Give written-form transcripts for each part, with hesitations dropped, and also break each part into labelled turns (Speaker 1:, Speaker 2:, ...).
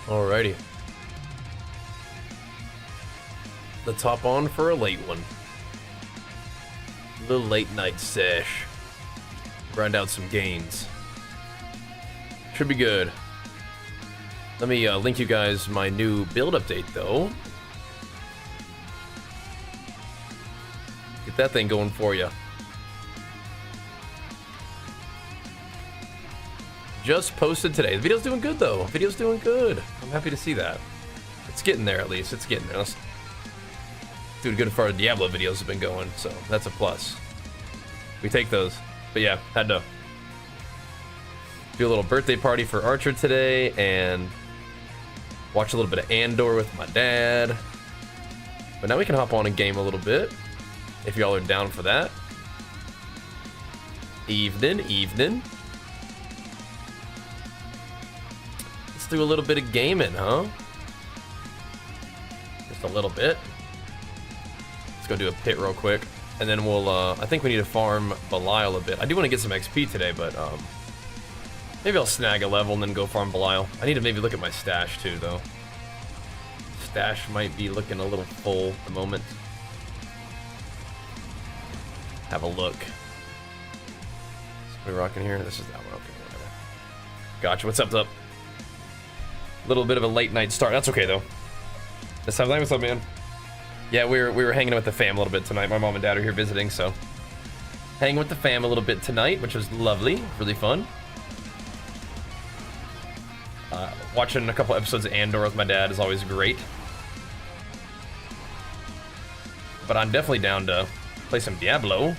Speaker 1: Alrighty. Let's hop on for a late one. The late night sesh. Grind out some gains. Should be good. Let me link you guys my new build update though. Get that thing going for you. Just posted today. The video's doing good though. Video's doing good. I'm happy to see that. It's getting there at least. It's getting there. Let's do good for our Diablo videos have been going, so that's a plus. We take those. But yeah, had to do a little birthday party for Archer today and watch a little bit of Andor with my dad. But now we can hop on and game a little bit if y'all are down for that. Evening. Let's do a little bit of gaming, huh? Just a little bit. Let's go do a pit real quick. And then we'll, I think we need to farm Balile a bit. I do want to get some XP today, but maybe I'll snag a level and then go farm Balile. I need to maybe look at my stash too, though. Stash might be looking a little full at the moment. Have a look. What are we rocking here? This is that one. Okay, whatever. Gotcha. What's up? Little bit of a late night start. That's okay though. This time, what's up, man? Yeah, we were hanging with the fam a little bit tonight. My mom and dad are here visiting, so hanging with the fam a little bit tonight, which was lovely, really fun. Watching a couple episodes of Andor with my dad is always great. But I'm definitely down to play some Diablo.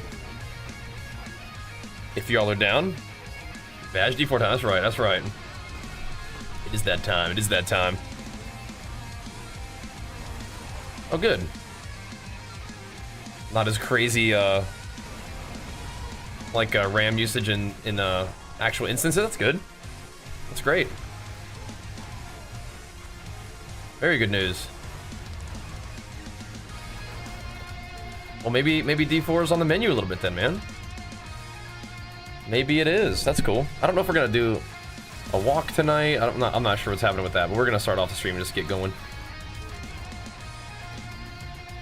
Speaker 1: If y'all are down. Badge D4 time, that's right. It is that time. Oh, good. Not as crazy, like RAM usage in actual instances. That's good. That's great. Very good news. Well, maybe D4 is on the menu a little bit then, man. Maybe it is. That's cool. I don't know if we're gonna do a walk tonight. I'm not sure what's happening with that, but we're gonna start off the stream and just get going.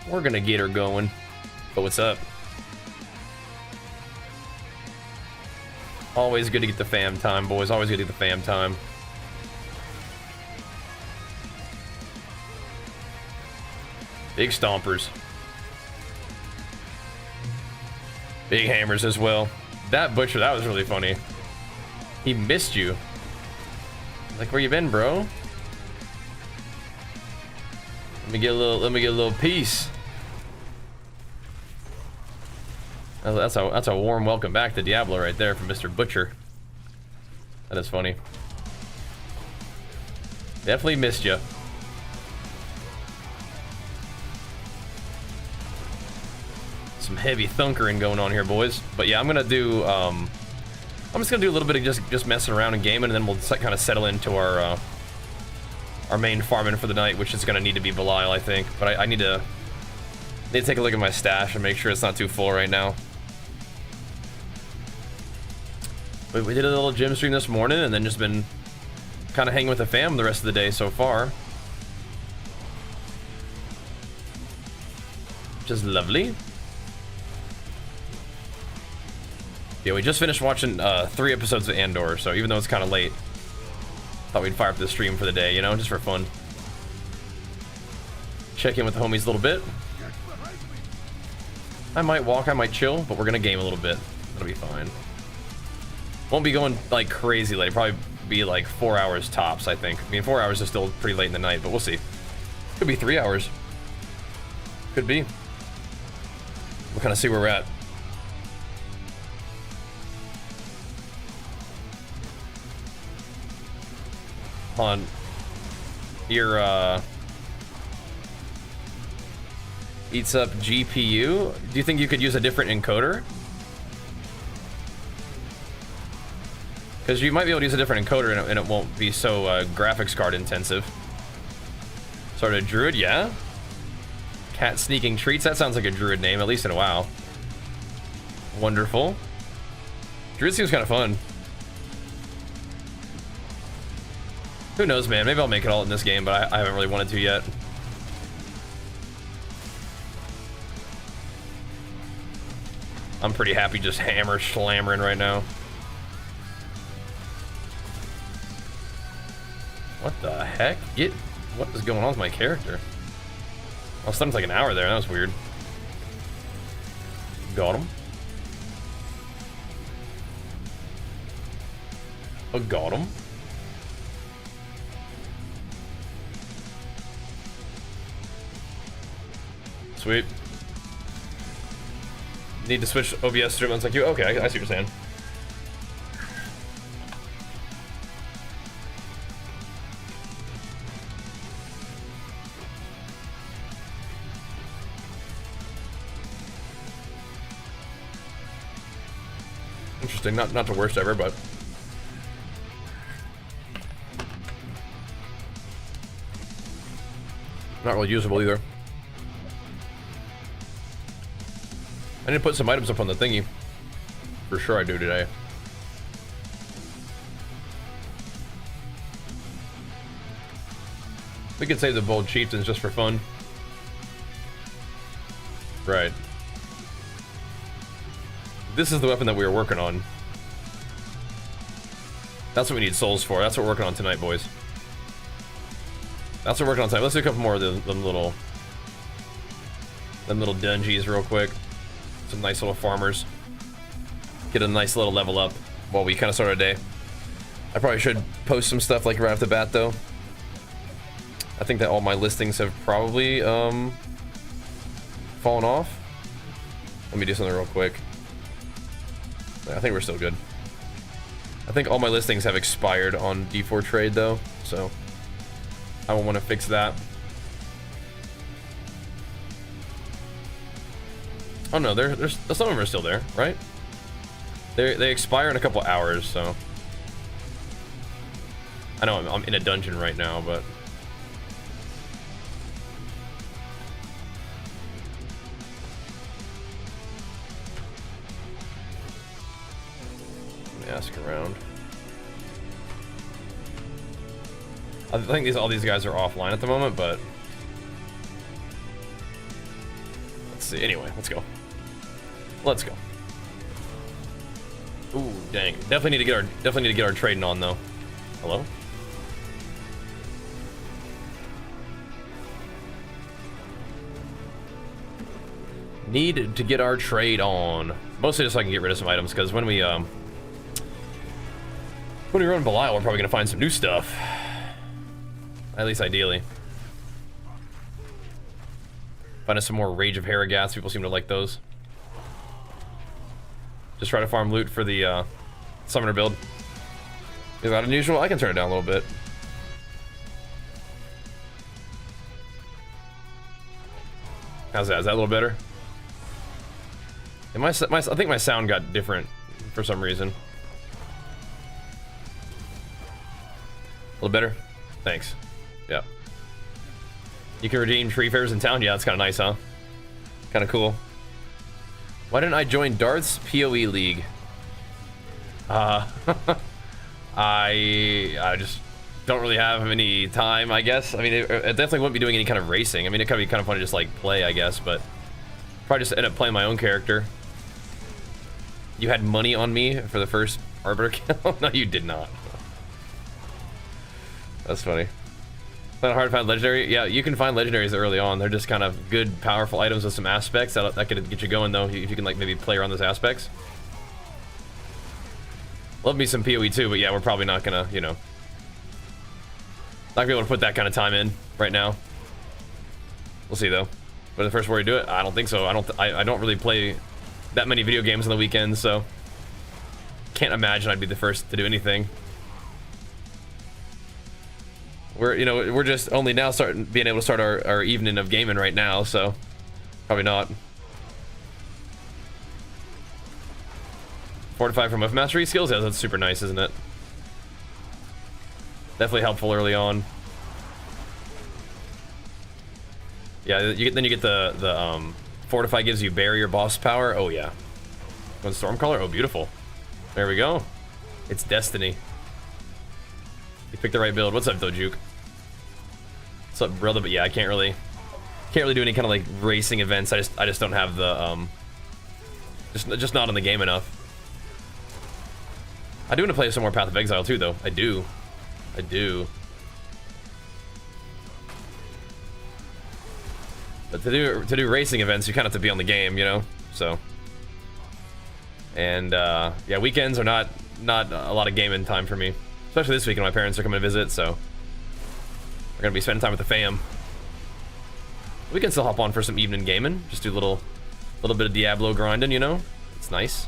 Speaker 1: We're gonna get her going. But what's up? Always good to get the fam time, boys. Always good to get the fam time. Big stompers. Big hammers as well. That butcher, that was really funny. He missed you. Like, where you been, bro? Let me get a little piece. That's a warm welcome back to Diablo right there from Mr. Butcher. That is funny. Definitely missed you. Some heavy thunkering going on here, boys. But yeah, I'm gonna do I'm just gonna do a little bit of just messing around and gaming, and then we'll kind of settle into our main farming for the night, which is gonna need to be Balile, I think. But I need to take a look at my stash and make sure it's not too full right now. But we did a little gym stream this morning, and then just been kind of hanging with the fam the rest of the day so far, which is lovely. Yeah, we just finished watching 3 episodes of Andor, so even though it's kind of late, thought we'd fire up the stream for the day, you know, just for fun. Check in with the homies a little bit. I might walk, I might chill, but we're gonna game a little bit. That'll be fine. Won't be going like crazy late. Probably be like 4 hours tops, I think. I mean, 4 hours is still pretty late in the night, but we'll see. Could be 3 hours. Could be. We'll kind of see where we're at. On your eats up GPU. Do you think you could use a different encoder? Because you might be able to use a different encoder and it won't be so graphics card intensive. Sort of druid, yeah. Cat sneaking treats. That sounds like a druid name, at least in a WoW. Wonderful. Druid seems kind of fun. Who knows, man? Maybe I'll make it all in this game, but I haven't really wanted to yet. I'm pretty happy just hammer slammering right now. What the heck? What is going on with my character? I was stunned for like an hour there. That was weird. Got him. Oh, got him. Sweet. Need to switch OBS streamers like you? Okay, I see what you're saying. Interesting. Not the worst ever, but not really usable either. I need to put some items up on the thingy. For sure I do today. We could save the bold chieftains just for fun. Right. This is the weapon that we were working on. That's what we need souls for. That's what we're working on tonight, boys. That's what we're working on tonight. Let's do a couple more of them little dungeons real quick. Some nice little farmers. Get a nice little level up while we kind of start our day. I probably should post some stuff like right off the bat though. I think that all my listings have probably fallen off. Let me do something real quick. I think we're still good. I think all my listings have expired on D4 Trade though, so I will want to fix that. Oh no, there's some of them are still there, right? They expire in a couple hours, so I know I'm in a dungeon right now, but let me ask around. I think all these guys are offline at the moment, but let's see. Anyway, let's go. Let's go. Ooh, dang. Definitely need to get our trading on though. Hello? Need to get our trade on. Mostly just so I can get rid of some items, because when we run Balile, we're probably gonna find some new stuff. At least ideally. Find us some more Rage of Harrogats. People seem to like those. Just try to farm loot for the summoner build. Is that unusual? I can turn it down a little bit. How's that? Is that a little better? And I think my sound got different for some reason. A little better? Thanks. Yeah. You can redeem tree fairs in town? Yeah, that's kind of nice, huh? Kind of cool. Why didn't I join Darth's PoE League? I just don't really have any time, I guess. I mean, it definitely wouldn't be doing any kind of racing. I mean, it could be kind of fun to just like play, I guess, but probably just end up playing my own character. You had money on me for the first Arbiter kill? No, you did not. That's funny. Kind of hard to find legendary. Yeah, you can find legendaries early on. They're just kind of good, powerful items with some aspects. That could get you going though, if you can like maybe play around those aspects. Love me some PoE too, but yeah, we're probably not gonna, you know, not gonna be able to put that kind of time in right now. We'll see though. But the first where we do it, I don't think so. I don't really play that many video games on the weekends, so can't imagine I'd be the first to do anything. We're just only now being able to start our evening of gaming right now, so probably not. Fortify from weapon mastery skills? Yeah, that's super nice, isn't it? Definitely helpful early on. Yeah, then you get the Fortify gives you barrier boss power. Oh yeah. Stormcaller? Oh, beautiful. There we go. It's destiny. You picked the right build. What's up, Dojuke? What's up, brother? But yeah, I can't really do any kind of like racing events. I just don't have the just not in the game enough. I do want to play some more Path of Exile too, though. I do. But to do racing events, you kind of have to be on the game, you know. So, and yeah, weekends are not a lot of gaming time for me, especially this weekend. My parents are coming to visit, so we're gonna be spending time with the fam. We can still hop on for some evening gaming. Just do a little bit of Diablo grinding, you know. It's nice.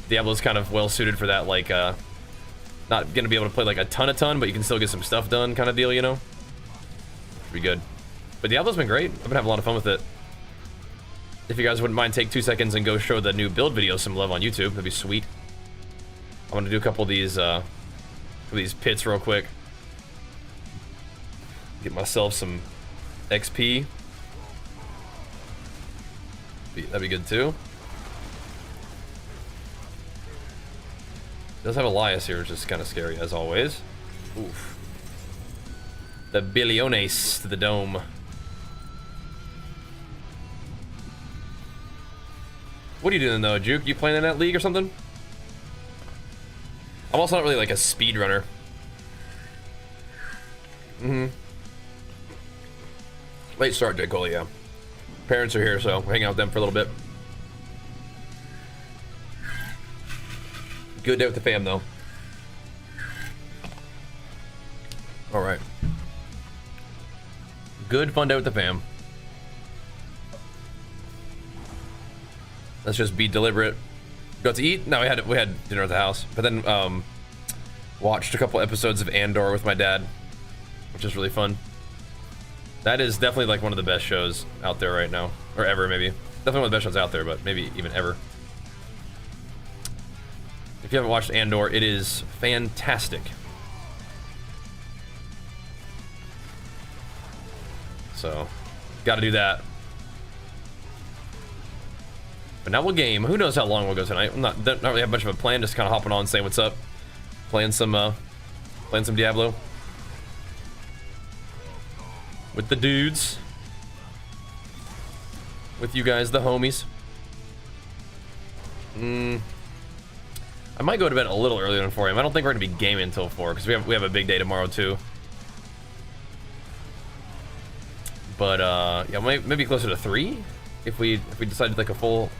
Speaker 1: Diablo's kind of well suited for that, like not gonna be able to play like a ton, but you can still get some stuff done, kind of deal, you know. Should be good. But Diablo's been great. I've been having a lot of fun with it. If you guys wouldn't mind, take 2 seconds and go show the new build videos some love on YouTube. That'd be sweet. I'm gonna do a couple of these pits real quick. Get myself some XP. That'd be good too. It does have Elias here, which is kind of scary as always. Oof. The Billiones to the dome. What are you doing though, Juke? You playing in that league or something? I'm also not really like a speedrunner. Late start, J. Cole, yeah. Parents are here, so hang out with them for a little bit. Good day with the fam, though. Alright. Good fun day with the fam. Let's just be deliberate. Got to eat? No, we had dinner at the house. But then watched a couple episodes of Andor with my dad, which is really fun. That is definitely like one of the best shows out there right now. Or ever, maybe. Definitely one of the best shows out there, but maybe even ever. If you haven't watched Andor, it is fantastic. So, gotta do that. But now we'll game. Who knows how long we'll go tonight? I'm not really have much of a plan, just kind of hopping on, saying what's up. Playing some Diablo. With the dudes. With you guys, the homies. I might go to bed a little earlier than 4 a.m. I don't think we're gonna be gaming until 4 because we have a big day tomorrow too. But yeah, maybe closer to 3 if we decided like a full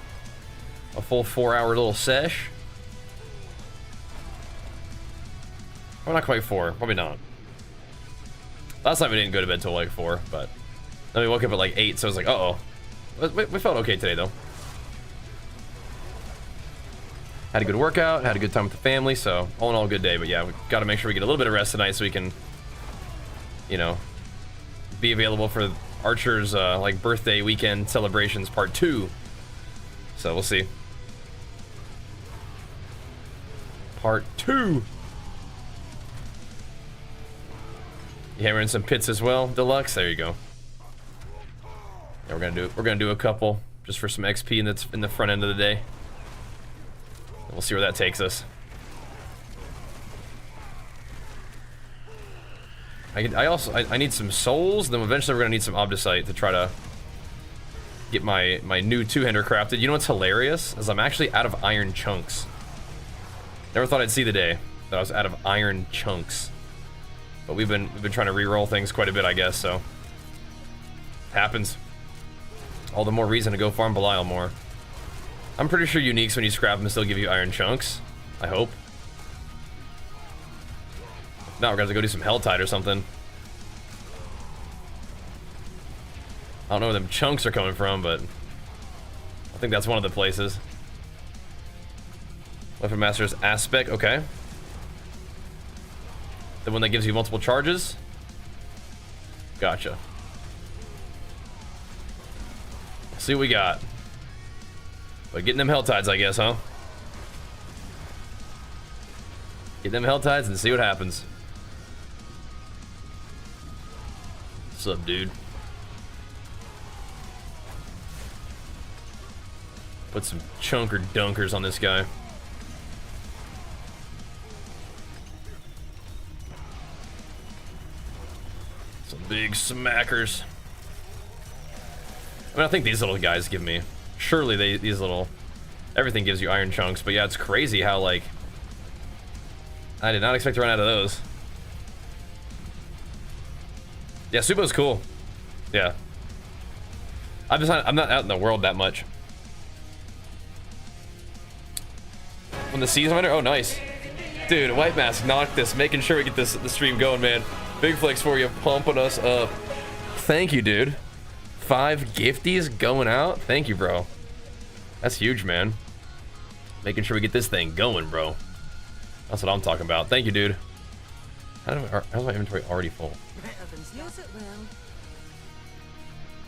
Speaker 1: 4-hour little sesh. Or not quite 4, probably not. Last time we didn't go to bed till like 4, but then we woke up at like 8, so I was like, uh-oh. We felt okay today though. Had a good workout, had a good time with the family, so all in all, a good day. But yeah, we got to make sure we get a little bit of rest tonight so we can, you know, be available for Archer's like birthday weekend celebrations part 2. So we'll see. Part 2. You hammering some pits as well, Deluxe. There you go. Yeah, we're gonna do a couple just for some XP in the front end of the day. We'll see where that takes us. I need some souls, then eventually we're gonna need some Obdicite to try to get my new 2-hander crafted. You know what's hilarious? Is I'm actually out of iron chunks. Never thought I'd see the day that I was out of iron chunks. But we've been trying to re-roll things quite a bit, I guess, so happens. All the more reason to go farm Balile more. I'm pretty sure uniques when you scrap them still give you iron chunks. I hope. Now we're gonna have to go do some Helltide or something. I don't know where them chunks are coming from, but I think that's one of the places. Weapon Master's Aspect, okay. The one that gives you multiple charges? Gotcha. Let's see what we got. But getting them Helltides, I guess, huh? Get them Helltides and see what happens. What's up, dude? Put some chunker dunkers on this guy. Some big smackers. I mean, I think these little guys give me... Surely these little... Everything gives you iron chunks, but yeah, it's crazy how, like... I did not expect to run out of those. Yeah, Subo's cool. Yeah. I'm not out in the world that much. When the season winner? Oh, nice. Dude, White Mask knocked this, making sure we get the stream going, man. Big flex for you, pumping us up. Thank you, dude. 5 gifties going out. Thank you, bro. That's huge, man. Making sure we get this thing going, bro. That's what I'm talking about. Thank you, dude. How's my inventory already full?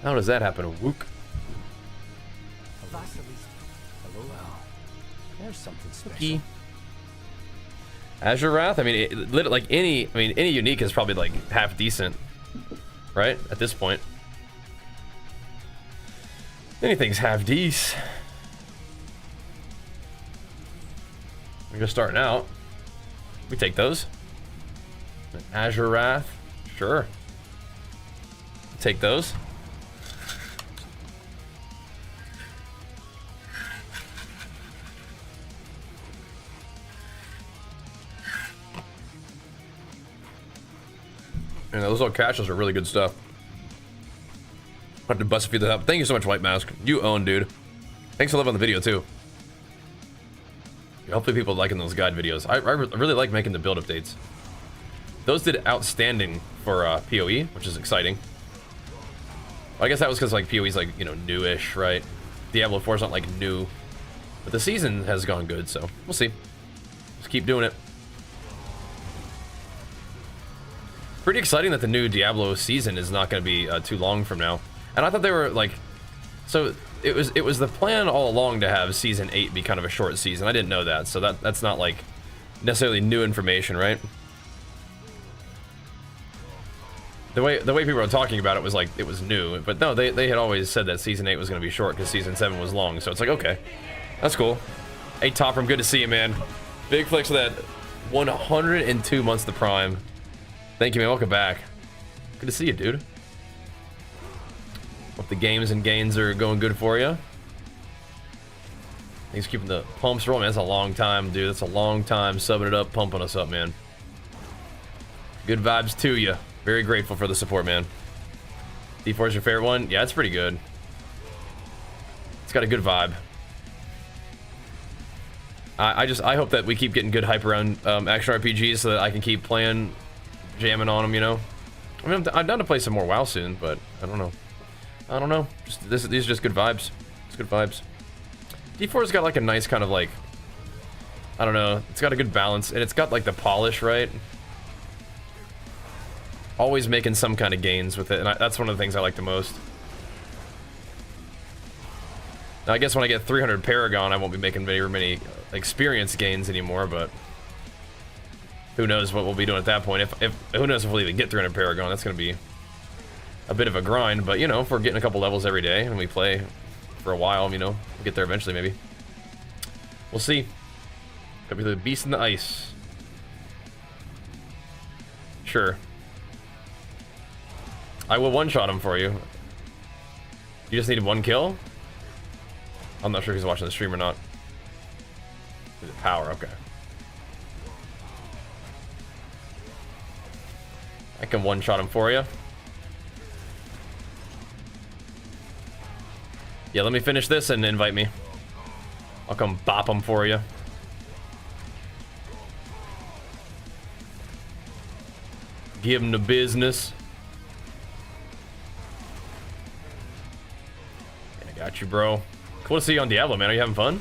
Speaker 1: How does that happen? Wook.
Speaker 2: There's something special.
Speaker 1: Azure Wrath. I mean, like any unique is probably like half decent, right? At this point, anything's half decent. We're just starting out. We take those. Azure Wrath, sure. Take those. And those little caches are really good stuff. I have to bust a few of that up. Thank you so much, White Mask. You own, dude. Thanks for loving the video, too. Hopefully people are liking those guide videos. I really like making the build updates. Those did outstanding for PoE, which is exciting. I guess that was because like PoE's like, you know, newish, right? Diablo 4 is not like new. But the season has gone good, so we'll see. Just keep doing it. Pretty exciting that the new Diablo season is not going to be too long from now. And I thought they were like... So it was the plan all along to have season 8 be kind of a short season. I didn't know that, so that's not like necessarily new information, right? The way people were talking about it was like it was new, but no, they had always said that season 8 was going to be short because season 7 was long. So it's like, okay, that's cool. Hey Topram, good to see you, man. Big flex for that 102 months to Prime. Thank you, man. Welcome back. Good to see you, dude. Hope the games and gains are going good for you. Thanks for keeping the pumps rolling, man. That's a long time, dude. That's a long time subbing it up, pumping us up, man. Good vibes to you. Very grateful for the support, man. D4 is your favorite one? Yeah, it's pretty good. It's got a good vibe. I hope that we keep getting good hype around action RPGs so that I can keep playing, jamming on them, you know? I mean, I'm down to play some more WoW soon, but I don't know. I don't know. These are just good vibes. It's good vibes. D4's got like a nice kind of like, I don't know. It's got a good balance, and it's got like the polish, right? Always making some kind of gains with it, and that's one of the things I like the most. Now, I guess when I get 300 Paragon, I won't be making very many experience gains anymore, but who knows what we'll be doing at that point. Who knows if we'll even get 300 Paragon. That's going to be a bit of a grind, but you know, if we're getting a couple levels every day and we play for a while, you know, we'll get there eventually, maybe. We'll see. Could be the beast in the ice. Sure. I will one-shot him for you. You just needed 1 kill? I'm not sure if he's watching the stream or not. Is it power? Okay. I can one-shot him for you. Yeah, let me finish this and invite me. I'll come bop him for you. Give him the business. Got you, bro. Cool to see you on Diablo, man. Are you having fun?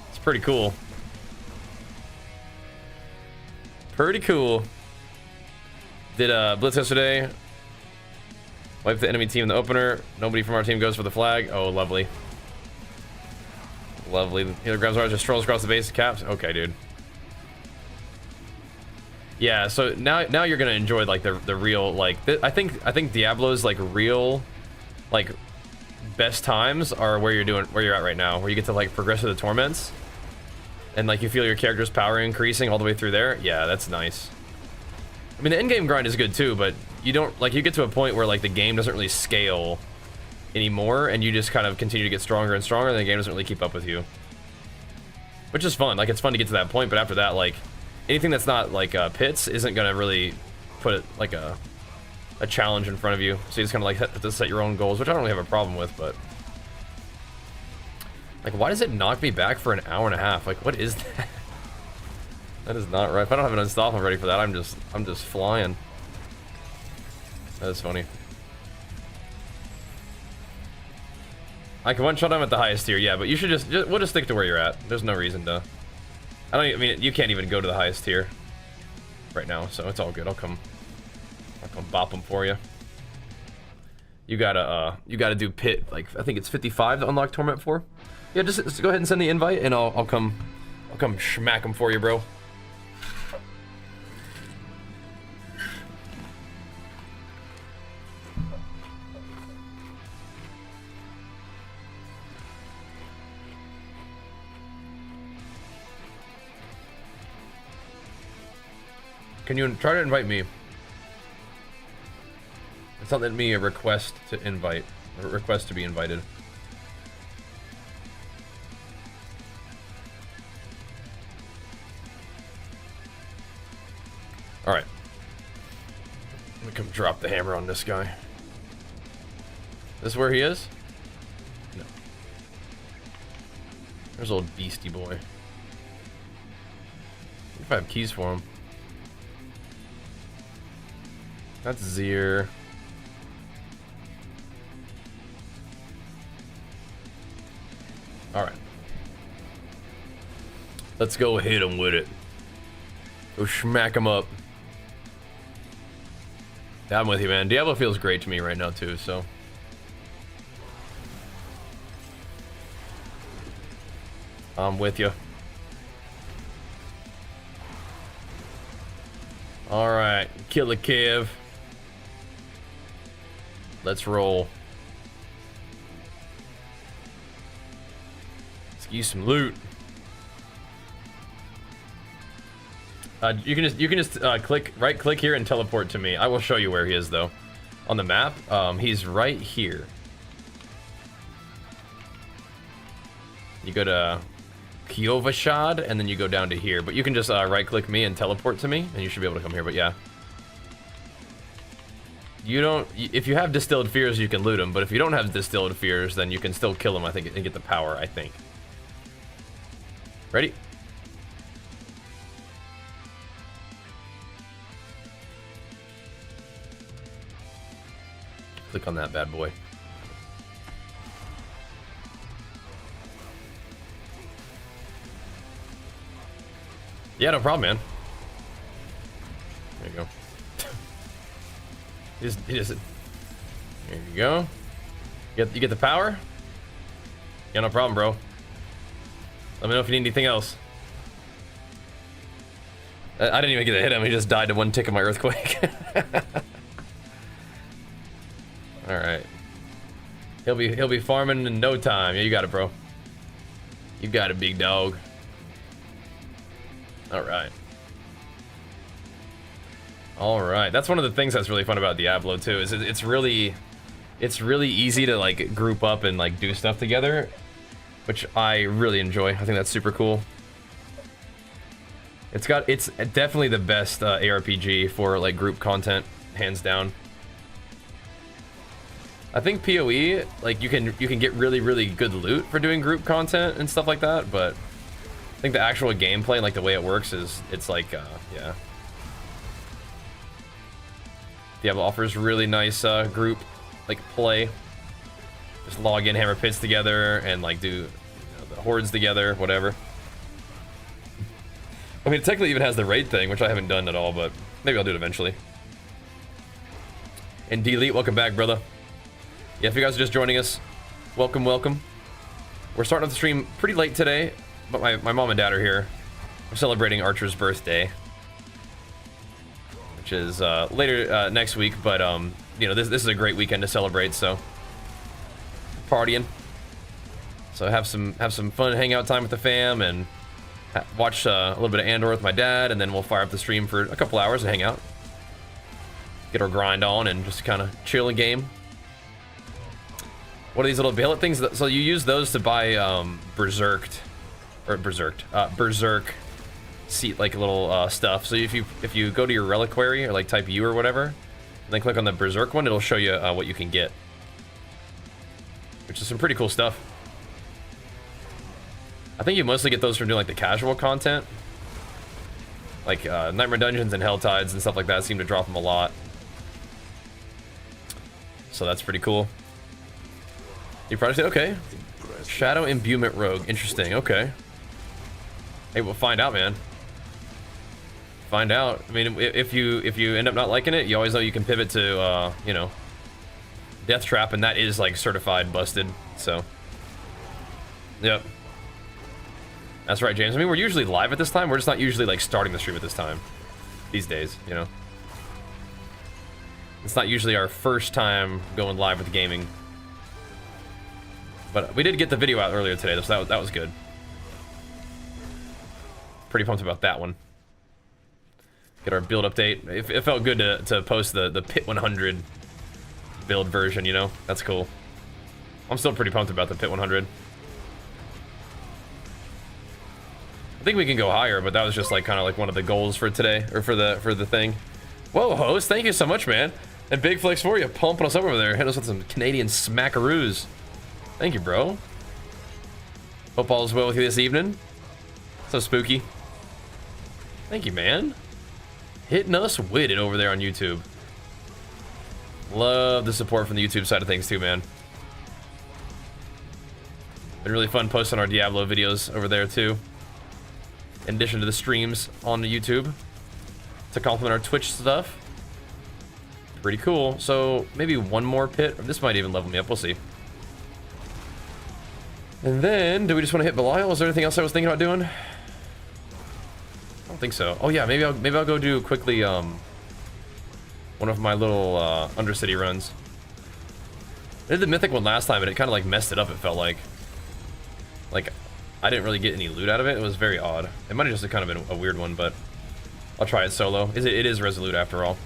Speaker 1: It's pretty cool. Pretty cool. Did Blitz yesterday. Wipe the enemy team in the opener. Nobody from our team goes for the flag. Oh, lovely. Lovely. Healer grabs ours, just strolls across the base, caps. Okay, dude. Yeah, so now you're gonna enjoy like the real like I think Diablo's like real like best times are where you're at right now, where you get to like progress through the torments and like you feel your character's power increasing all the way through there. Yeah, that's nice. I mean, the in-game grind is good too, but you don't, like, you get to a point where, like, the game doesn't really scale anymore, and you just kind of continue to get stronger and stronger, and the game doesn't really keep up with you. Which is fun. Like, it's fun to get to that point, but after that, like, anything that's not, like, pits isn't gonna really put, like, a challenge in front of you. So you just kind of, like, have to set your own goals, which I don't really have a problem with, but... Like, why does it knock me back for an hour and a half? Like, what is that? That is not right. If I don't have an unstoppable ready for that, I'm just flying. That is funny. I can one-shot him at the highest tier, yeah, but you should we'll just stick to where you're at. There's no reason to... I mean, you can't even go to the highest tier right now, so it's all good. I'll come bop them for you. You gotta do pit, like, I think it's 55 to unlock Torment 4. Yeah, just go ahead and send the invite, and I'll come smack them for you, bro. Can you try to invite me? It's not letting me a request to invite, or request to be invited. All right. Let me come drop the hammer on this guy. This where he is? No. There's old beastie boy. If I have keys for him. That's Zir. Alright. Let's go hit him with it. Go smack him up. Yeah, I'm with you, man. Diablo feels great to me right now, too, so. I'm with you. Alright, Killer Kev. Let's roll. Let's use some loot. You can just right click here and teleport to me. I will show you where he is though. On the map, he's right here. You go to Kiovashad and then you go down to here, but you can just right click me and teleport to me and you should be able to come here, but yeah. You don't, if you have Distilled Fears, you can loot them, but if you don't have Distilled Fears, then you can still kill them, I think, and get the power, I think. Ready? Click on that bad boy. Yeah, no problem, man. There you go. He just, there you go. You get the power? Yeah, no problem, bro. Let me know if you need anything else. I didn't even get to hit him. He just died to one tick of my earthquake. All right. He'll be farming in no time. Yeah, you got it, bro. You got it, big dog. All right. All right. That's one of the things that's really fun about Diablo too. Is it's really easy to like group up and like do stuff together, which I really enjoy. I think that's super cool. It's definitely the best ARPG for like group content, hands down. I think PoE, like you can get really good loot for doing group content and stuff like that, but I think the actual gameplay, like the way it works, it's like yeah. Diablo offers really nice group like play. Just log in, hammer pits together, and like do the hordes together, whatever. I mean, it technically even has the raid thing, which I haven't done at all, but maybe I'll do it eventually. And Delete, welcome back, brother. Yeah, if you guys are just joining us, welcome. We're starting off the stream pretty late today, but my mom and dad are here. We're celebrating Archer's birthday, which is later next week, but you know, this is a great weekend to celebrate, so partying. So have some fun hangout time with the fam and watch a little bit of Andor with my dad, and then we'll fire up the stream for a couple hours and hang out. get our grind on and just kind of chill a game. What are these little billet things? So you use those to buy berserk seat like little stuff. So if you go to your reliquary or like type U or whatever, and then click on the berserk one, it'll show you what you can get, which is some pretty cool stuff. I think you mostly get those from doing like the casual content, like Nightmare Dungeons and Hell Tides and stuff like that. Seem to drop them a lot, so that's pretty cool. You probably say, okay, Shadow Imbuement Rogue, interesting. Okay, hey, we'll find out, man. Find out. I mean, if you end up not liking it, you always know you can pivot to you know, Death Trap, and that is like certified busted. So, yep, that's right, James. I mean, we're usually live at this time. We're just not usually like starting the stream at this time these days. You know, it's not usually our first time going live with gaming. But we did get the video out earlier today, so that was good. Pretty pumped about that one. Get our build update. It felt good to post the Pit 100 build version, you know? That's cool. I'm still pretty pumped about the Pit 100. I think we can go higher, but that was just like kind of like one of the goals for today, or for the thing. Whoa, host, thank you so much, man. And big flex for you, pumping us up over there. Hit us with some Canadian smackaroos. Thank you, bro. Hope all is well with you this evening. So spooky. Thank you, man. Hitting us with it over there on YouTube. Love the support from the YouTube side of things too, man. Been really fun posting our Diablo videos over there too, in addition to the streams on the YouTube to complement our Twitch stuff. Pretty cool. So maybe one more pit. This might even level me up. We'll see. And then, do we just want to hit Balile? Was there anything else I was thinking about doing? I don't think so. Oh yeah, maybe I'll go do quickly one of my little Undercity runs. I did the mythic one last time, and it kind of like messed it up. It felt like I didn't really get any loot out of it. It was very odd. It might have just kind of been a weird one, but I'll try it solo. It is Resolute after all.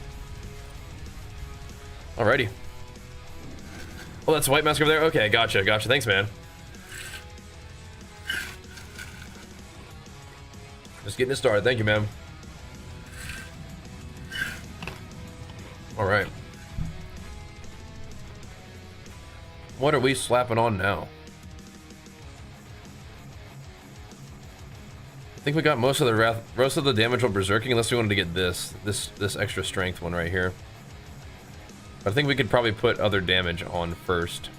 Speaker 1: Alrighty. Oh, that's White Mask over there. Okay, gotcha. Thanks, man. Just getting it started. Thank you, man. All right. What are we slapping on now? I think we got most of the damage on berserking, unless we wanted to get this extra strength one right here. But I think we could probably put other damage on first.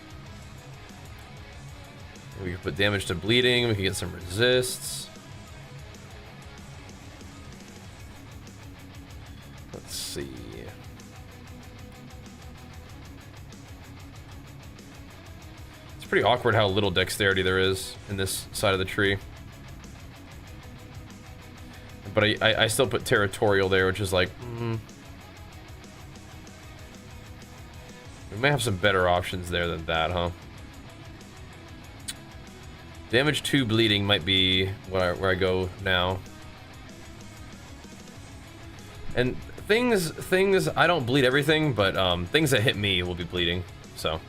Speaker 1: We could put damage to bleeding. We could get some resists. Let's see. It's pretty awkward how little dexterity there is in this side of the tree. But I still put territorial there, which is like, we may have some better options there than that, huh? Damage 2 bleeding might be where I go now. And things I don't bleed everything, but things that hit me will be bleeding, so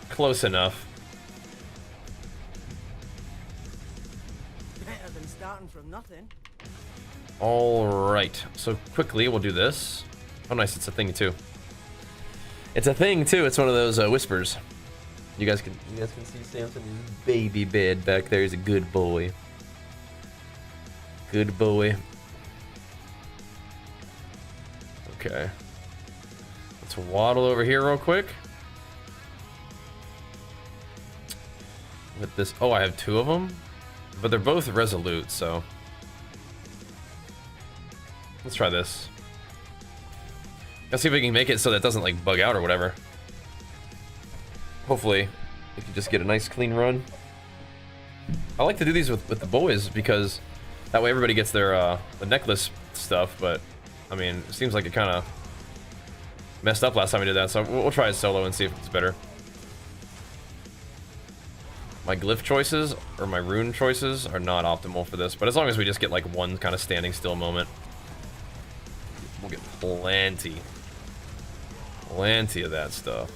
Speaker 1: close enough.
Speaker 2: Better than starting from nothing.
Speaker 1: All right, so quickly we'll do this. Oh, nice! It's a thing too. It's a thing too. It's one of those whispers. You guys can see Samson in his baby bed back there. He's a good boy. Good boy. Okay. Let's waddle over here real quick. With this, oh, I have 2 of them, but they're both resolute, so let's try this. Let's see if we can make it so that it doesn't like bug out or whatever. Hopefully we can just get a nice clean run. I like to do these with the boys because that way everybody gets their the necklace stuff, but I mean, it seems like it kind of messed up last time we did that, so we'll try it solo and see if it's better. My glyph choices or my rune choices are not optimal for this, but as long as we just get like one kind of standing still moment, We'll get plenty. Plenty of that stuff.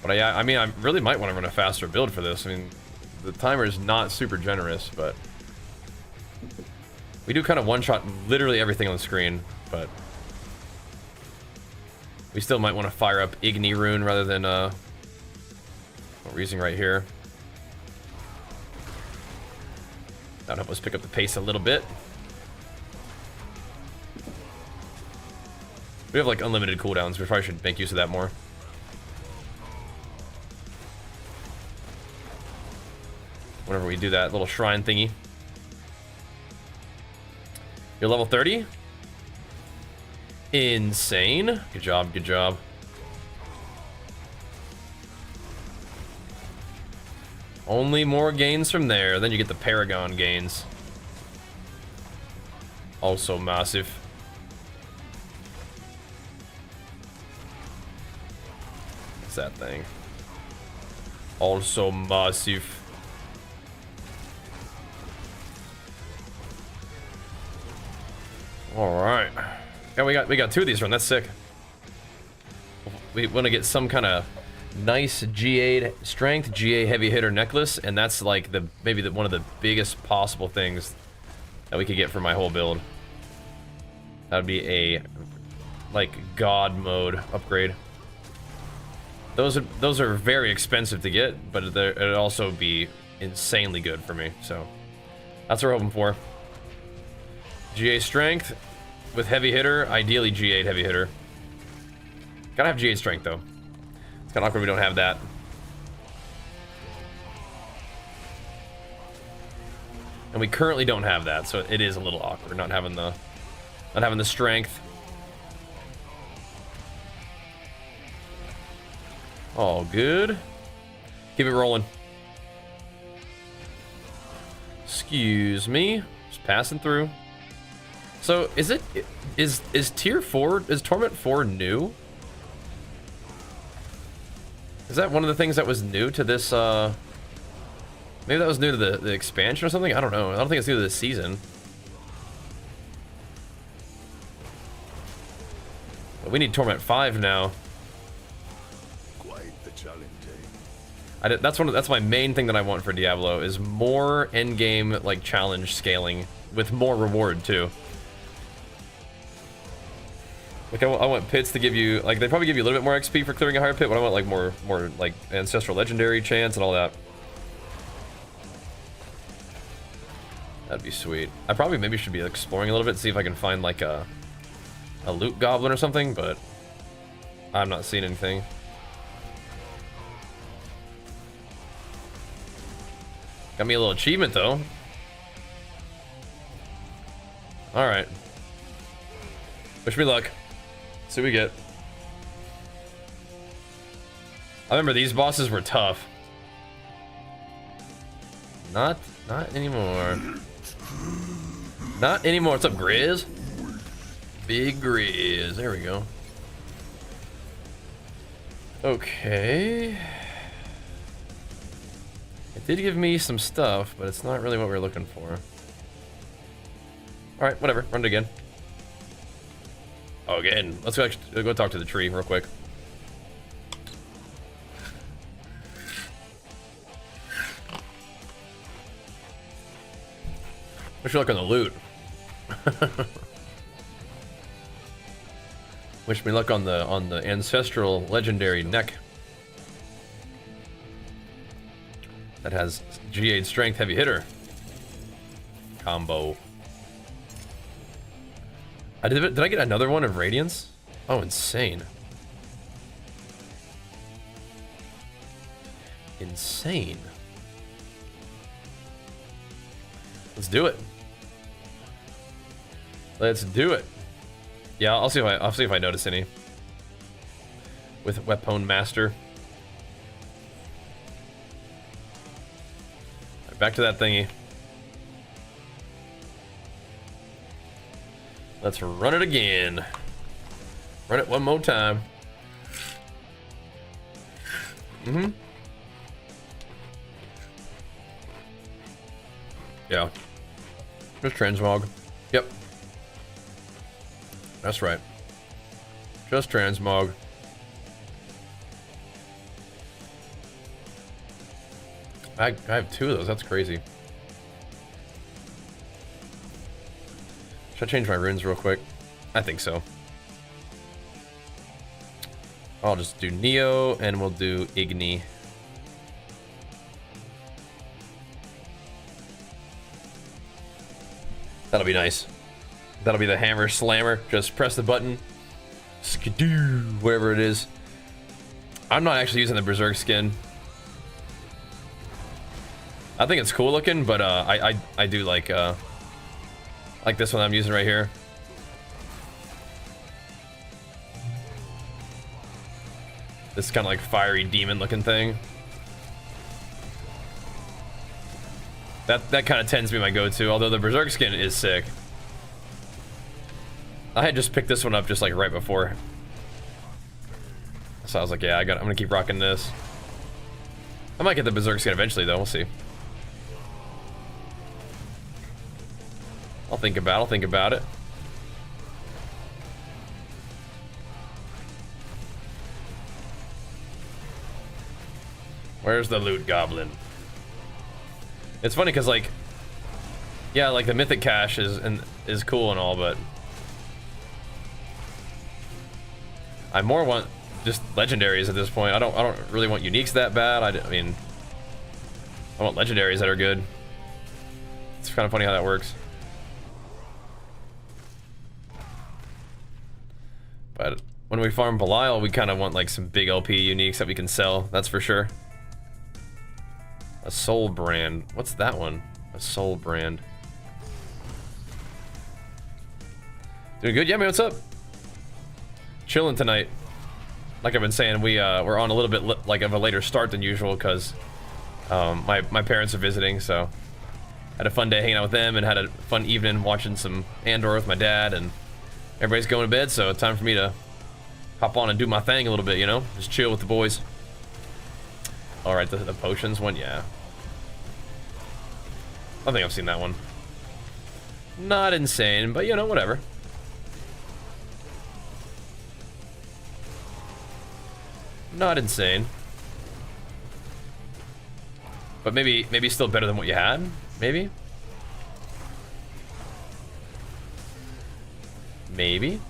Speaker 1: But I mean, I really might want to run a faster build for this. I mean, the timer is not super generous, but we do kind of one-shot literally everything on the screen, but we still might want to fire up Igni Rune rather than what we're using right here. That'll help us pick up the pace a little bit. We have like unlimited cooldowns. We probably should make use of that more. Whenever we do that little shrine thingy. You're level 30? Insane. Good job, good job. Only more gains from there. Then you get the Paragon gains. Also massive. What's that thing? Also massive. All right. Yeah, we got two of these run. That's sick. We want to get some kind of nice GA strength, GA heavy hitter necklace, and that's like maybe one of the biggest possible things that we could get for my whole build. That would be a like god mode upgrade. Those are very expensive to get, but it'd also be insanely good for me. So that's what we're hoping for. GA strength with heavy hitter, ideally GA heavy hitter. Gotta have GA strength though. It's kind of awkward we don't have that. And we currently don't have that, so it is a little awkward not having the strength. All good. Keep it rolling. Excuse me. Just passing through. So is tier 4, is Torment 4 new? Is that one of the things that was new to this maybe that was new to the expansion or something? I don't know. I don't think it's new to this season. But we need Torment 5 now.
Speaker 3: Quite the challenge,
Speaker 1: That's my main thing that I want for Diablo is more endgame like challenge scaling with more reward too. Like I want pits to give you, like they probably give you a little bit more XP for clearing a higher pit, but I want like more like ancestral legendary chance and all that. That'd be sweet. I probably maybe should be exploring a little bit, see if I can find like a loot goblin or something, but I'm not seeing anything. Got me a little achievement though. All right. Wish me luck. See what we get. I remember these bosses were tough. Not anymore. Not anymore. What's up, Grizz? Big Grizz. There we go. Okay. It did give me some stuff, but it's not really what we were looking for. Alright, whatever. Run it again. Oh, again. Let's go talk to the tree real quick. Wish me luck on the loot. Wish me luck on the ancestral legendary neck. That has GA strength heavy hitter combo. Did I get another one of Radiance? Oh, insane. Insane. Let's do it. Let's do it. Yeah, I'll see if I notice any with Weapon Master. Right, back to that thingy. Let's run it again. Run it one more time. Yeah. Just transmog. Yep. That's right. Just transmog. I have 2 of those. That's crazy. Should I change my runes real quick? I think so. I'll just do Neo and we'll do Igni. That'll be nice. That'll be the hammer slammer. Just press the button. Skidoo, whatever it is. I'm not actually using the Berserk skin. I think it's cool looking, but I do like this one I'm using right here. This kind of like fiery demon looking thing. That kind of tends to be my go-to, although the Berserk skin is sick. I had just picked this one up just like right before. So I was like, yeah, I'm gonna keep rocking this. I might get the Berserk skin eventually though, we'll see. I'll think about it. Where's the loot goblin? It's funny because like, yeah, like the mythic cache is cool and all, but I more want just legendaries at this point. I don't really want uniques that bad. I mean, I want legendaries that are good. It's kind of funny how that works. But when we farm Balile, we kind of want like some big LP uniques that we can sell. That's for sure. A soul brand. What's that one? A soul brand. Doing good? Yeah, man, what's up? Chilling tonight. Like I've been saying, we're on a little bit like of a later start than usual because my parents are visiting, so had a fun day hanging out with them and had a fun evening watching some Andor with my dad, and everybody's going to bed, so it's time for me to hop on and do my thing a little bit, you know? Just chill with the boys. Alright, the potions one, yeah. I think I've seen that one. Not insane, but you know, whatever. Not insane. But maybe still better than what you had? Maybe? Maybe?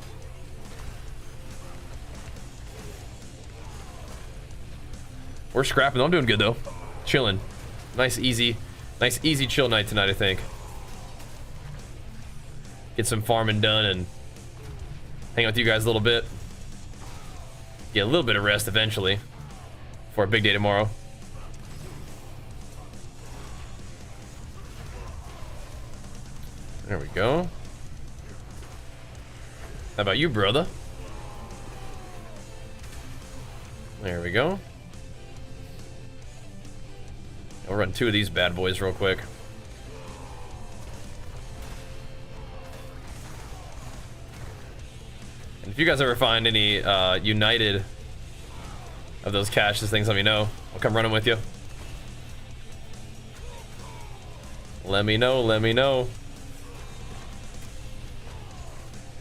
Speaker 1: We're scrapping. I'm doing good though. Chilling. Nice easy chill night tonight, I think. Get some farming done and hang out with you guys a little bit. Get a little bit of rest eventually for a big day tomorrow. There we go. How about you, brother? There we go. I'll run 2 of these bad boys real quick. And if you guys ever find any United of those caches things, let me know. I'll come run them with you. Let me know, let me know.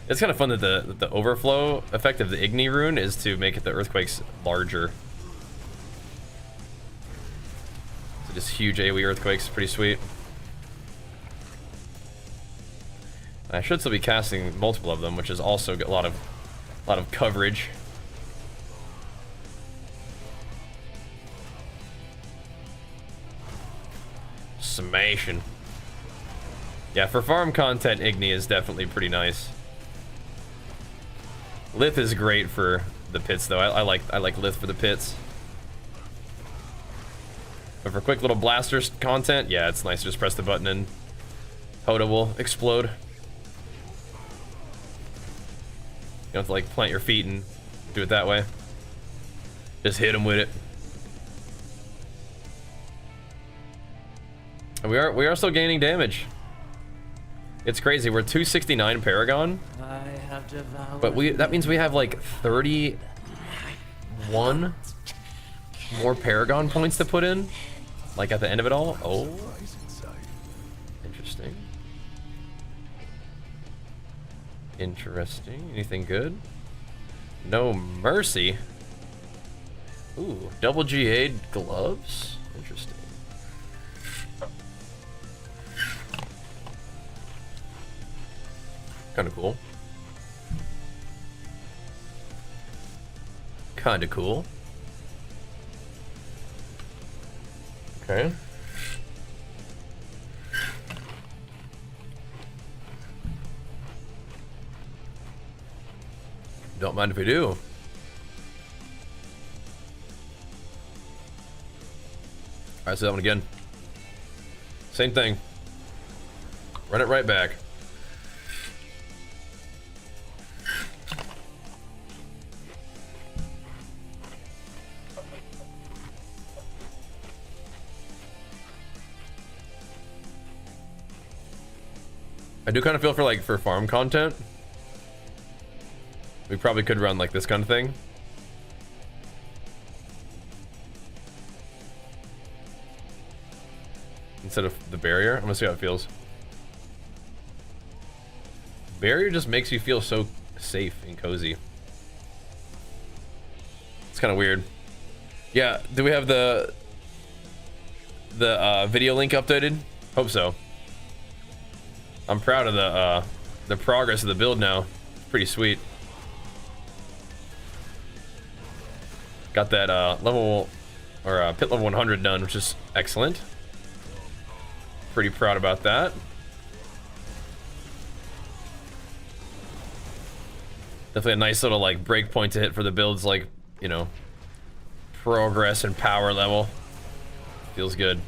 Speaker 1: It's kind of fun that the overflow effect of the Igni rune is to make the earthquakes larger. So just huge AoE earthquakes, pretty sweet. I should still be casting multiple of them, which is also a lot of coverage. Smashing. Yeah, for farm content, Igni is definitely pretty nice. Lith is great for the pits, though. I like Lith for the pits. But for quick little blasters content, yeah, it's nice to just press the button and HotA will explode. You don't have to like plant your feet and do it that way. Just hit them with it. And we are still gaining damage. It's crazy. We're 269 Paragon. But that means we have like 31 more Paragon points to put in. Like at the end of it all. Oh. Interesting. Interesting. Anything good? No mercy. Ooh, double GA'd gloves? Interesting. Kinda cool. Kinda cool. Okay. Don't mind if we do. Alright, so that one again. Same thing. Run it right back. I do kind of feel for farm content. We probably could run like this kind of thing. Instead of the barrier. I'm gonna see how it feels. Barrier just makes you feel so safe and cozy. It's kind of weird. Yeah, do we have the video link updated? Hope so. I'm proud of the progress of the build now. It's pretty sweet. Got that level or pit level 100 done, which is excellent. Pretty proud about that. Definitely a nice little like break point to hit for the builds, like, you know, progress and power level. Feels good.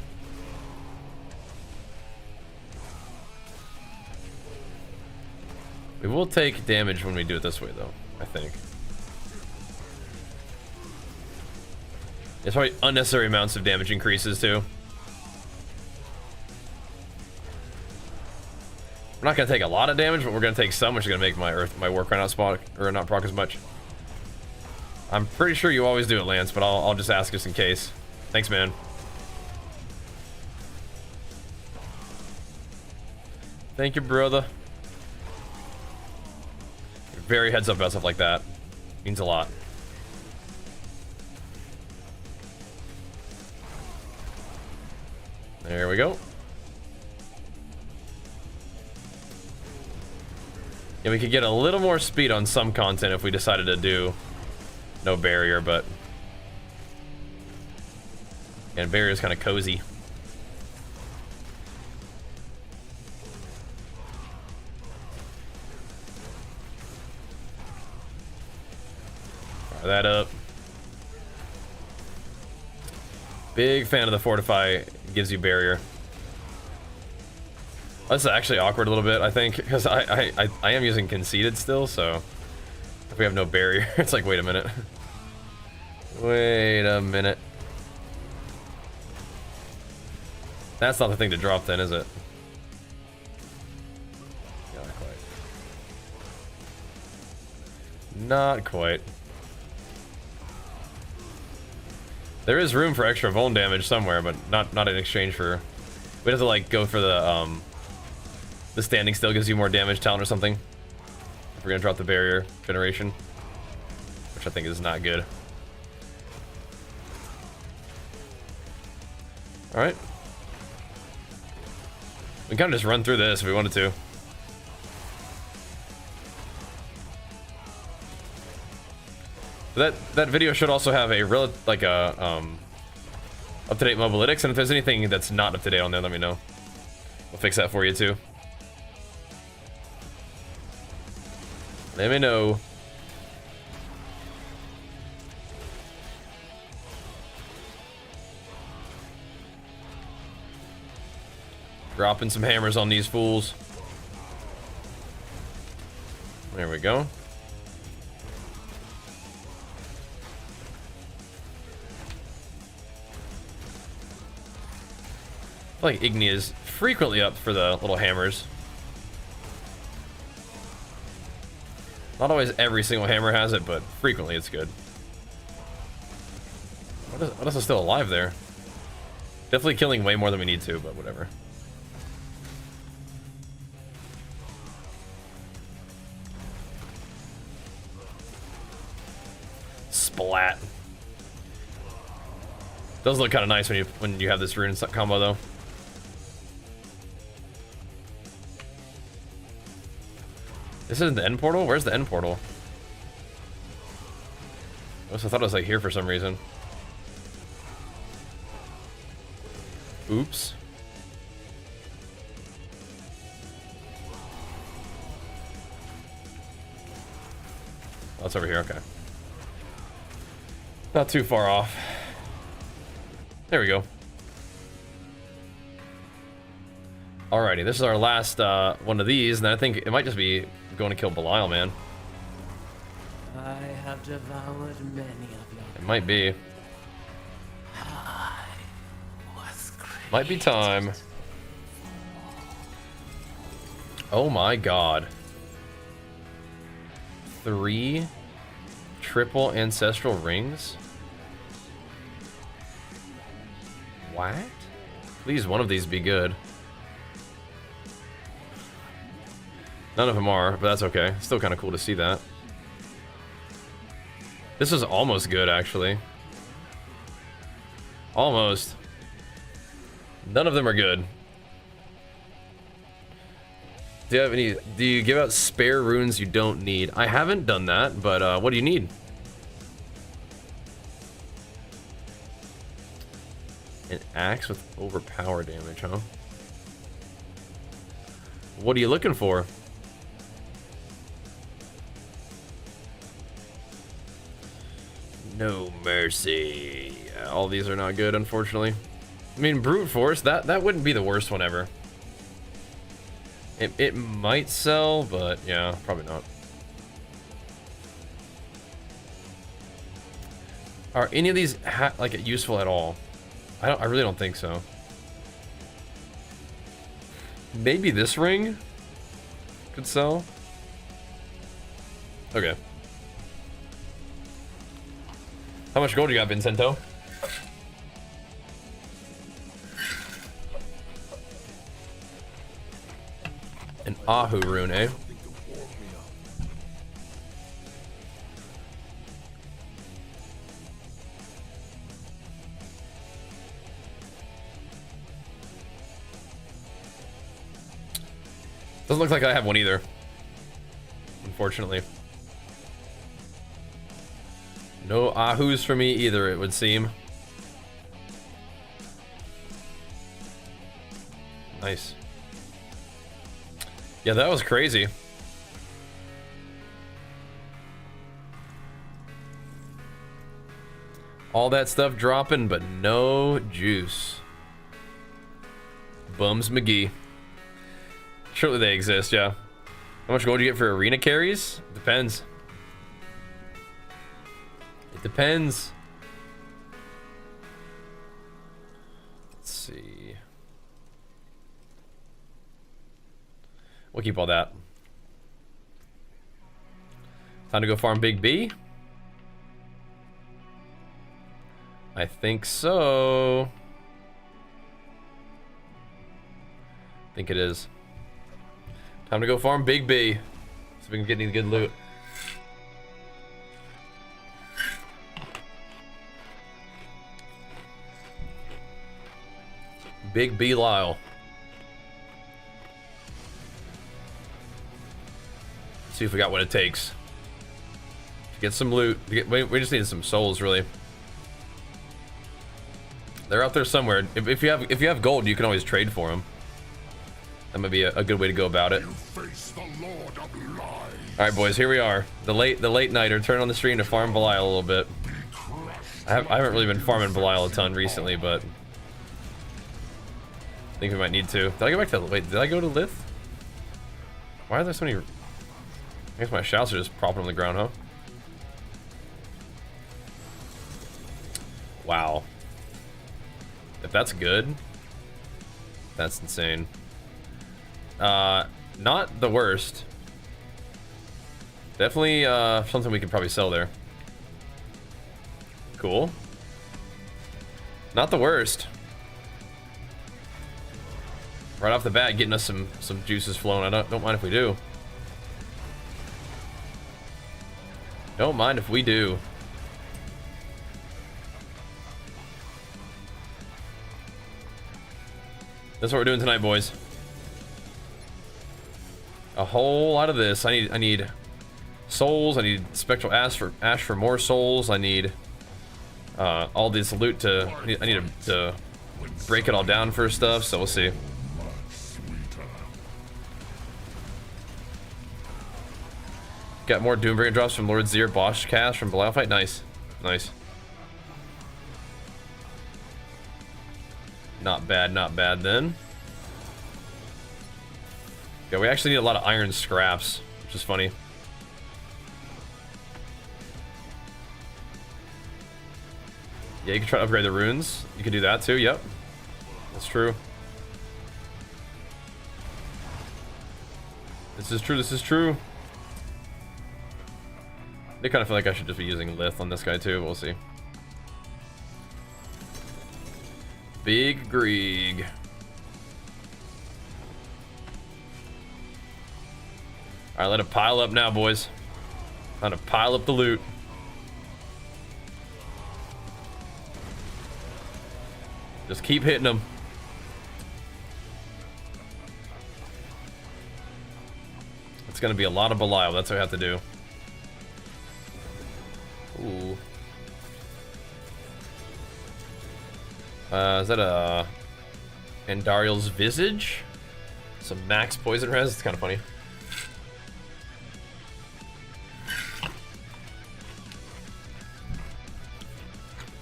Speaker 1: We will take damage when we do it this way, though, I think. It's probably unnecessary amounts of damage increases, too. We're not going to take a lot of damage, but we're going to take some, which is going to make my war crown not spot, or not proc as much. I'm pretty sure you always do it, Lance, but I'll just ask just in case. Thanks, man. Thank you, brother. You're very heads up about stuff like that. Means a lot. There we go. Yeah, we could get a little more speed on some content if we decided to do no barrier, but... And barrier is kind of cozy. Fire that up. Big fan of the fortify. Gives you barrier. That's actually awkward a little bit, I think, because I am using conceded still, so if we have no barrier, it's like, wait a minute. Wait a minute. That's not the thing to drop then, is it? Not quite. Not quite. There is room for extra vuln damage somewhere, but not in exchange for... We'd have to like go for the standing still gives you more damage talent or something. If we're gonna drop the barrier generation. Which I think is not good. Alright. We can kind of just run through this if we wanted to. That video should also have a up-to-date mobalytics, and if there's anything that's not up to date on there, let me know. We'll fix that for you too. Let me know. Dropping some hammers on these fools. There we go. I feel like Igni is frequently up for the little hammers. Not always every single hammer has it, but frequently it's good. What else is still alive there? Definitely killing way more than we need to, but whatever. Does look kind of nice when you have this rune combo though. This isn't the end portal? Where's the end portal? I thought it was like here for some reason. Oops. Oh, it's over here, okay. Not too far off. There we go. Alrighty, this is our last one of these, and I think it might just be going to kill Balile, man.
Speaker 2: I have devoured many of your.
Speaker 1: It might be.
Speaker 2: I was created.
Speaker 1: Might be time. Oh my god. 3 triple ancestral rings? What? Please, one of these be good. None of them are, but that's okay. Still kind of cool to see that. This is almost good, actually. Almost. None of them are good. Do you have any? Do you give out spare runes you don't need? I haven't done that, but what do you need? An axe with overpower damage, huh? What are you looking for? No mercy. Yeah, all these are not good, unfortunately. I mean, brute force, that wouldn't be the worst one ever. It might sell, but yeah, probably not. Are any of these like useful at all? I really don't think so. Maybe this ring could sell. Okay. How much gold you got, Vincento? An Ahu rune, eh? Doesn't look like I have one either, unfortunately. No Ahus for me either, it would seem. Nice. Yeah, that was crazy. All that stuff dropping, but no juice. Bums McGee. Surely they exist, yeah. How much gold do you get for arena carries? Depends. It depends. Let's see. We'll keep all that. Time to go farm Big B? I think so. I think it is. Time to go farm Big B. See if we can get any good loot. Big B Lyle. See if we got what it takes to get some loot. We just need some souls, really. They're out there somewhere. If you have gold, you can always trade for them. That might be a good way to go about it. All right, boys, here we are. The late nighter. Turn on the stream to farm Balile a little bit. I haven't really been farming Balile a ton recently, but I think we might need to. Did I go back to wait? Did I go to Lith? Why are there so many? I guess my shouts are just propping on the ground, huh? Wow. If that's good, that's insane. Not the worst. Definitely something we could probably sell there. Cool. Not the worst. Right off the bat, getting us some juices flowing. I don't mind if we do. Don't mind if we do. That's what we're doing tonight, boys. A whole lot of this. I need souls. I need spectral ash for more souls. I need all this loot to. I need to break it all down for stuff. So we'll see. Got more Doombringer drops from Lord Zir Bosch cast from Balile fight. Nice, nice. Not bad, not bad then. Yeah, we actually need a lot of iron scraps, which is funny. Yeah, you can try to upgrade the runes. You can do that too, yep. That's true. This is true, this is true. I kind of feel like I should just be using Lith on this guy too, we'll see. Big Grieg. Alright, let it pile up now, boys. Time to pile up the loot. Just keep hitting them. It's gonna be a lot of Balile, that's what I have to do. Ooh. Is that a Andariel's Visage? Some max poison res? It's kind of funny.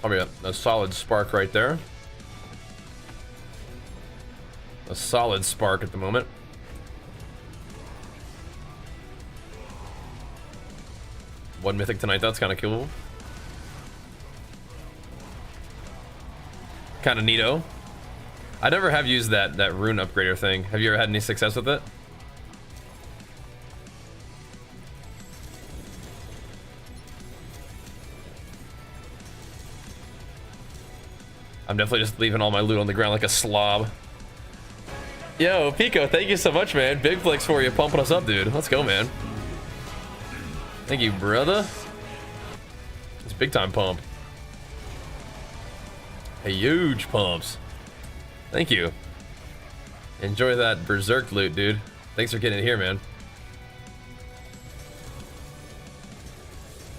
Speaker 1: Probably a solid spark right there. A solid spark at the moment. One mythic tonight, that's kind of cool. Kind of neato. I never have used that rune upgrader thing. Have you ever had any success with it? I'm definitely just leaving all my loot on the ground like a slob. Yo, Pico, thank you so much, man. Big flex for you, pumping us up, dude. Let's go, man. Thank you, brother. It's big time pump. A huge pumps. Thank you. Enjoy that berserk loot, dude. Thanks for getting it here, man.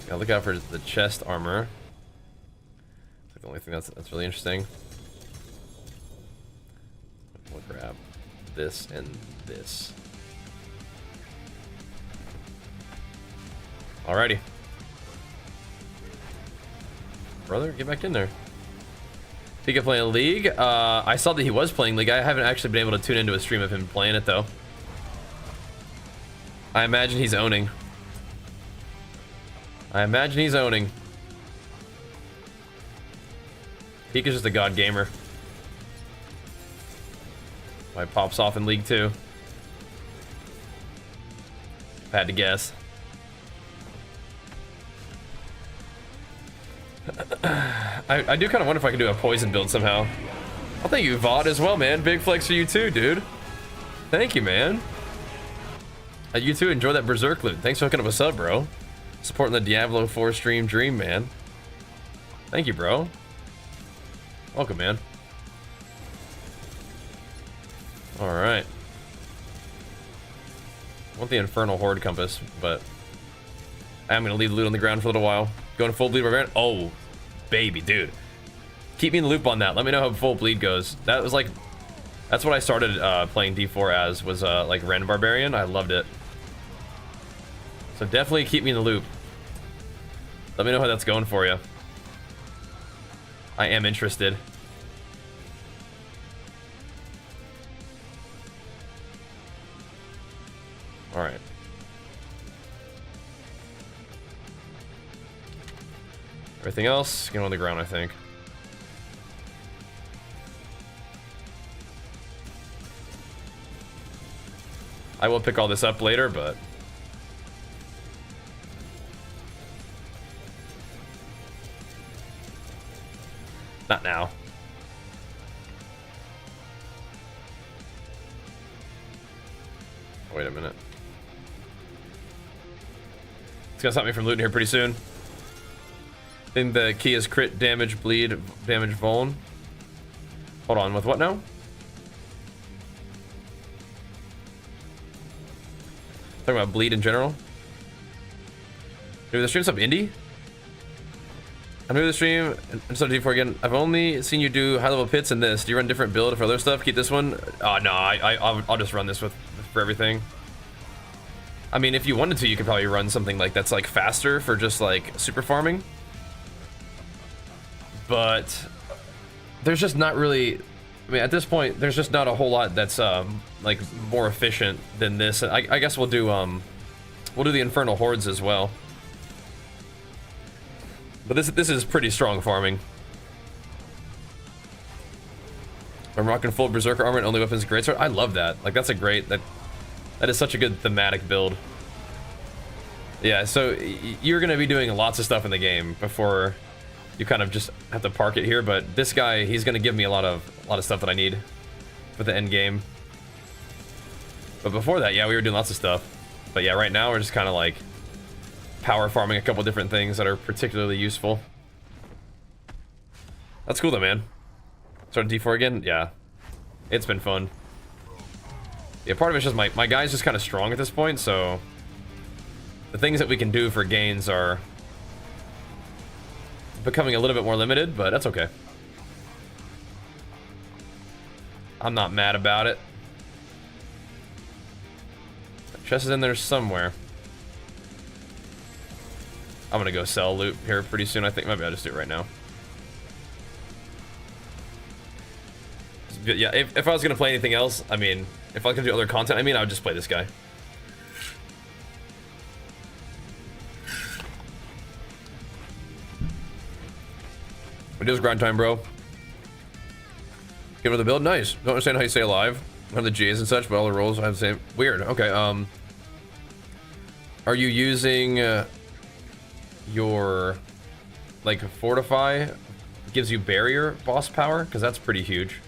Speaker 1: Gotta look out for the chest armor. It's like the only thing that's really interesting. We'll grab this and this. Alrighty. Brother, get back in there. Pika playing League. I saw that he was playing League. I haven't actually been able to tune into a stream of him playing it though. I imagine he's owning. I imagine he's owning. Pika's just a god gamer. Why pops off in League 2. Had to guess. I do kind of wonder if I can do a poison build somehow. Well, thank you, Vaught, as well, man. Big flex for you too, dude. Thank you, man. You too, enjoy that berserk loot. Thanks for hooking up a sub, bro. Supporting the Diablo 4 stream dream, man. Thank you, bro. Welcome, man. Alright. I want the Infernal Horde Compass, but I'm going to leave the loot on the ground for a little while. Going full bleed barbarian? Oh, baby, dude. Keep me in the loop on that. Let me know how full bleed goes. That was like... That's what I started playing D4 as, was like Ren Barbarian. I loved it. So definitely keep me in the loop. Let me know how that's going for you. I am interested. Alright. Everything else, get on the ground, I think. I will pick all this up later, but... not now. Wait a minute. It's gonna stop me from looting here pretty soon. I think the key is crit damage, bleed, damage, vuln. Hold on, with what now? Talking about bleed in general. Maybe the stream's up indie? I'm new to the stream and started D4 again. I've only seen you do high level pits in this. Do you run different build for other stuff? Keep this one? Oh no, I'll just run this for everything. I mean, if you wanted to, you could probably run something like that's like faster for just like super farming. But there's just not really, I mean, at this point, there's just not a whole lot that's like more efficient than this. I guess we'll do the Infernal Hordes as well. But this is pretty strong farming. I'm rocking full Berserker armor and only weapons greatsword. I love that. Like that's a great that is such a good thematic build. Yeah, so you're gonna be doing lots of stuff in the game before you kind of just have to park it here. But this guy, he's gonna give me a lot of stuff that I need for the end game. But before that, yeah, we were doing lots of stuff. But yeah, right now we're just kind of like power farming a couple different things that are particularly useful. That's cool though, man. Started D4 again? Yeah. It's been fun. Yeah, part of it's just my guy's just kind of strong at this point, so the things that we can do for gains are becoming a little bit more limited, but that's okay. I'm not mad about it. Chest is in there somewhere. I'm gonna go sell loot here pretty soon. I think maybe I'll just do it right now. Yeah, if I was gonna play anything else, I mean, if I was gonna do other content, I mean, I would just play this guy. Videos grind time, bro. Give her the build, nice. Don't understand how you say alive. One of the G's and such, but all the rolls have the same. Weird. Okay. Are you using your like fortify gives you barrier boss power? Because that's pretty huge.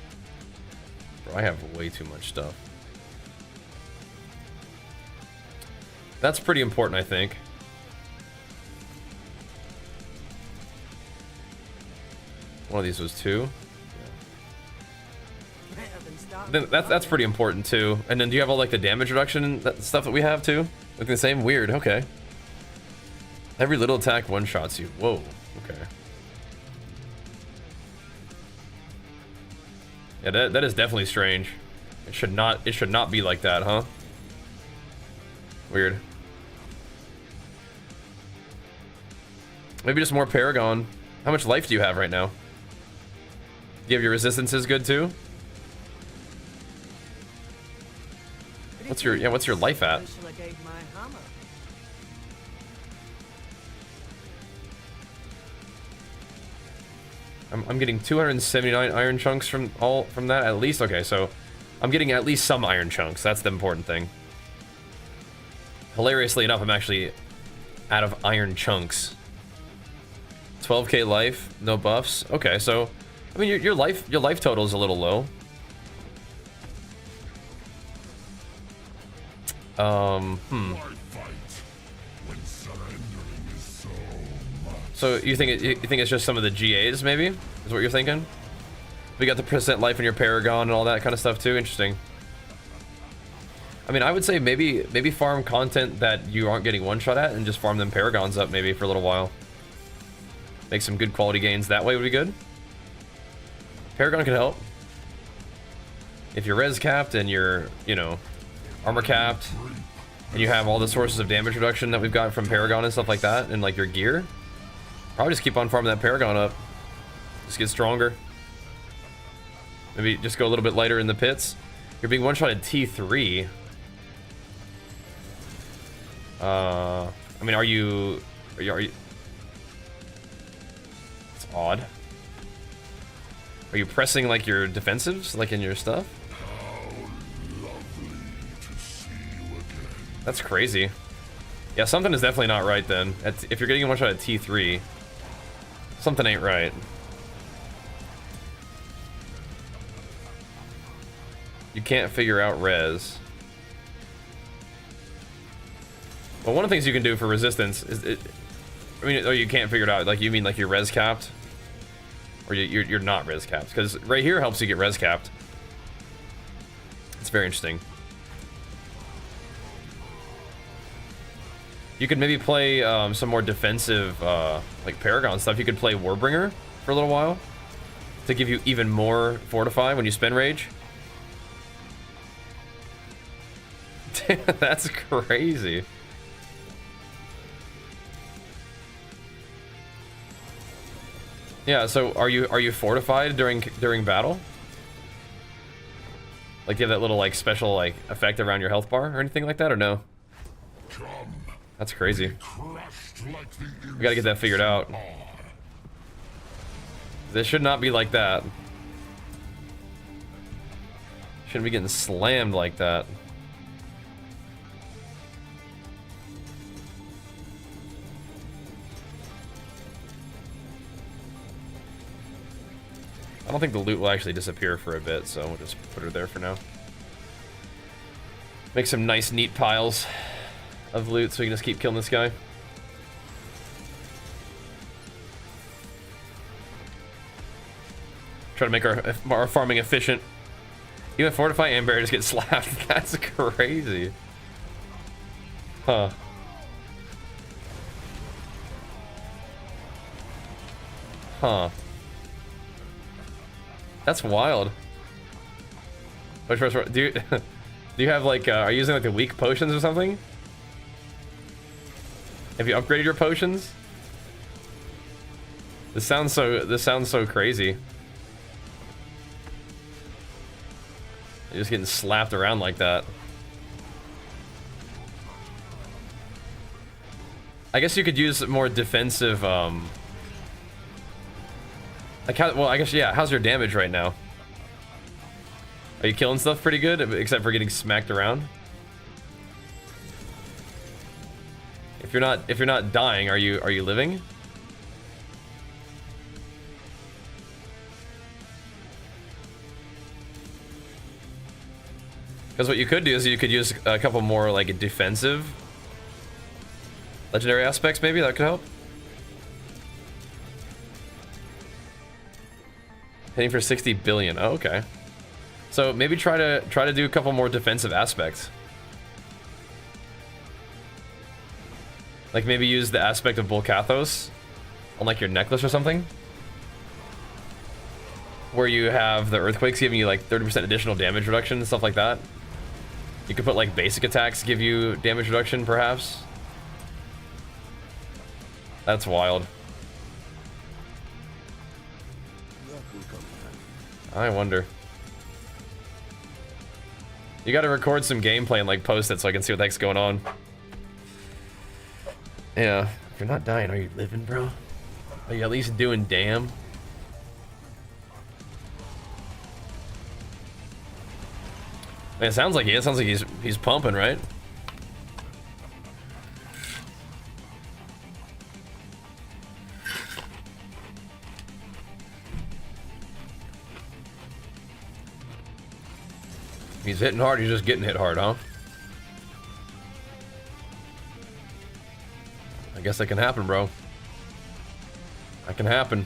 Speaker 1: Bro, I have way too much stuff. That's pretty important, I think. One of these was 2. Then that's pretty important too. And then do you have all like the damage reduction stuff that we have too? Looking the same? Weird. Okay. Every little attack one-shots you. Whoa. Okay. Yeah, that is definitely strange. It should not be like that, huh? Weird. Maybe just more Paragon. How much life do you have right now? Do you have your resistances good too? What's your life at? I'm getting 279 iron chunks from that at least. Okay, so I'm getting at least some iron chunks. That's the important thing. Hilariously enough, I'm actually out of iron chunks. 12k life, no buffs. Okay, so I mean your life total is a little low. So you think it's just some of the GAs maybe? Is what you're thinking? We got the percent life in your Paragon and all that kind of stuff too. Interesting. I mean, I would say maybe farm content that you aren't getting one shot at and just farm them Paragons up maybe for a little while. Make some good quality gains that way would be good. Paragon could help. If you're res capped and you're, you know, armor capped, and you have all the sources of damage reduction that we've got from Paragon and stuff like that, and like your gear, probably just keep on farming that Paragon up. Just get stronger. Maybe just go a little bit lighter in the pits. You're being one-shot at T3. I mean, are you? It's odd. Are you pressing like your defensives, like in your stuff? That's crazy. Yeah, something is definitely not right then. If you're getting one shot at T3, something ain't right. You can't figure out res. Well, one of the things you can do for resistance is I mean, oh, you can't figure it out. Like, you mean like you're res capped? Or you're not res capped? Because right here helps you get res capped. It's very interesting. You could maybe play some more defensive, like Paragon stuff. You could play Warbringer for a little while to give you even more Fortify when you spend Rage. That's crazy. Yeah, so are you fortified during battle? Like you have that little like special like effect around your health bar or anything like that, or no? That's crazy. We gotta get that figured out. This should not be like that. Shouldn't be getting slammed like that. I don't think the loot will actually disappear for a bit, so we'll just put her there for now. Make some nice, neat piles of loot so we can just keep killing this guy. Try to make our farming efficient. Even Fortify and Barrier just get slapped. That's crazy. Huh. Huh. That's wild. Which do you do you have like are you using like the weak potions or something? Have you upgraded your potions? This sounds so crazy. You're just getting slapped around like that. I guess you could use more defensive like how, well, I guess, yeah, how's your damage right now? Are you killing stuff pretty good, except for getting smacked around? If you're not dying, are you living? Because what you could do is you could use a couple more like defensive legendary aspects, maybe that could help. Hitting for 60 billion. Oh, okay. So maybe try to do a couple more defensive aspects. Like maybe use the aspect of Bolkathos on like your necklace or something, where you have the earthquakes giving you like 30% additional damage reduction and stuff like that. You could put like basic attacks give you damage reduction, perhaps. That's wild. I wonder. You gotta record some gameplay and like post it so I can see what the heck's going on. Yeah. If you're not dying, are you living, bro? Are you at least doing damn? Man, it sounds like he is. It sounds like he's pumping, right? He's hitting hard, he's just getting hit hard, huh? I guess that can happen, bro. That can happen.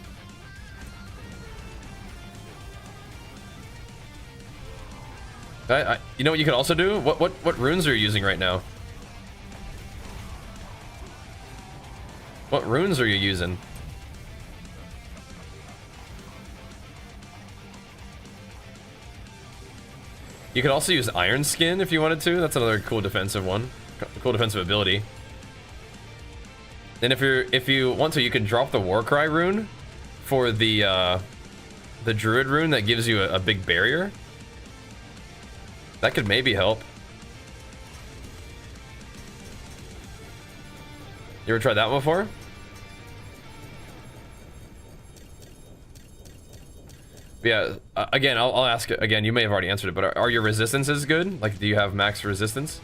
Speaker 1: You know what you could also do? What runes are you using right now? What runes are you using? You could also use Iron Skin if you wanted to. That's another cool defensive one. Cool defensive ability. And if you want to, you can drop the Warcry rune for the Druid rune that gives you a big barrier. That could maybe help. You ever tried that one before? Yeah, again, I'll ask again. You may have already answered it, but are your resistances good? Like, do you have max resistance?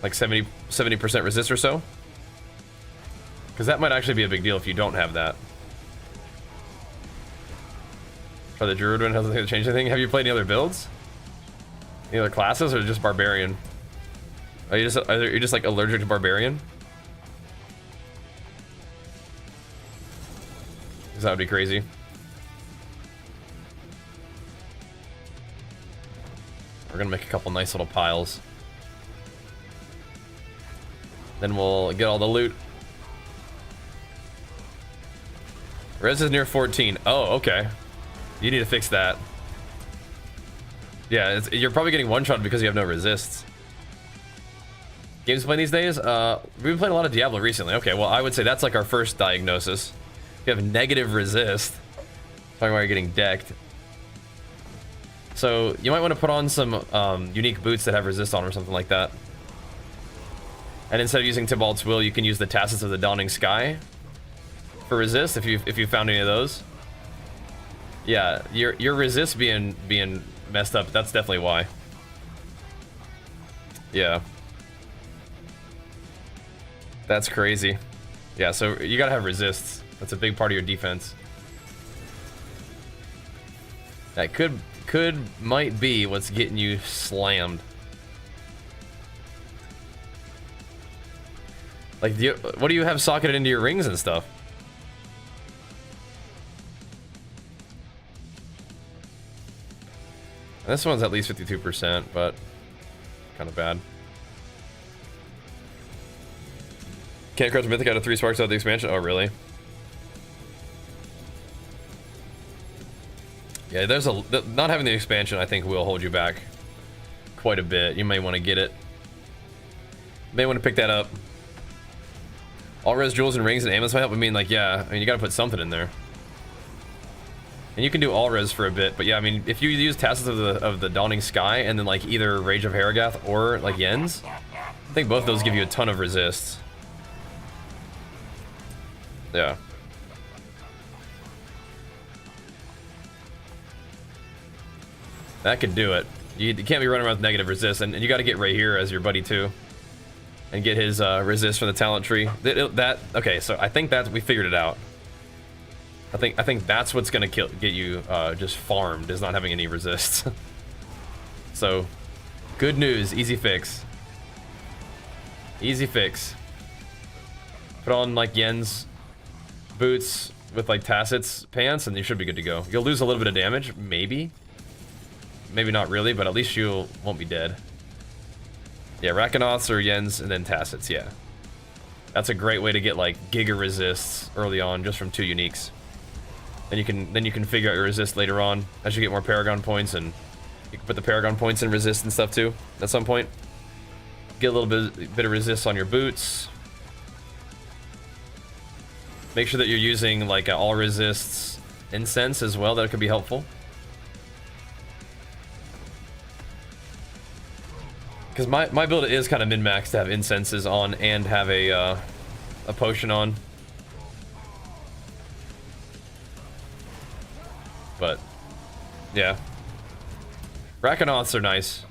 Speaker 1: Like 70% resist or so? Because that might actually be a big deal if you don't have that. Try the Druid one, hasn't changed anything. Have you played any other builds? Any other classes, or just Barbarian? Are you just like allergic to Barbarian? Because that would be crazy. We're gonna make a couple nice little piles. Then we'll get all the loot. Res is near 14. Oh, okay. You need to fix that. Yeah, you're probably getting one-shot because you have no resists. Games playing these days? We've been playing a lot of Diablo recently. Okay, well, I would say that's like our first diagnosis. You have negative resist. Talking about you're getting decked. So, you might want to put on some unique boots that have resist on or something like that. And instead of using Tybalt's Will, you can use the Tassets of the Dawning Sky for resist, if you found any of those. Yeah, your resist being messed up, that's definitely why. Yeah. That's crazy. Yeah, so you gotta have resists. That's a big part of your defense. That might be what's getting you slammed. Like, what do you have socketed into your rings and stuff? This one's at least 52%, but kind of bad. Can't crush Mythic out of 3 sparks out of the expansion? Oh, really? Yeah, there's not having the expansion, I think, will hold you back quite a bit. You may want to get it. You may want to pick that up. All res jewels and rings and amulets might help. I mean, like, yeah, I mean, you gotta put something in there. And you can do all res for a bit, but yeah, I mean, if you use Tassets of the Dawning Sky and then like either Rage of Harrogath or like Yen's, I think both of those give you a ton of resists. Yeah. That could do it. You can't be running around with negative resist, and you got to get right here as your buddy too, and get his resist from the talent tree. Okay, so I think that we figured it out. I think that's what's gonna get you just farmed, is not having any resists. So, good news, easy fix. Easy fix. Put on like Yen's boots with like Tassets pants, and you should be good to go. You'll lose a little bit of damage, maybe. Maybe not really, but at least you won't be dead. Yeah, Rakanoths or Yen's and then Tassets, yeah. That's a great way to get like giga resists early on, just from 2 uniques. Then you can figure out your resist later on as you get more Paragon points, and you can put the Paragon points in resist and stuff too at some point. Get a little bit of resist on your boots. Make sure that you're using like all resists incense as well. That could be helpful. Because my build is kind of min-max to have incenses on and have a potion on. But, yeah. Rakanoths are nice.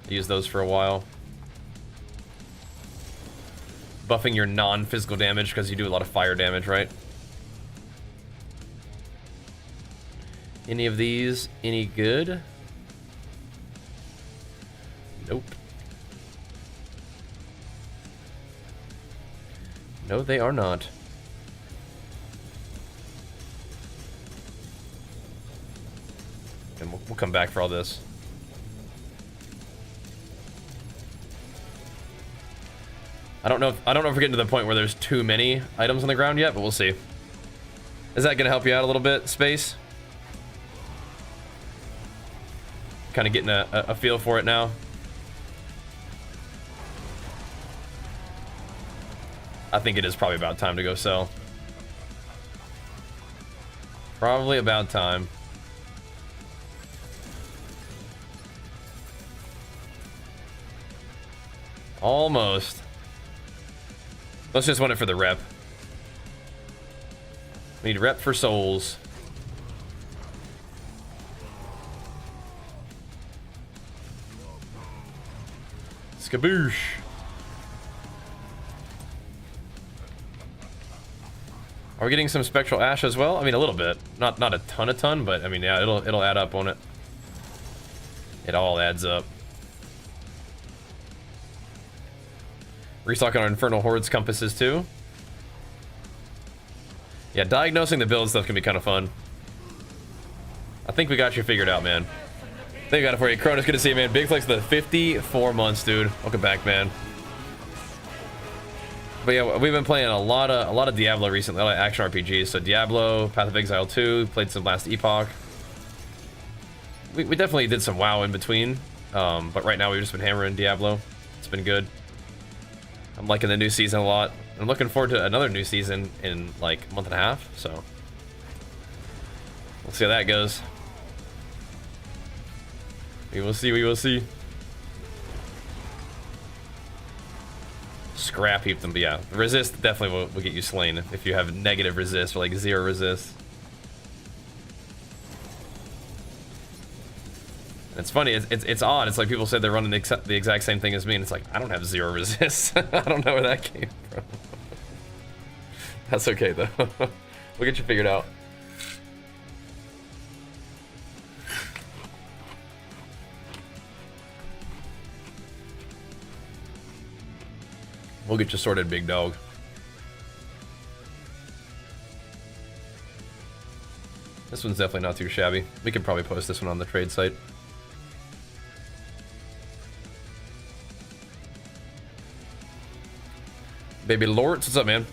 Speaker 1: I use those for a while. Buffing your non-physical damage, because you do a lot of fire damage, right? Any of these any good? Nope. No, they are not. And we'll come back for all this. I don't know if we're getting to the point where there's too many items on the ground yet, but we'll see. Is that gonna help you out a little bit, Space? Kind of getting a feel for it now. I think it is probably about time to go sell. Probably about time. Almost. Let's just want it for the rep. We need rep for souls. Skaboosh. Are we getting some spectral ash as well? I mean, a little bit. Not a ton, but I mean, yeah, it'll add up, won't it? It all adds up. Restocking our Infernal Hordes compasses too. Yeah, diagnosing the build stuff can be kind of fun. I think we got you figured out, man. I think we got it for you. Cronus, good to see you, man. Big flex the 54 months, dude. Welcome back, man. But yeah, we've been playing a lot of Diablo recently, a lot of action RPGs. So Diablo, Path of Exile 2, played some Last Epoch. We definitely did some WoW in between, but right now we've just been hammering Diablo. It's been good. I'm liking the new season a lot. I'm looking forward to another new season in like a month and a half, so we'll see how that goes. We will see, we will see. Scrap heap them, but yeah, resist definitely will get you slain if you have negative resist or like 0 resist. And it's funny, it's odd. It's like people say they're running the exact same thing as me, and it's like, I don't have 0 resist. I don't know where that came from. That's okay though. We'll get you figured out. We'll get you sorted, big dog. This one's definitely not too shabby. We could probably post this one on the trade site. Baby Lords, what's up, man?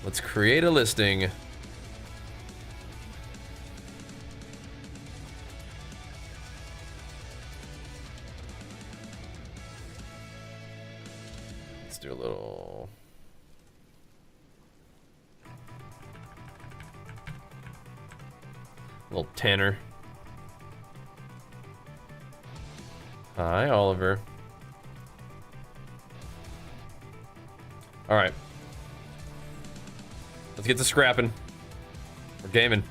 Speaker 1: Let's create a listing. Let's do a little Tanner. Hi, Oliver. All right. Let's get to scrapping. We're gaming.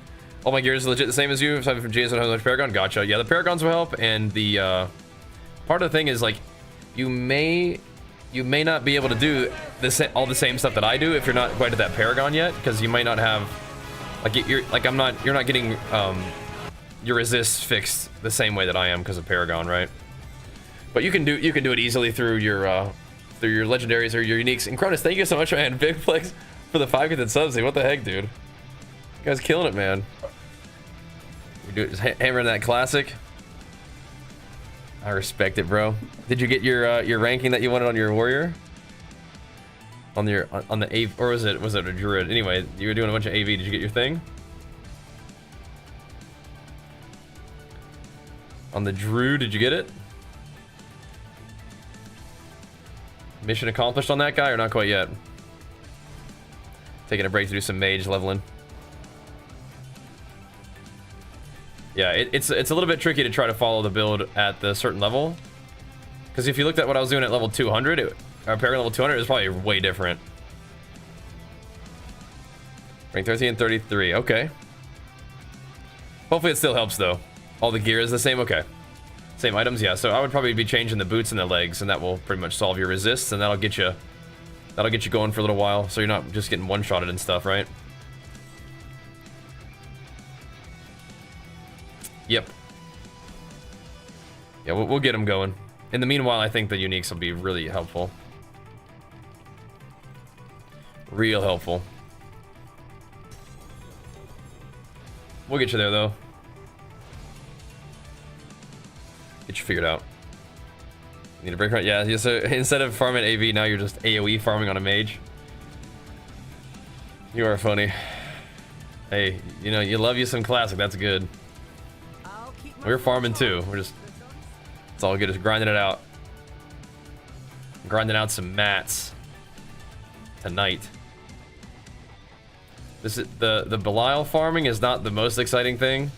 Speaker 1: All my gear is legit the same as you. If I'm from GS and have Paragon, gotcha. Yeah, the Paragons will help, and the part of the thing is like you may not be able to do all the same stuff that I do if you're not quite at that Paragon yet, because you might not have like you're not getting your resist fixed the same way that I am because of Paragon, right? But you can do it easily through your legendaries or your uniques. And Cronus, thank you so much, man. Big flex for the 5 gifted subs. What the heck, dude? You guys killing it, man. We're just hammering that classic. I respect it, bro. Did you get your ranking that you wanted on your warrior? On the AV, or was it a druid? Anyway, you were doing a bunch of AV. Did you get your thing? On the druid, did you get it? Mission accomplished on that guy, or not quite yet? Taking a break to do some mage leveling. Yeah, it's a little bit tricky to try to follow the build at the certain level, because if you looked at what I was doing at level 200, or Paragon level 200, is probably way different. Rank 13 and 33. Okay. Hopefully it still helps though. All the gear is the same. Okay. Same items, yeah. So I would probably be changing the boots and the legs, and that will pretty much solve your resists, and that'll get you going for a little while, so you're not just getting one-shotted and stuff, right? Yep. Yeah, we'll get them going. In the meanwhile, I think the uniques will be really helpful. Real helpful. We'll get you there, though. Get you figured out. Need a break right? Yeah, so instead of farming AV, now you're just AoE farming on a mage. You are funny. Hey, you know, you love you some classic, that's good. We're farming too. It's all good, just grinding it out. Grinding out some mats tonight. This is the Balile farming is not the most exciting thing,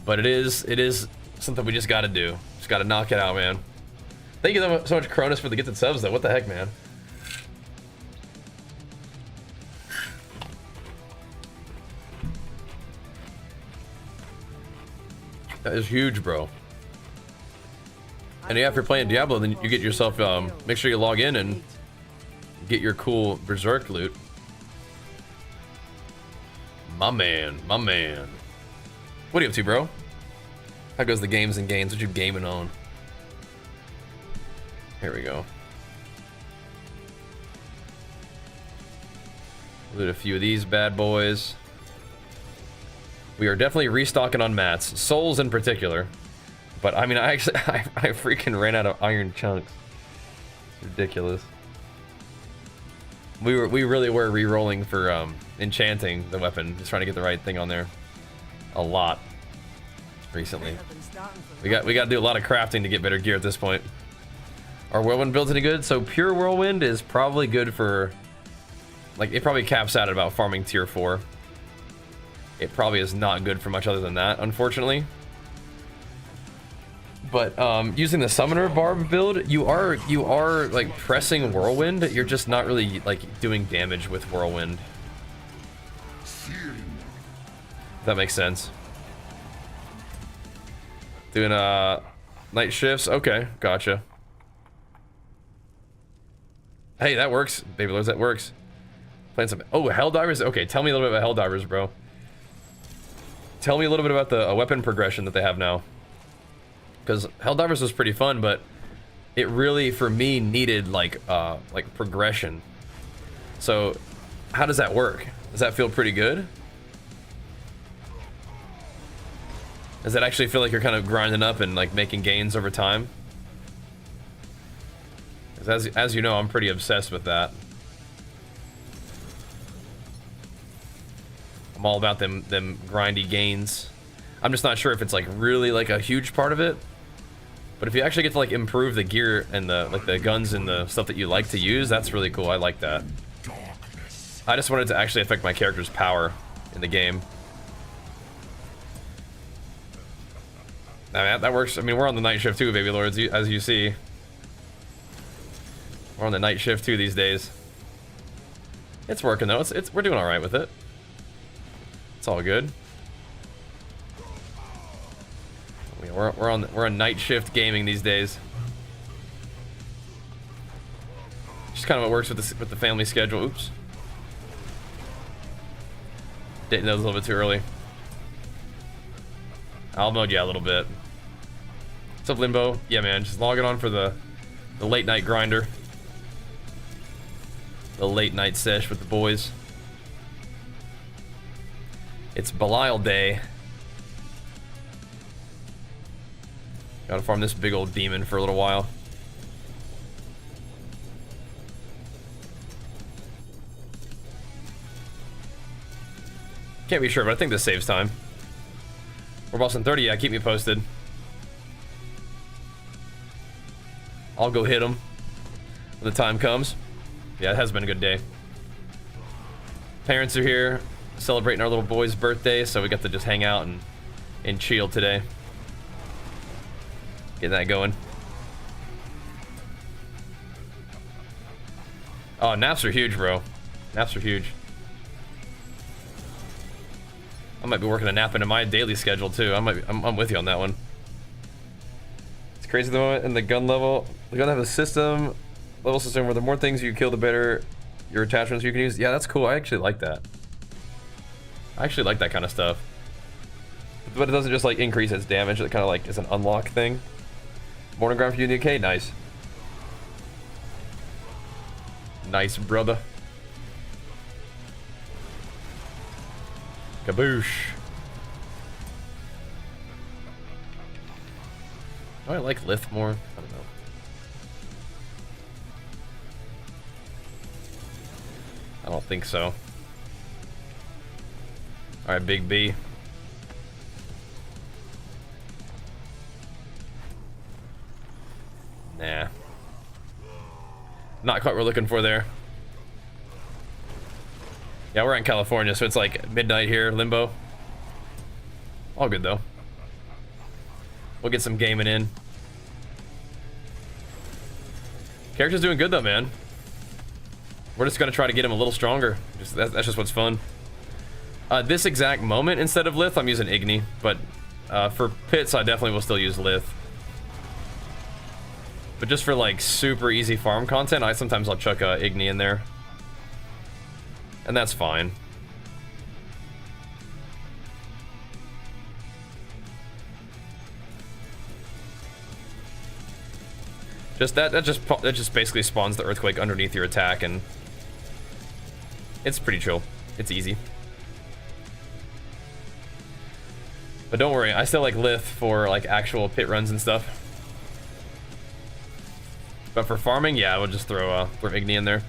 Speaker 1: but it is something we just got to do. Just got to knock it out, man. Thank you so much, Cronus, for the gifted subs, though. What the heck, man? That is huge, bro. And yeah, if you're playing Diablo, then you get yourself, make sure you log in and get your cool Berserk loot. My man, my man. What are you up to, bro? How goes the games and gains? What you gaming on? Here we go. Loot a few of these bad boys. We are definitely restocking on mats. Souls in particular. But I mean, I actually I freaking ran out of iron chunks. It's ridiculous. We really were re-rolling for enchanting the weapon, just trying to get the right thing on there. A lot recently. We got to do a lot of crafting to get better gear at this point. Are whirlwind builds any good? So pure whirlwind is probably good for, like, it probably caps out at about farming tier 4. It probably is not good for much other than that, unfortunately. But using the summoner barb build, you are like pressing whirlwind. You're just not really like doing damage with whirlwind. If that makes sense. Doing night shifts. Okay, gotcha. Hey, that works, baby lords. That works. Playing some. Oh, Helldivers. Okay, tell me a little bit about Helldivers, bro. Tell me a little bit about the weapon progression that they have now. Because Helldivers was pretty fun, but it really, for me, needed like progression. So, how does that work? Does that feel pretty good? Does that actually feel like you're kind of grinding up and like making gains over time? Because as you know, I'm pretty obsessed with that. I'm all about them grindy gains. I'm just not sure if it's like really like a huge part of it. But if you actually get to like improve the gear and the guns and the stuff that you like to use, that's really cool. I like that. I just wanted to actually affect my character's power in the game. I mean, that works. I mean, we're on the night shift too, baby lords, as you see. We're on the night shift too these days. It's working though. We're doing all right with it. It's all good. We're on night shift gaming these days. Just kind of what works with the family schedule. Oops. Didn't know it was a little bit too early. I'll mode you a little bit. What's up, Limbo? Yeah, man, just logging on for the late night grinder. The late night sesh with the boys. It's Balile day. Gotta farm this big old demon for a little while. Can't be sure, but I think this saves time. We're bossing 30, yeah, keep me posted. I'll go hit them when the time comes. Yeah, it has been a good day. Parents are here celebrating our little boy's birthday, so we got to just hang out and chill today. Get that going. Oh, naps are huge, bro. Naps are huge. I might be working a nap into my daily schedule too. I'm with you on that one. It's crazy the moment in the gun level. The gun have a level system where the more things you kill, the better your attachments you can use. Yeah, that's cool. I actually like that. I actually like that kind of stuff. But it doesn't just like increase its damage. It kind of like is an unlock thing. Morning grind for you, UK. Nice. Nice, brother. Kaboosh. Do I like Lith more? I don't know. I don't think so. Alright, Big B. Nah. Not quite what we're looking for there. Yeah, we're in California, so it's like midnight here, Limbo. All good though. We'll get some gaming in. Character's doing good though, man. We're just gonna try to get him a little stronger. That's just what's fun. This exact moment, instead of Lith, I'm using Igni, but for pits, I definitely will still use Lith. But just for like super easy farm content, sometimes I'll chuck Igni in there. And that's fine. That just basically spawns the earthquake underneath your attack, and it's pretty chill. It's easy. But don't worry, I still like Lith for like actual pit runs and stuff. But for farming, yeah, I would just throw Igni in there.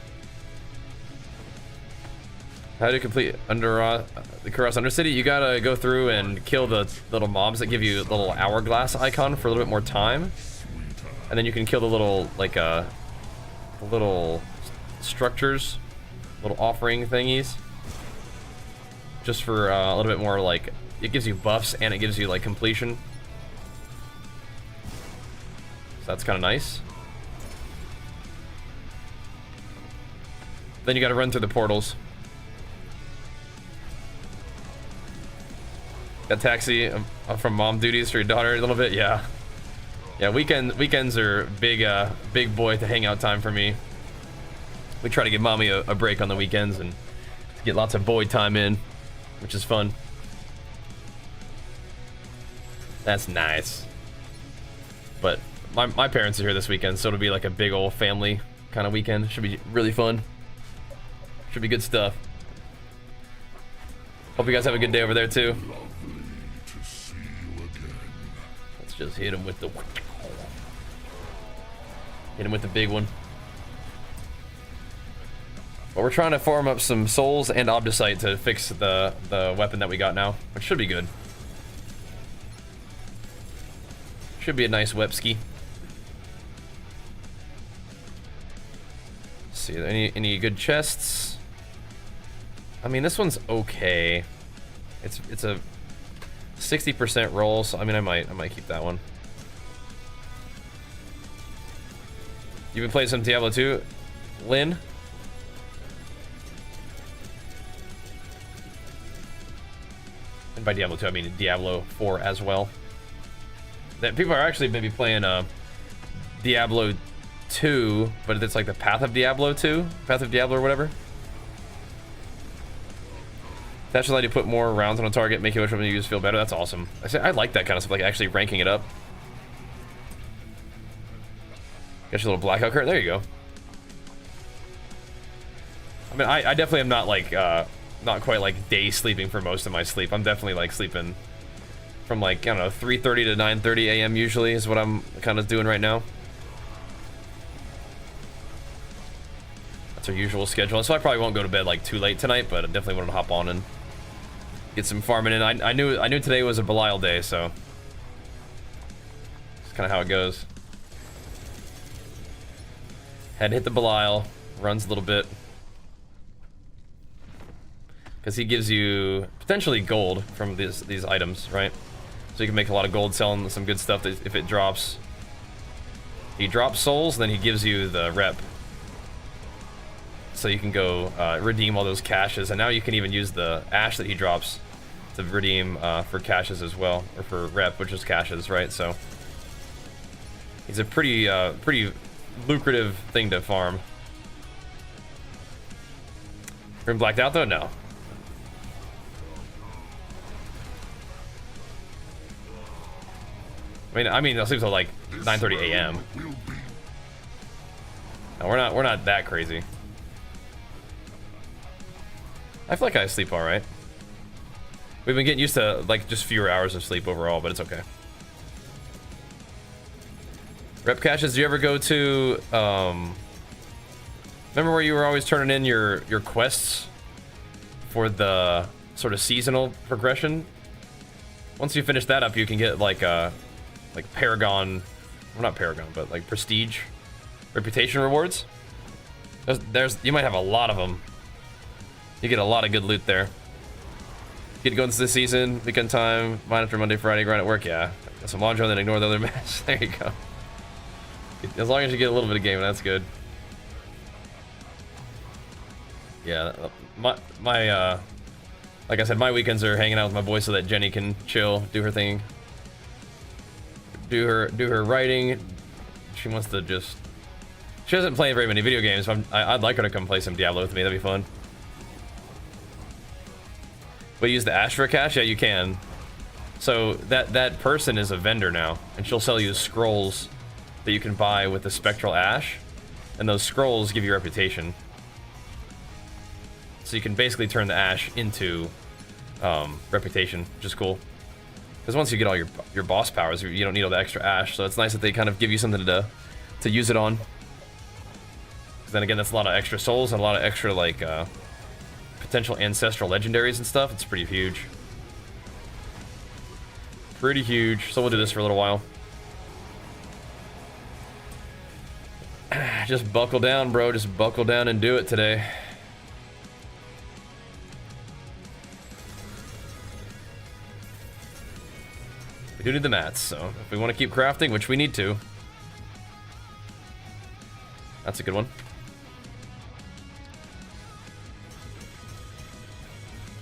Speaker 1: How to complete the Kuros Undercity? You gotta go through and kill the little mobs that give you the little hourglass icon for a little bit more time, and then you can kill the little like the little structures, little offering thingies, just for a little bit more like it gives you buffs and it gives you like completion. So that's kind of nice. Then you got to run through the portals. Got taxi from mom duties for your daughter a little bit, yeah. Yeah, weekends are big boy to hangout time for me. We try to give mommy a break on the weekends and get lots of boy time in, which is fun. That's nice. But my parents are here this weekend, so it'll be like a big old family kind of weekend. Should be really fun. Should be good stuff. Hope you guys have a good day over there too. Let's just hit him with the big one. But we're trying to farm up some souls and Obdicite to fix the weapon that we got now, which should be good. Should be a nice webski. Let's see, any good chests? I mean, this one's okay. It's a 60% roll, so I mean, I might keep that one. You've been playing some Diablo 2, Lynn? And by Diablo 2, I mean Diablo 4 as well. That people are actually maybe playing Diablo 2, but it's like the Path of Diablo 2, Path of Diablo or whatever. That should allow you to put more rounds on a target, make your weapon you use feel better. That's awesome. I like that kind of stuff, like actually ranking it up. Got your little blackout curtain. There you go. I mean, I definitely am not like not quite like day sleeping for most of my sleep. I'm definitely like sleeping from like, I don't know, 3:30 to 9:30 a.m. usually is what I'm kind of doing right now. That's our usual schedule. So I probably won't go to bed like too late tonight, but I definitely want to hop on and get some farming in. I knew today was a Balile day, so it's kind of how it goes. Had to hit the Balile, runs a little bit. Because he gives you potentially gold from these items, right? So you can make a lot of gold selling some good stuff that if it drops. He drops souls, then he gives you the rep. So you can go redeem all those caches, and now you can even use the ash that he drops to redeem for caches as well, or for rep, which is caches, right? So he's a pretty lucrative thing to farm. Been blacked out though? No. I mean, I'll sleep till like 9:30 a.m. No, we're not that crazy. I feel like I sleep all right. We've been getting used to like just fewer hours of sleep overall, but it's okay. Rep caches. Do you ever go to? Remember where you were always turning in your quests for the sort of seasonal progression? Once you finish that up, you can get like Paragon, well, not Paragon, but like prestige, reputation rewards. There's you might have a lot of them. You get a lot of good loot there. Get to go into this season, weekend time, mine after Monday, Friday, grind at work, yeah. Got some laundry, then ignore the other mess. There you go. As long as you get a little bit of game, that's good. Yeah, my like I said, my weekends are hanging out with my boys so that Jenny can chill, do her thing. Do her writing. She wants to just... She doesn't play very many video games, so I'd like her to come play some Diablo with me. That'd be fun. But use the ash for a cache? Yeah, you can. So that person is a vendor now, and she'll sell you scrolls that you can buy with the spectral ash, and those scrolls give you reputation. So you can basically turn the ash into reputation, which is cool. Because once you get all your boss powers, you don't need all the extra ash. So it's nice that they kind of give you something to use it on. Because then again, that's a lot of extra souls and a lot of extra like potential ancestral legendaries and stuff. It's pretty huge. Pretty huge. So we'll do this for a little while. Just buckle down, bro. Just buckle down and do it today. We do need the mats, so if we want to keep crafting, which we need to. That's a good one.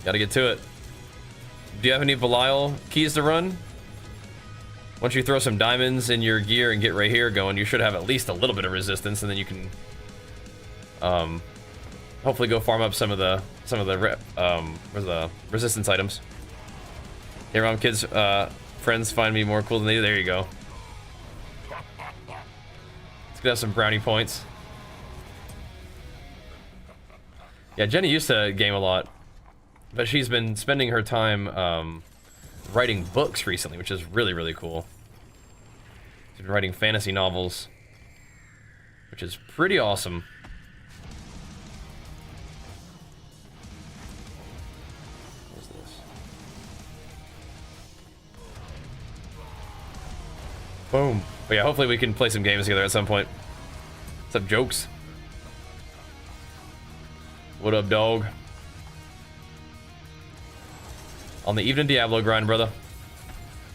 Speaker 1: Gotta get to it. Do you have any Balile keys to run? Once you throw some diamonds in your gear and get right here going, you should have at least a little bit of resistance, and then you can hopefully go farm up some of the resistance items. Hey, Rom kids, friends find me more cool than they do. There you go. Let's get some brownie points. Yeah, Jenny used to game a lot, but she's been spending her time writing books recently, which is really, really cool. She's been writing fantasy novels, which is pretty awesome. What's this? Boom. But yeah, hopefully we can play some games together at some point. What's up, Jokes? What up, dog? On the evening Diablo grind, brother.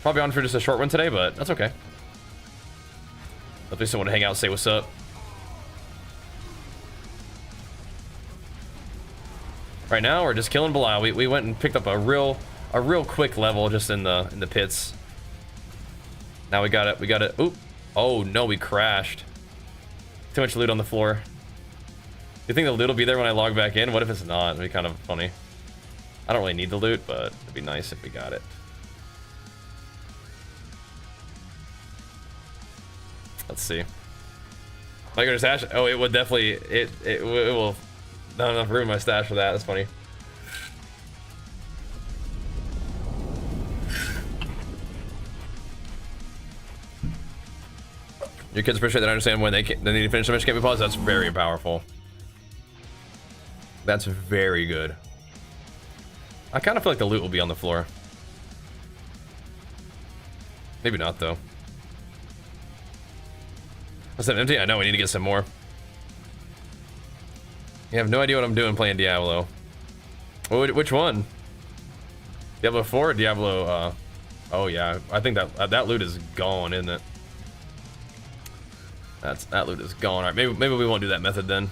Speaker 1: Probably on for just a short one today, but that's okay. At least I want to hang out and say what's up. Right now, we're just killing Balile. We went and picked up a real quick level just in the pits. Now we got it. Oop. Oh no, we crashed. Too much loot on the floor. You think the loot will be there when I log back in? What if it's not? It'd be kind of funny. I don't really need the loot, but it'd be nice if we got it. Let's see. Am I gonna stash? Oh, it would definitely. It will. Not enough room in my stash for that. That's funny. Your kids appreciate that I understand when they need to finish the mission, can't be paused. That's very powerful. That's very good. I kind of feel like the loot will be on the floor. Maybe not, though. Is that empty? I know, we need to get some more. You have no idea what I'm doing playing Diablo. Which one? Diablo 4 or Diablo, oh yeah, I think that loot is gone, isn't it? That loot is gone. Alright, maybe we won't do that method then.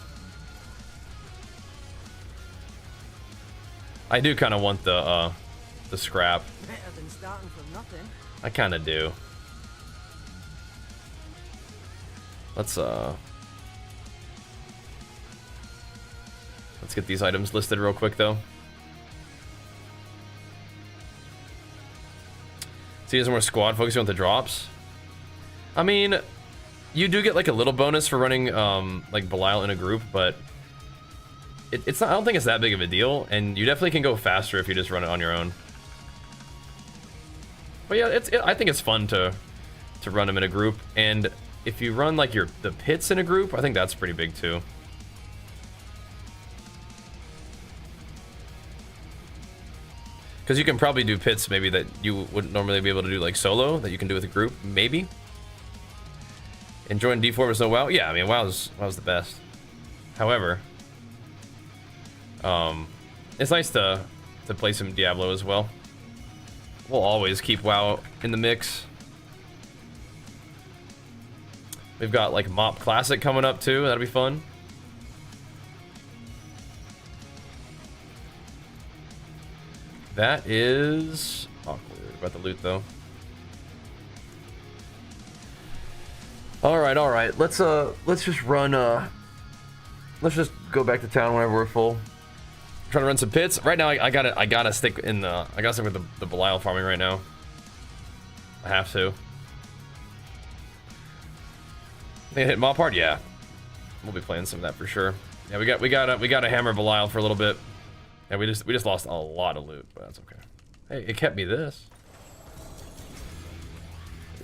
Speaker 1: I do kind of want the scrap.
Speaker 2: Better than starting from nothing.
Speaker 1: I kind of do. Let's get these items listed real quick though. See, there's more squad focusing on the drops. I mean, you do get like a little bonus for running like Balile in a group, but it's not. I don't think it's that big of a deal, and you definitely can go faster if you just run it on your own. But yeah, I think it's fun to run them in a group, and if you run like the pits in a group, I think that's pretty big too. Because you can probably do pits maybe that you wouldn't normally be able to do like solo, that you can do with a group, maybe. Enjoying D4 was no WoW? Yeah, I mean WoW's the best. However, it's nice to play some Diablo as well. We'll always keep WoW in the mix. We've got like Mop Classic coming up too, that'll be fun. That is awkward about the loot though. All right. Let's just run. Let's just go back to town whenever we're full. I'm trying to run some pits right now. I gotta stick in the. I gotta stick with the Balile farming right now. I have to. They hit mob hard, yeah. We'll be playing some of that for sure. Yeah, we got a hammer Balile for a little bit. And we just lost a lot of loot, but that's okay. Hey, it kept me this.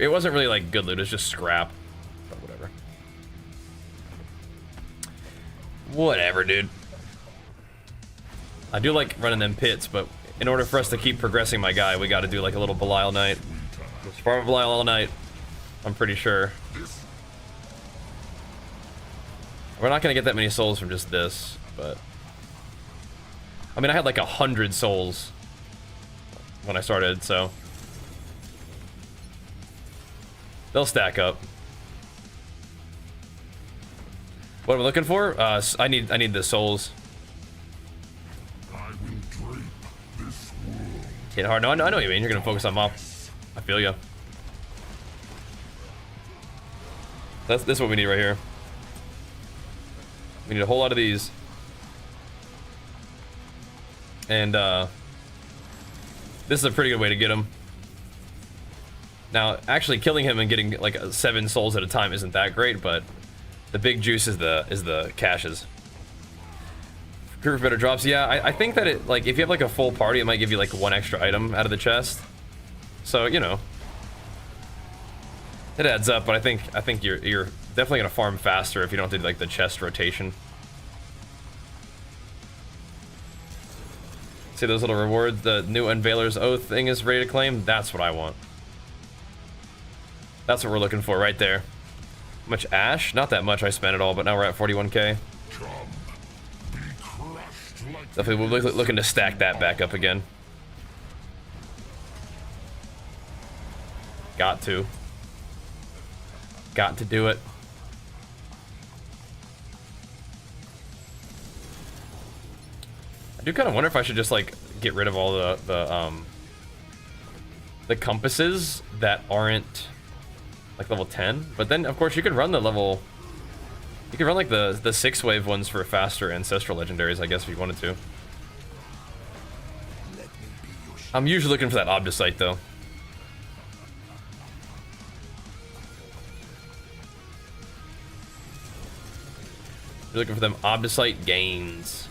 Speaker 1: It wasn't really like good loot, it was just scrap. But whatever. Whatever, dude. I do like running them pits, but in order for us to keep progressing my guy, we gotta do like a little Balile night. Just farm Balile all night, I'm pretty sure. We're not gonna get that many souls from just this, but... I mean, I had like 100 souls when I started, so... They'll stack up. What am I looking for? I need the souls. Hit hard. No, I know what you mean. You're gonna focus on mop. I feel you. This is what we need right here. We need a whole lot of these. And this is a pretty good way to get him. Now, actually killing him and getting like 7 souls at a time isn't that great, but the big juice is the caches. Group for better drops. Yeah, I think that it, like, if you have like a full party, it might give you like 1 extra item out of the chest. So, you know, it adds up. But I think you're definitely gonna farm faster if you don't do like the chest rotation. See those little rewards? The new Unveiler's Oath thing is ready to claim. That's what I want. That's what we're looking for right there. How much ash? Not that much. I spent it all, but now we're at 41k. Definitely we're looking to stack that back up again. Got to do it. I do kind of wonder if I should just like get rid of all the compasses that aren't like level 10, but then of course you could run the level. You could run like the 6-wave ones for faster ancestral legendaries, I guess, if you wanted to. I'm usually looking for that Undercity though. You're looking for them Undercity gains.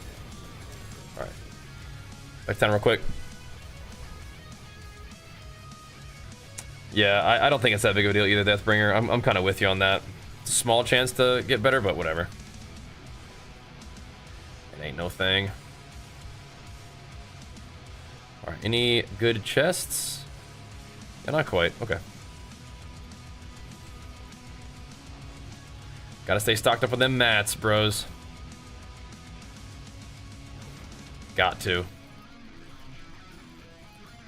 Speaker 1: Alright. Back down real quick. Yeah, I don't think it's that big of a deal either, Deathbringer. I'm kind of with you on that. It's a small chance to get better, but whatever. It ain't no thing. Alright, any good chests? Yeah, not quite. Okay. Gotta stay stocked up with them mats, bros. Got to.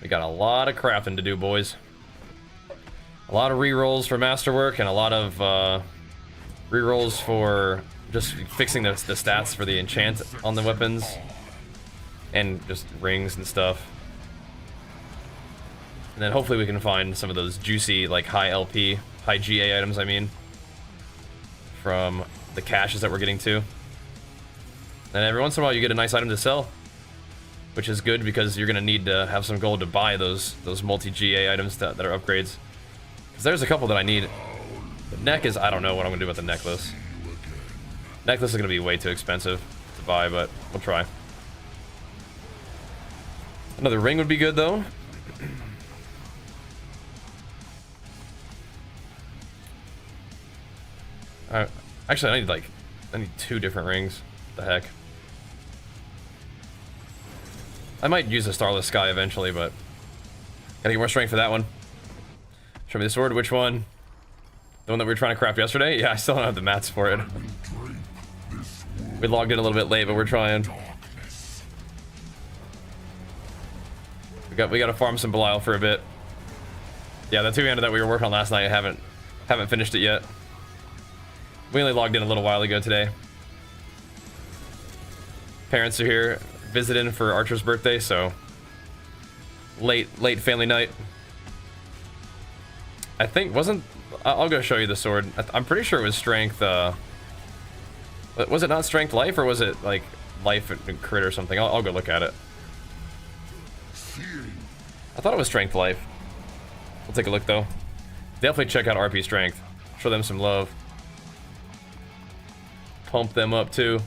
Speaker 1: We got a lot of crafting to do, boys. A lot of rerolls for masterwork and a lot of rerolls for just fixing the stats for the enchant on the weapons and just rings and stuff. And then hopefully we can find some of those juicy, like high LP, high GA items, I mean, from the caches that we're getting to. And every once in a while you get a nice item to sell, which is good because you're gonna need to have some gold to buy those multi-GA items that are upgrades. Because there's a couple that I need. The neck is, I don't know what I'm gonna do about the necklace. Necklace is gonna be way too expensive to buy, but we'll try. Another ring would be good though. Actually, I need 2 different rings. What the heck? I might use a Starless Sky eventually, but gotta get more strength for that one. Show me the sword. Which one? The one that we were trying to craft yesterday? Yeah, I still don't have the mats for it. We logged in a little bit late, but we're trying. We gotta farm some Balile for a bit. Yeah, the 2-hander that we were working on last night, I haven't finished it yet. We only logged in a little while ago today. Parents are here visiting for Archer's birthday, so late family night. I think I'll go show you the sword. I'm pretty sure it was strength. Was it not strength life, or was it like life and crit or something? I'll go look at it. I thought it was strength life. We'll take a look though. Definitely check out RP strength. Show them some love. Pump them up too.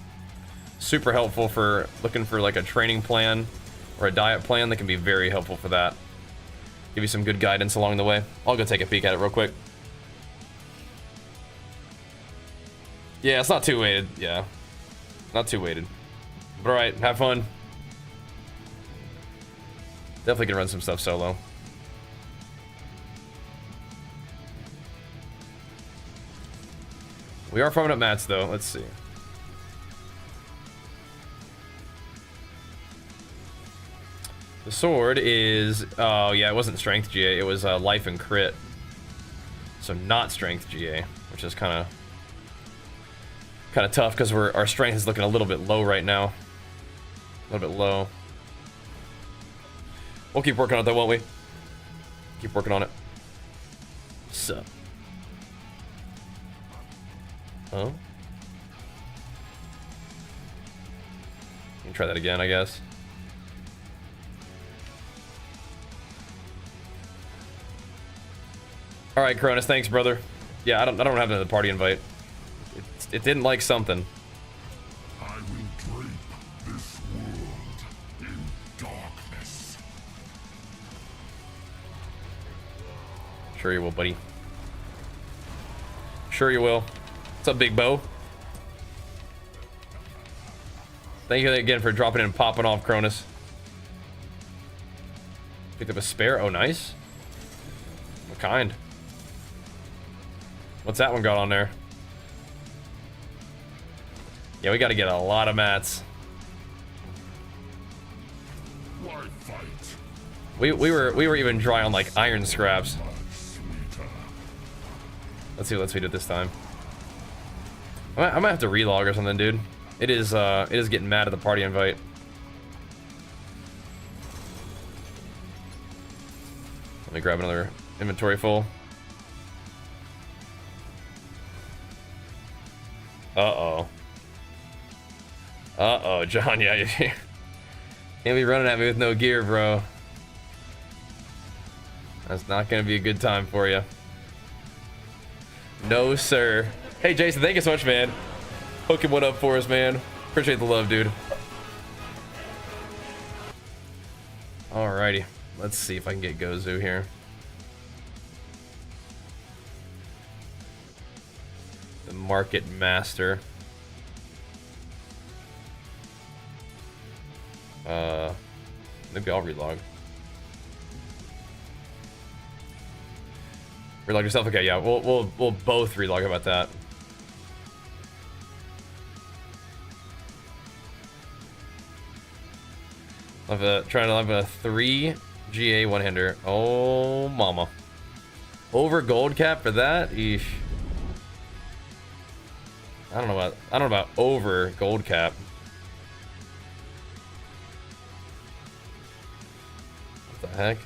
Speaker 1: Super helpful for looking for like a training plan or a diet plan. That can be very helpful for that. Give you some good guidance along the way. I'll go take a peek at it real quick. Yeah, it's not too weighted. Yeah, not too weighted. But all right, have fun. Definitely can run some stuff solo. We are farming up mats though. Let's see. The sword is, oh yeah, it wasn't strength GA, it was life and crit. So not strength GA, which is kind of tough because our strength is looking a little bit low right now. A little bit low. We'll keep working on it though, won't we? Keep working on it. So. Oh. You can try that again, I guess. All right, Cronus, thanks, brother. Yeah, I don't have another party invite. It didn't like something.
Speaker 3: I will drape this world in darkness.
Speaker 1: Sure you will, buddy. Sure you will. What's up, Big Bo? Thank you again for dropping in and popping off, Cronus. Picked up a spare. Oh, nice. What kind? What's that one got on there? Yeah, we got to get a lot of mats.
Speaker 3: Why fight?
Speaker 1: We were even dry on like iron scraps. Let's see what lets me do it this time. I might have to relog or something, dude. It is getting mad at the party invite. Let me grab another inventory full. Uh-oh. Uh-oh, John, yeah, you can't be running at me with no gear, bro. That's not gonna be a good time for you. No, sir. Hey, Jason, thank you so much, man. Hooking one up for us, man. Appreciate the love, dude. Alrighty. Let's see if I can get Gozu here. The Market Master. Maybe I'll relog. Relog yourself? Okay, yeah, we'll both relog. How about that? Trying to have a 3 GA one-hander. Oh, mama. Over gold cap for that? Eesh. I don't know about over gold cap. What the heck?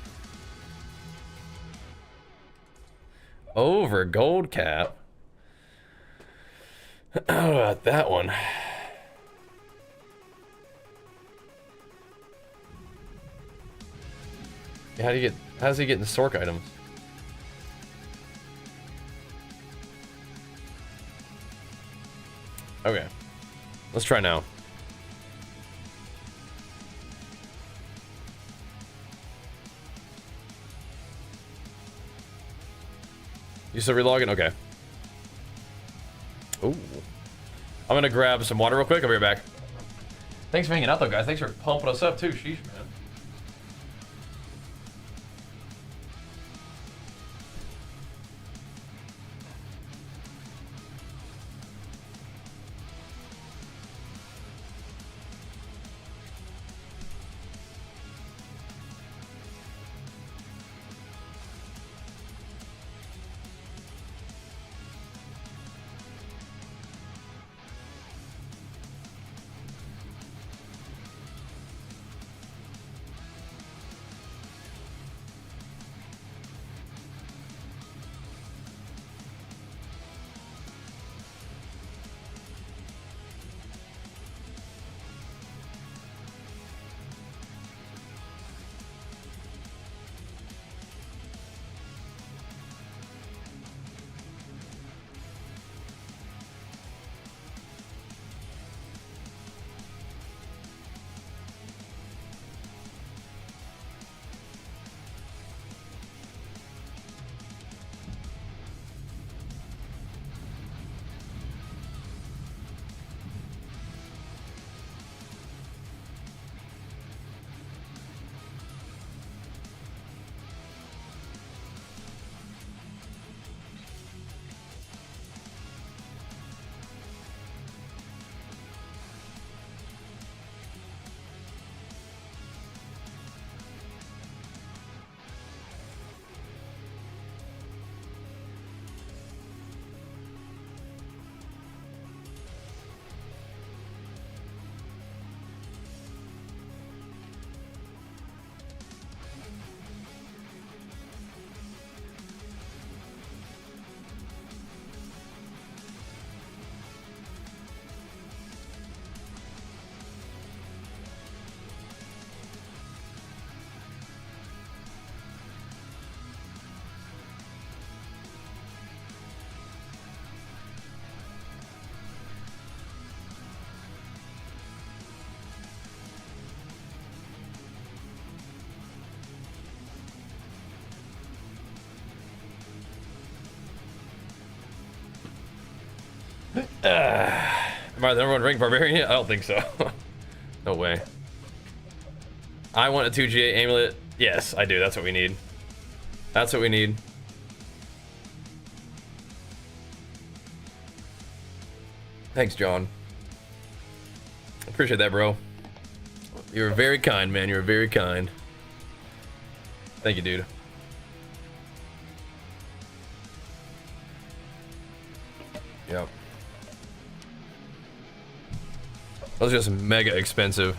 Speaker 1: Over gold cap? I don't know about that one. Yeah, how's he getting Sork items? Okay. Let's try now. You still relogging? Okay. Ooh. I'm gonna grab some water real quick. I'll be right back. Thanks for hanging out though, guys. Thanks for pumping us up too. Sheesh, man. Am I the number one ranked barbarian yet? I don't think so. No way. I want a 2G8 amulet. Yes, I do. That's what we need. That's what we need. Thanks, John. Appreciate that, bro. You're very kind, man. You're very kind. Thank you, dude. Yep. Those are just mega expensive.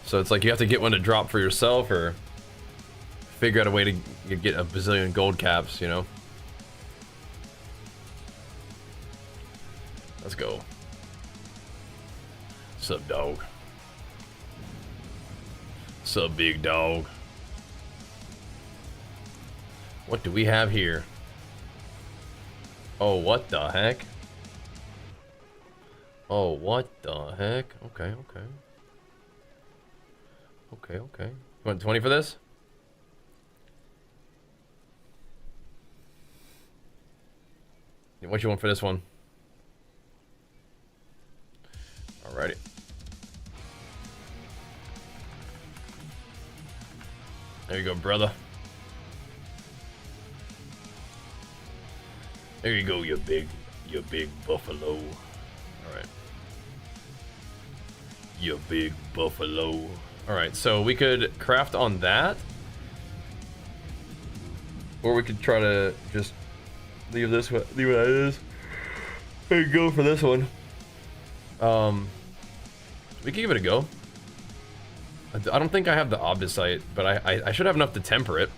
Speaker 1: So it's like you have to get one to drop for yourself or figure out a way to get a bazillion gold caps, you know? Let's go. Sup, dog? Sup, big dog? What do we have here? Oh, what the heck? Oh, what the heck? Okay, okay. Okay, okay. You want 20 for this? What you want for this one? Alrighty. There you go, brother. There you go, you big buffalo. Alright. You big buffalo. Alright, so we could craft on that. Or we could try to just leave this, leave it as is. And go for this one. We can give it a go. I don't think I have the Obdicite, but I should have enough to temper it.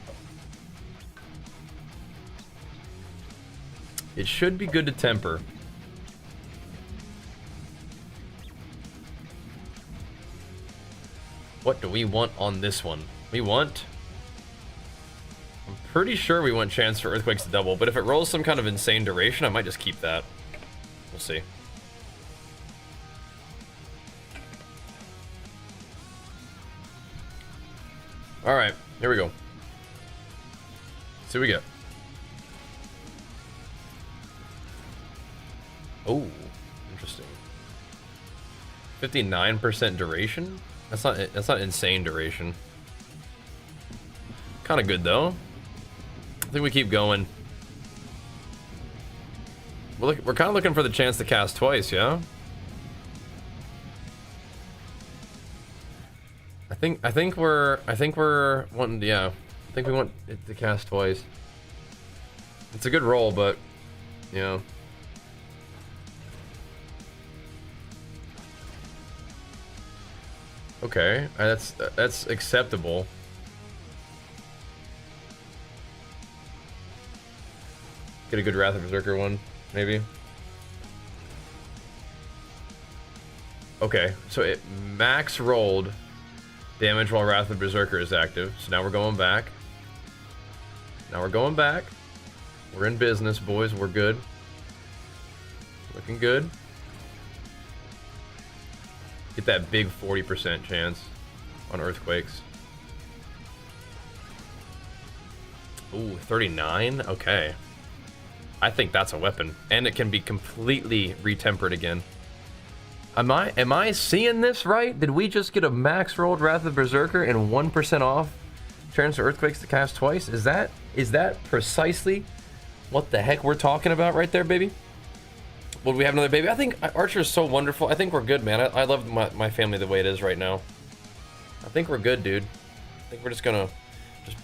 Speaker 1: It should be good to temper. What do we want on this one? We want... I'm pretty sure we want chance for earthquakes to double, but if it rolls some kind of insane duration, I might just keep that. We'll see. Alright, here we go. Let's see what we get. Oh, interesting. 59% duration? That's not insane duration. Kind of good though. I think we keep going. We're kind of looking for the chance to cast twice, yeah? I think we're wanting, yeah. I think we want it to cast twice. It's a good roll, but yeah. Okay, that's acceptable. Get a good Wrath of Berserker one, maybe. Okay, so it max rolled damage while Wrath of Berserker is active. So now we're going back. Now we're going back. We're in business, boys. We're good. Looking good. Get that big 40% chance on earthquakes. Ooh, 39? Okay. I think that's a weapon. And it can be completely retempered again. Am I seeing this right? Did we just get a max rolled Wrath of Berserker and 1% off chance for earthquakes to cast twice? Is that precisely what the heck we're talking about right there, baby? Would we have another baby? I think Archer is so wonderful. I think we're good, man. I love my family the way it is right now. I think we're good, dude. I think we're just gonna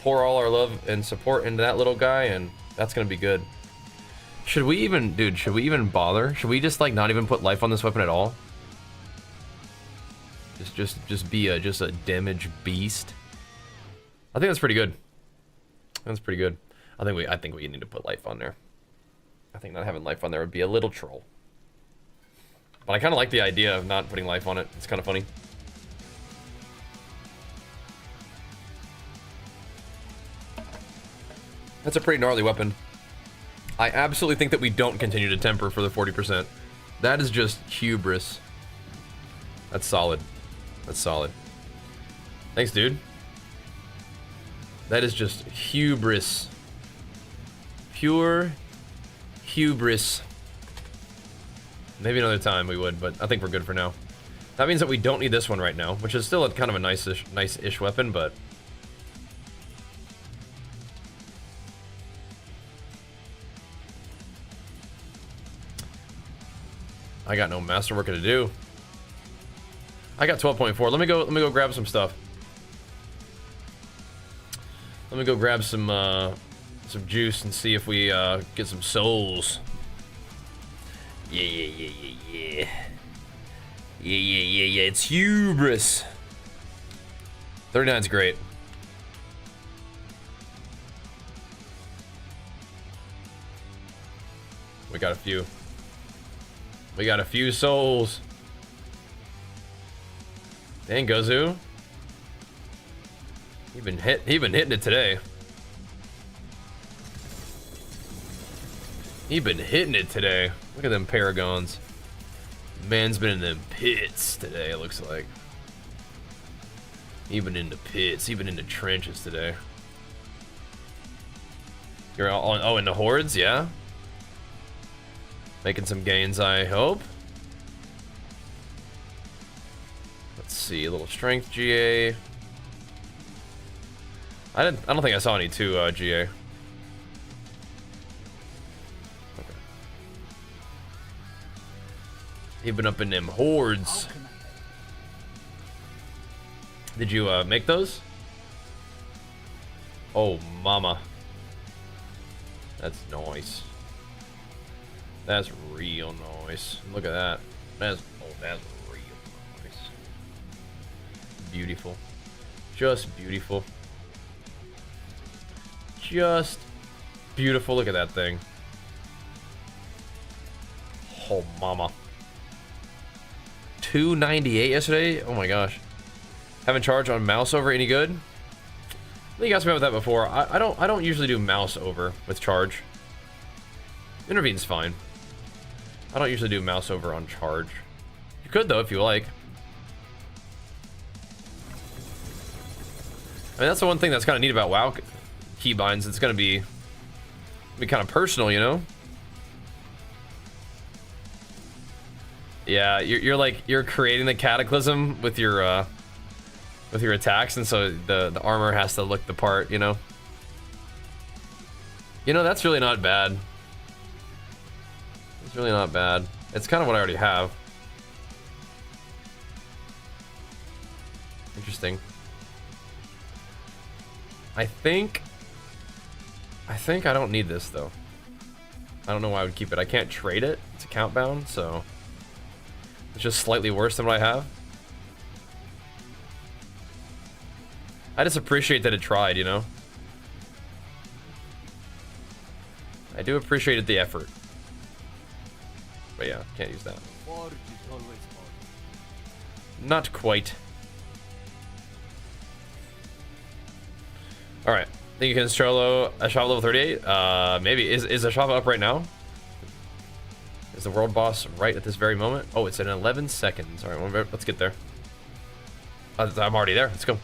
Speaker 1: pour all our love and support into that little guy, and that's gonna be good. Should we even, dude, should we even bother? Should we just like not even put life on this weapon at all? Just be a damage beast. I think that's pretty good. That's pretty good. I think we need to put life on there. I think not having life on there would be a little troll. But I kind of like the idea of not putting life on it. It's kind of funny. That's a pretty gnarly weapon. I absolutely think that we don't continue to temper for the 40%. That is just hubris. That's solid. That's solid. Thanks, dude. That is just hubris. Pure hubris. Maybe another time we would, but I think we're good for now. That means that we don't need this one right now, which is still a kind of a nice-ish weapon, but... I got no masterwork to do. I got 12.4. Let me go grab some stuff. Let me go grab some juice and see if we get some souls. Yeah. It's hubris. 39's great. We got a few. We got a few souls. Dang, Gozu. He been hitting it today. He been hitting it today. Look at them paragons. Man's been in them pits today, it looks like. Even in the pits, even in the trenches today. You're all on, oh, in the hordes, yeah? Making some gains, I hope. Let's see, a little strength GA. I don't think I saw any 2 GA. Okay. Even up in them hordes. Did you make those? Oh, mama. That's nice. That's real nice. Look at that. That's real nice. Beautiful. Just beautiful. Just beautiful. Look at that thing. Oh, mama. 298 yesterday? Oh my gosh. Haven't charged on mouse over any good? I think you asked me about that before. I don't usually do mouse over with charge. Intervene's fine. I don't usually do mouse over on charge. You could though if you like. I mean, that's the one thing that's kind of neat about WoW keybinds. It's gonna be kind of personal, you know. Yeah, you're creating the cataclysm with your attacks, and so the armor has to look the part, you know. You know, that's really not bad. It's really not bad. It's kind of what I already have. Interesting. I think I don't need this though. I don't know why I would keep it. I can't trade it. It's account bound, so it's just slightly worse than what I have. I just appreciate that it tried, you know? I do appreciate the effort. But yeah, can't use that. Not quite. Alright. Think you can Charlo a shop level 38? Maybe. Is a shop up right now? Is the world boss right at this very moment? Oh, it's in 11 seconds. Alright, let's get there. I'm already there. Let's go.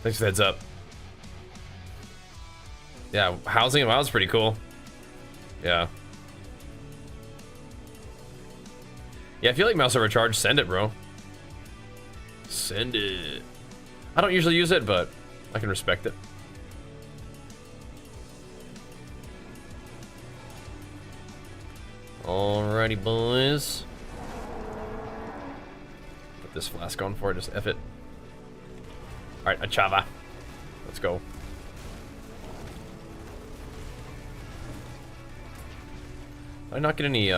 Speaker 1: Thanks for the heads up. Yeah, housing and WoW is pretty cool. Yeah. Yeah, if you like mouse over charge, send it, bro. Send it. I don't usually use it, but I can respect it. Alrighty, boys. Put this flask on for it, just F it. Alright, a chava. Let's go. Did I not get any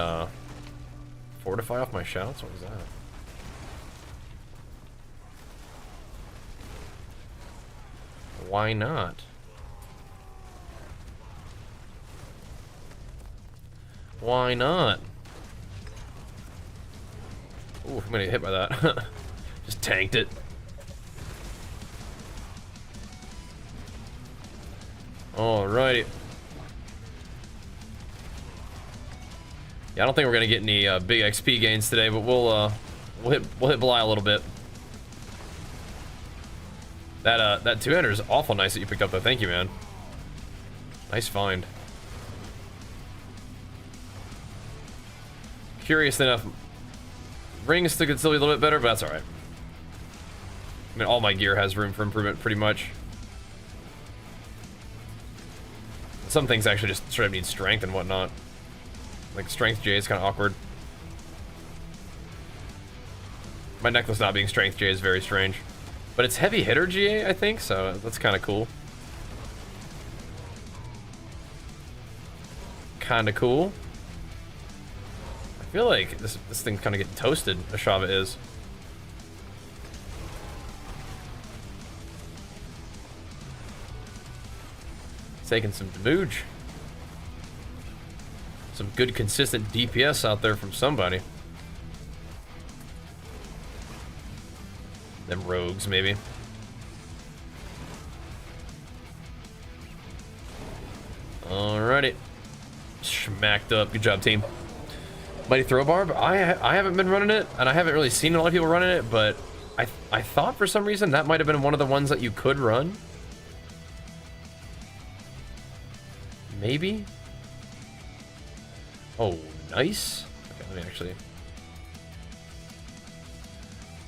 Speaker 1: fortify off my shouts? What was that? Why not? Why not? Ooh, I'm gonna get hit by that. Just tanked it. Alrighty. Yeah, I don't think we're gonna get any big XP gains today, but we'll hit Balile a little bit. That 200 is awful nice that you picked up though. Thank you, man. Nice find. Curious enough, rings could still be a little bit better, but that's alright. I mean, all my gear has room for improvement, pretty much. Some things actually just straight up need strength and whatnot. Like, strength J is kind of awkward. My necklace not being strength J is very strange. But it's heavy hitter GA, I think, so that's kind of cool. Kind of cool. I feel like this thing's kind of getting toasted, Ashava is. Taking some damage. Some good consistent DPS out there from somebody. Them rogues, maybe. Alrighty. Smacked up. Good job, team. Mighty Throw Barb. I haven't been running it, and I haven't really seen a lot of people running it, but I thought for some reason that might have been one of the ones that you could run. Maybe? Oh, nice. Okay, let me actually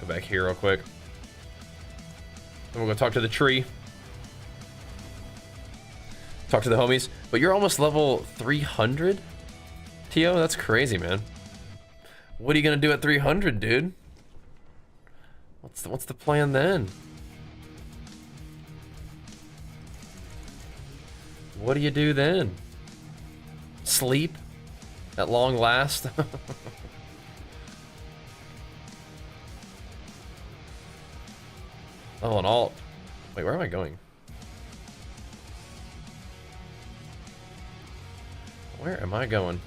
Speaker 1: go back here real quick. And we'll go talk to the tree. Talk to the homies. But you're almost level 300? Tio, that's crazy, man. What are you gonna do at 300, dude? What's the plan then? What do you do then? Sleep? At long last? Oh, and all... Wait, where am I going? Where am I going?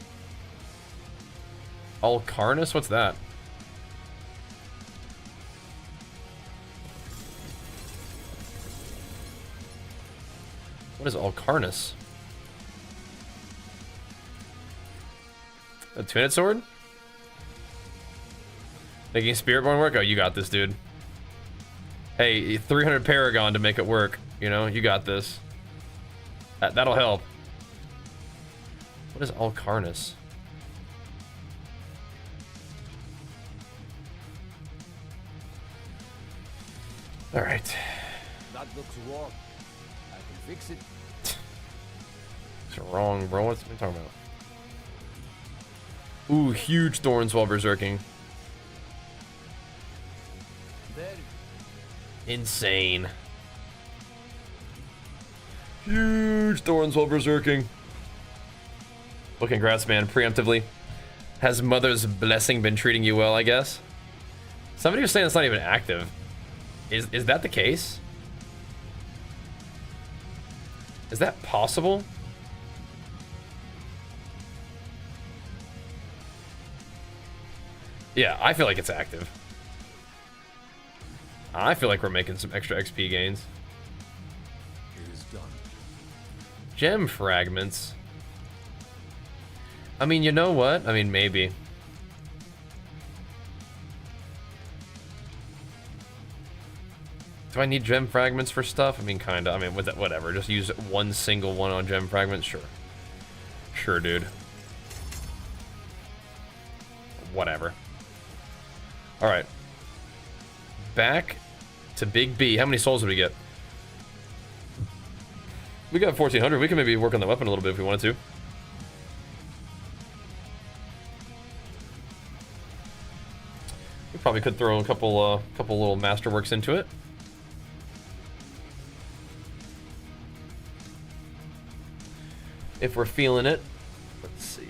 Speaker 1: Alcarnus? What's that? What is Alcarnus? A two-handed sword? Making Spiritborn work? Oh, you got this, dude. Hey, 300 Paragon to make it work. You know, you got this. That'll help. What is Alcarnus? All right.
Speaker 2: That looks raw. I can fix it.
Speaker 1: It's wrong, bro. What's we talking about? Ooh, huge thorns while berserking.
Speaker 2: There.
Speaker 1: Insane. Huge thorns while berserking. Well, congrats, man. Preemptively. Has Mother's Blessing been treating you well, I guess? Somebody was saying it's not even active. Is that the case? Is that possible? Yeah, I feel like it's active. I feel like we're making some extra XP gains.
Speaker 3: It is done.
Speaker 1: Gem fragments. I mean, you know what? I mean, maybe. Do I need gem fragments for stuff? I mean, kinda. I mean, with that, whatever. Just use one single one on gem fragments. Sure. Sure, dude. Whatever. All right. Back to Big B. How many souls did we get? We got 1,400. We can maybe work on the weapon a little bit if we wanted to. We probably could throw a couple little masterworks into it. If we're feeling it. Let's see.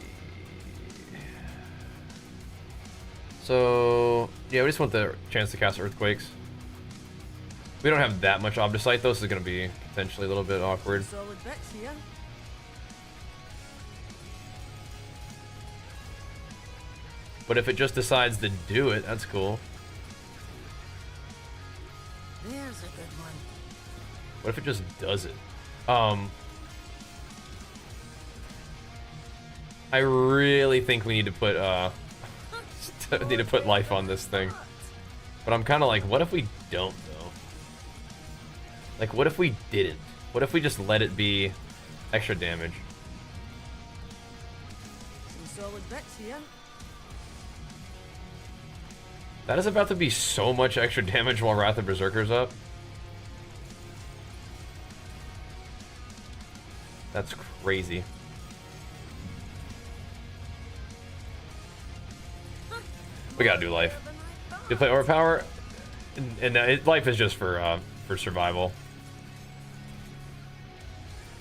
Speaker 1: So, yeah, we just want the chance to cast Earthquakes. We don't have that much Obdicite, though, so it's going to be potentially a little bit awkward.
Speaker 2: Solid bets here.
Speaker 1: But if it just decides to do it, that's cool.
Speaker 2: There's a good one.
Speaker 1: What if it just does it? I really think we need to put life on this thing. But I'm kind of like, what if we don't though? Like, what if we didn't? What if we just let it be extra damage?
Speaker 2: Some solid bets here.
Speaker 1: That is about to be so much extra damage while Wrath of Berserker's up. That's crazy. We gotta do life. You play Overpower, and life is just for survival.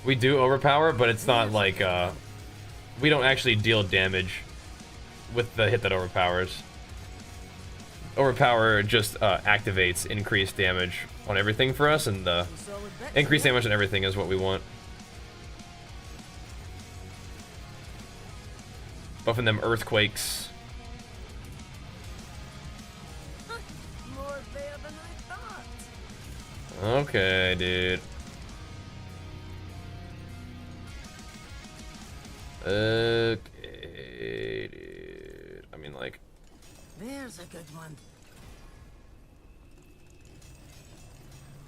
Speaker 1: We do Overpower, but it's not like we don't actually deal damage with the hit that overpowers. Overpower just activates increased damage on everything for us, and increased damage on everything is what we want. Buffing them earthquakes.
Speaker 2: More there than I thought.
Speaker 1: Okay, dude. Okay, dude. I mean, like...
Speaker 2: There's a good one.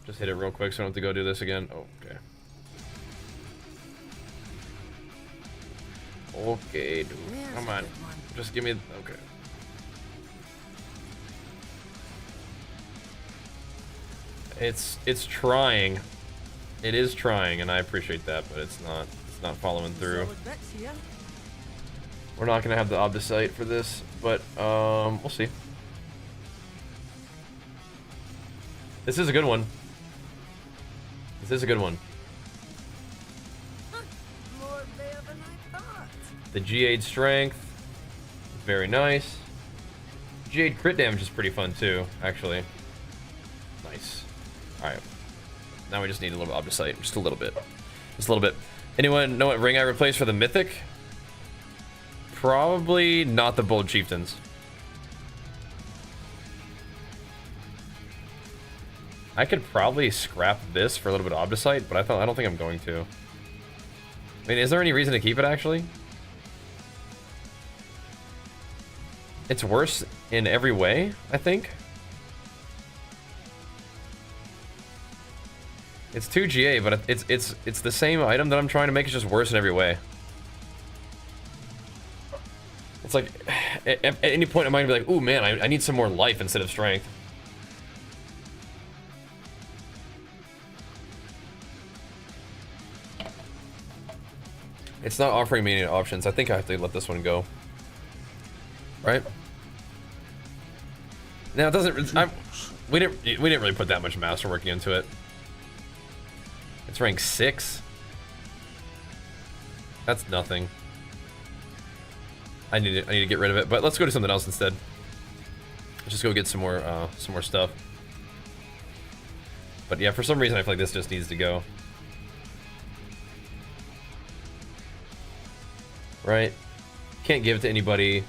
Speaker 1: Just hit it real quick so I don't have to go do this again. Oh, okay. Okay, dude. Come on. Just give me... Okay. It's trying. It is trying, and I appreciate that, but it's not following through. We're not gonna have the Obdicite for this, but we'll see. This is a good one. This is a good one.
Speaker 2: More there than I thought.
Speaker 1: The G8 strength, very nice. G8 crit damage is pretty fun too, actually. Nice. All right. Now we just need a little Obdicite, just a little bit, just a little bit. Anyone know what ring I replaced for the Mythic? Probably not the Bold Chieftains. I could probably scrap this for a little bit of Obdicite, but I don't think I'm going to. I mean, is there any reason to keep it actually? It's worse in every way, I think. It's 2 GA, but it's the same item that I'm trying to make. It's just worse in every way. It's like at any point I might be like, "Ooh, man, I need some more life instead of strength." It's not offering me any options. I think I have to let this one go. Right? Now it doesn't. We didn't really put that much masterworking into it. It's rank 6. That's nothing. I need to get rid of it, but let's go to something else instead. Let's just go get some more stuff. But yeah, for some reason I feel like this just needs to go. Right? Can't give it to anybody.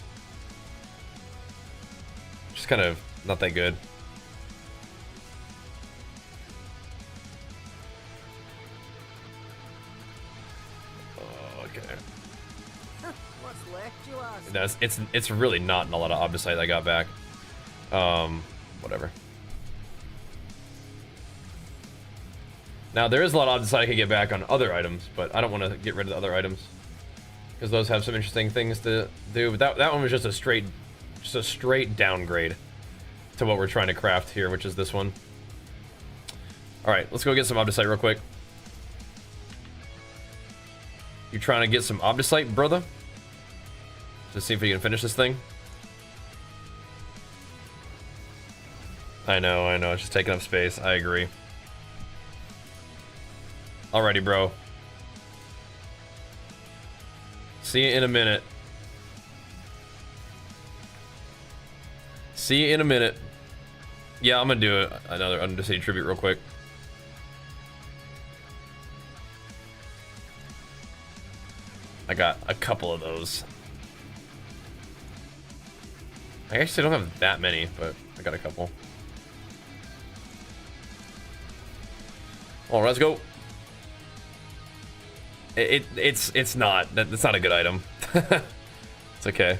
Speaker 1: Just kind of not that good. No, it's really not a lot of Obdicite I got back. Whatever. Now there is a lot of Obdicite I could get back on other items, but I don't want to get rid of the other items because those have some interesting things to do. But that one was just a straight downgrade to what we're trying to craft here, which is this one. All right, let's go get some Obdicite real quick. You trying to get some Obdicite, brother? Just see if we can finish this thing. I know, it's just taking up space. I agree. Alrighty, bro. See you in a minute. See you in a minute. Yeah, I'm gonna do another Undercity tribute real quick. I got a couple of those. I actually don't have that many, but I got a couple. Oh, let's go. It's not a good item. It's okay.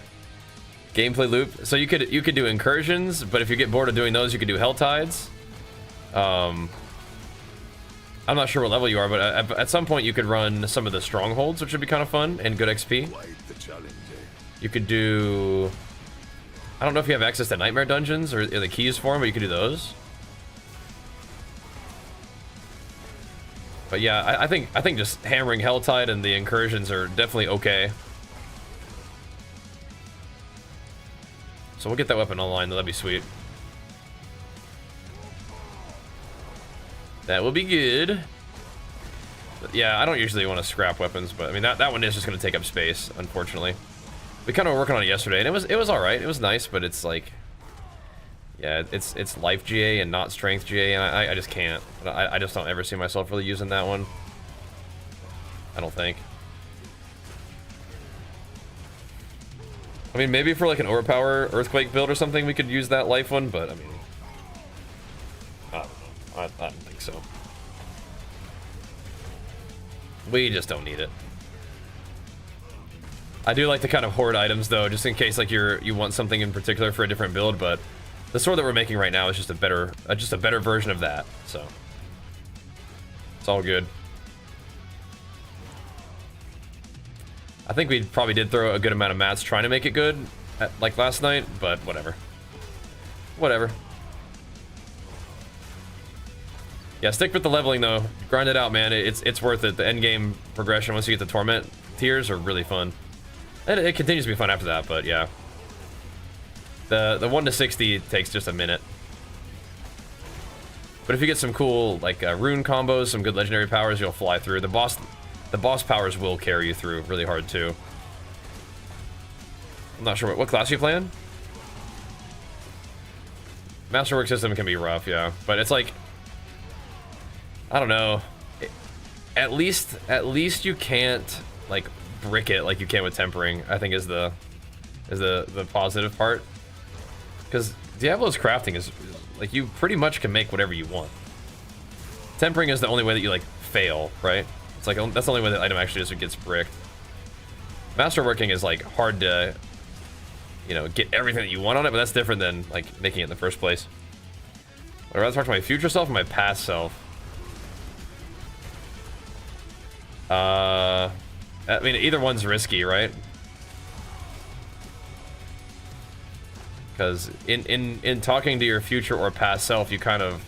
Speaker 1: Gameplay loop. So you could do incursions, but if you get bored of doing those, you could do hell tides. I'm not sure what level you are, but at some point you could run some of the strongholds, which would be kind of fun and good XP. You could do. I don't know if you have access to nightmare dungeons or the keys for them, but you could do those. But yeah, I think just hammering Helltide and the incursions are definitely okay. So we'll get that weapon online, though. That'd be sweet. That will be good. But yeah, I don't usually want to scrap weapons, but I mean that one is just going to take up space, unfortunately. We kind of were working on it yesterday, and it was all right. It was nice, but it's like, yeah, it's life GA and not strength GA, and I just can't. I just don't ever see myself really using that one. I don't think. I mean, maybe for like an overpower earthquake build or something, we could use that life one, but I mean, I don't know. I don't think so. We just don't need it. I do like to kind of hoard items though, just in case like you want something in particular for a different build, but the sword that we're making right now is just a better version of that, so it's all good. I think we probably did throw a good amount of mats trying to make it good, like last night, but whatever. Whatever. Yeah, stick with the leveling though. Grind it out, man. It's worth it. The end game progression once you get the torment tiers are really fun. And it continues to be fun after that, but yeah. The 1 to 60 takes just a minute. But if you get some cool like rune combos, some good legendary powers, you'll fly through. The boss powers will carry you through really hard too. I'm not sure what class you playing. Masterwork system can be rough, yeah, but it's like, I don't know. At least you can't like brick it like you can with tempering. I think is the positive part. Because Diablo's crafting is like you pretty much can make whatever you want. Tempering is the only way that you like fail, right? It's like that's the only way that item actually just gets bricked. Masterworking is like hard to, you know, get everything that you want on it, but that's different than like making it in the first place. I'd rather talk to my future self or my past self. I mean, either one's risky, right? Because in talking to your future or past self, you kind of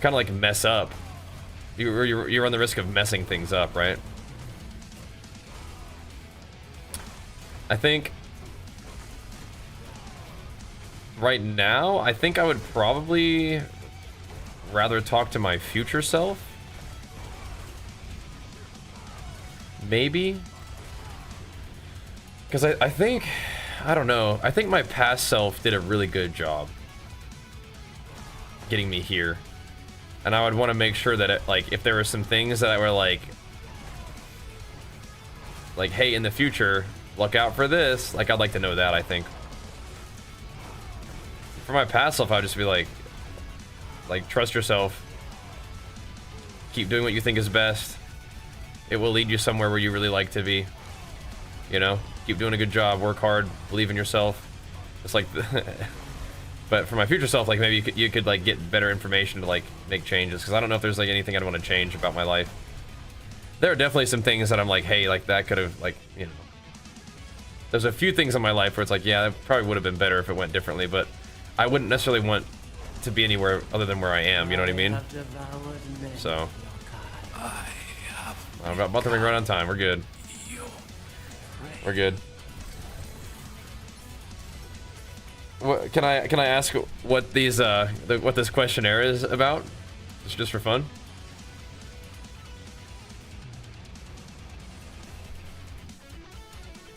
Speaker 1: like mess up. You run the risk of messing things up, right? I think right now, I think I would probably rather talk to my future self. Maybe. Because I think, I don't know, I think my past self did a really good job getting me here. And I would want to make sure that it, like, if there were some things that were like, hey, in the future, look out for this. Like, I'd like to know that, I think. For my past self, I'd just be like, trust yourself. Keep doing what you think is best. It will lead you somewhere where you really like to be. You know? Keep doing a good job, work hard, believe in yourself. It's like, but for my future self, like maybe you could like get better information to like make changes, because I don't know if there's like anything I'd want to change about my life. There are definitely some things that I'm like, hey, like that could have, like, you know. There's a few things in my life where it's like, yeah, that probably would have been better if it went differently, but I wouldn't necessarily want to be anywhere other than where I am, you know what I mean? So, I'm about to ring right on time, we're good. We're good. What, can I ask what these what this questionnaire is about? It's just for fun.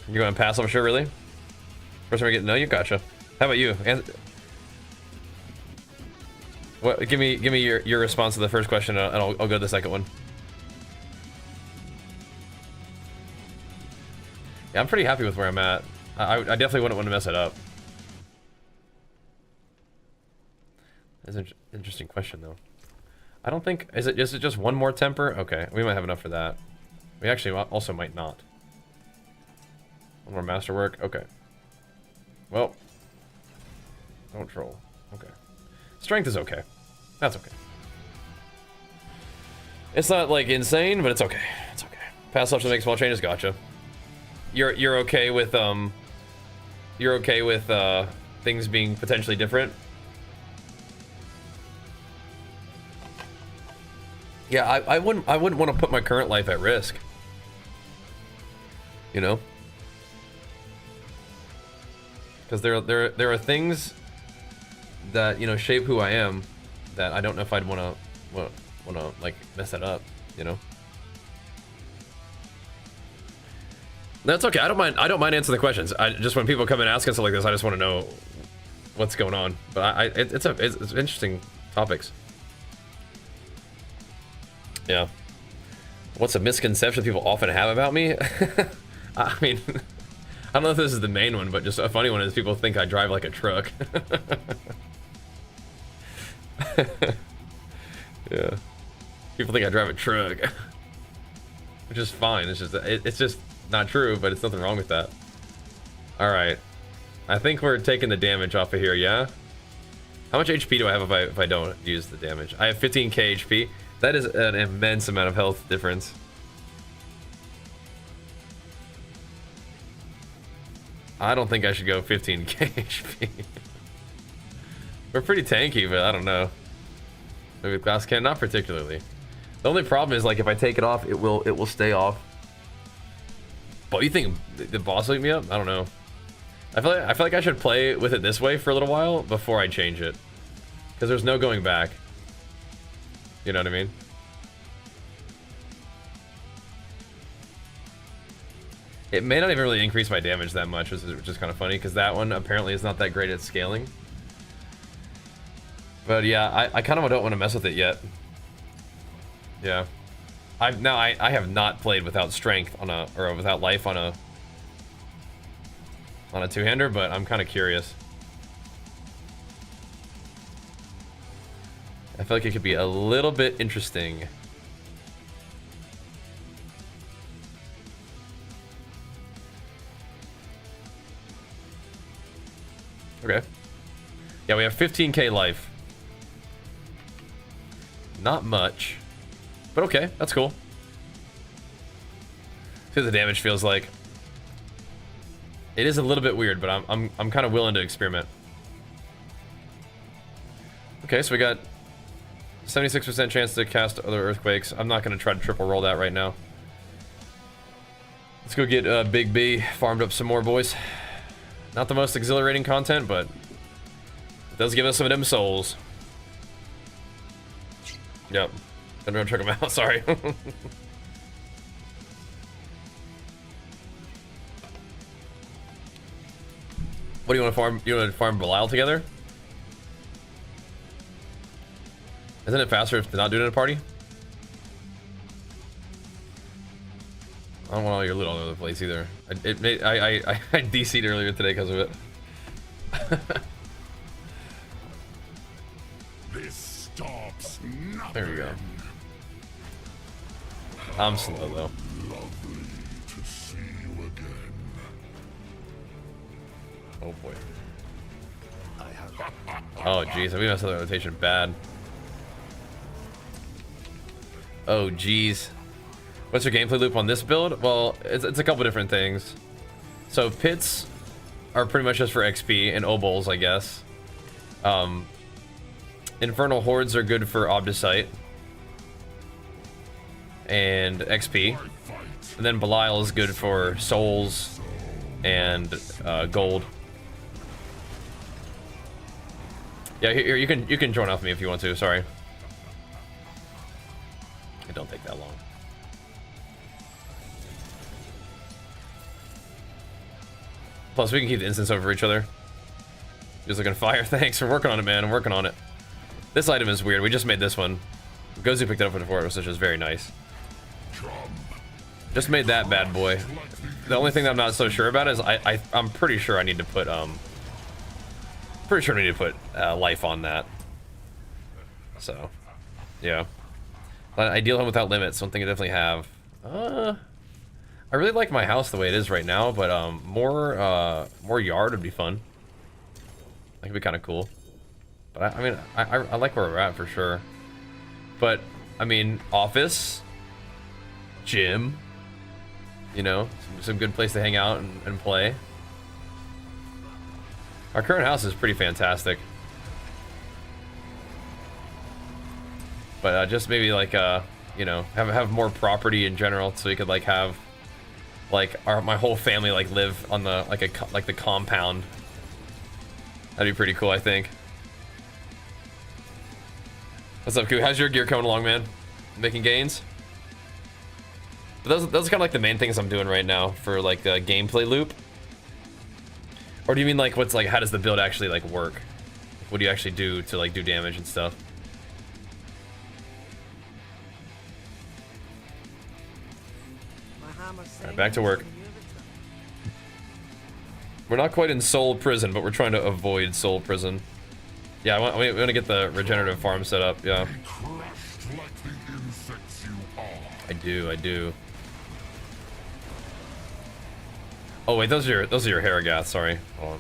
Speaker 1: You're going pass over, sure, really? First time I get to know you, gotcha. How about you? What? Give me your response to the first question, and I'll go to the second one. Yeah, I'm pretty happy with where I'm at. I definitely wouldn't want to mess it up. That's an interesting question, though. I don't think... Is it just one more temper? Okay, we might have enough for that. We actually also might not. One more masterwork? Okay. Well. Don't troll. Okay. Strength is okay. That's okay. It's not, like, insane, but it's okay. It's okay. Pass up to make small changes, gotcha. You're okay with You're okay with things being potentially different? Yeah, I wouldn't want to put my current life at risk. You know? Because there are things that, you know, shape who I am that I don't know if I'd want to like mess that up, you know? That's okay. I don't mind answering the questions. I just, when people come and ask us like this, I just want to know what's going on. But it's interesting topics. Yeah. What's a misconception people often have about me? I mean, I don't know if this is the main one, but just a funny one is people think I drive like a truck. Yeah. People think I drive a truck, which is fine. It's just not true, but it's nothing wrong with that. All right. I think we're taking the damage off of here, yeah? How much HP do I have if I don't use the damage? I have 15k HP. That is an immense amount of health difference. I don't think I should go 15k HP. We're pretty tanky, but I don't know. Maybe glass cannon, not particularly. The only problem is, like, if I take it off, it will stay off. But you think the boss will eat me up? I don't know. I feel like I should play with it this way for a little while before I change it, because there's no going back. You know what I mean? It may not even really increase my damage that much, which is kind of funny, because that one apparently is not that great at scaling. But yeah, I kind of don't want to mess with it yet. Yeah. I have not played without strength on a, or without life on a two-hander, but I'm kind of curious. I feel like it could be a little bit interesting. Okay. Yeah, we have 15k life. Not much. But okay, that's cool. See what the damage feels like. It is a little bit weird, but I'm kind of willing to experiment. Okay, so we got 76% chance to cast other earthquakes. I'm not going to try to triple roll that right now. Let's go get Big B farmed up some more, boys. Not the most exhilarating content, but it does give us some of them souls. Yep. Gonna go check them out, sorry. What do you want to farm? You want to farm Balile together? Isn't it faster if to not do it in a party? I don't want all your loot all over the place either. I DC'd earlier today because of it.
Speaker 3: This stops nothing.
Speaker 1: There we go. I'm slow though.
Speaker 3: Lovely to see you again.
Speaker 1: Oh boy. Oh jeez, we messed up the rotation bad. Oh jeez. What's your gameplay loop on this build? Well, it's a couple different things. So pits are pretty much just for XP and obols, I guess. Infernal hordes are good for Obdicite and XP. And then Balile is good for souls and gold. Yeah, here you can join off me if you want to. Sorry, it don't take that long. Plus, we can keep the instance over each other. Just looking fire. Thanks for working on it, man. I'm working on it. This item is weird. We just made this one. Gozu picked it up before, which is very nice. Just made that bad boy. The only thing that I'm not so sure about is I'm pretty sure I need to put life on that. So, yeah. But ideal home without limits. Something I definitely have. I really like my house the way it is right now, but more yard would be fun. That could be kind of cool. But I mean, I like where we're at for sure. But I mean, office, gym, you know, some good place to hang out and play. Our current house is pretty fantastic. But just maybe like you know, have more property in general, so we could like have like my whole family like live on the like the compound. That'd be pretty cool, I think. What's up, Koo? How's your gear coming along, man? Making gains? But those are kind of like the main things I'm doing right now for like the gameplay loop. Or do you mean like what's like how does the build actually like work? What do you actually do to like do damage and stuff? Alright, back to work. We're not quite in Soul Prison, but we're trying to avoid Soul Prison. Yeah, we want to get the regenerative farm set up, yeah. I do. Oh wait, those are your Haragath, sorry. Hold on.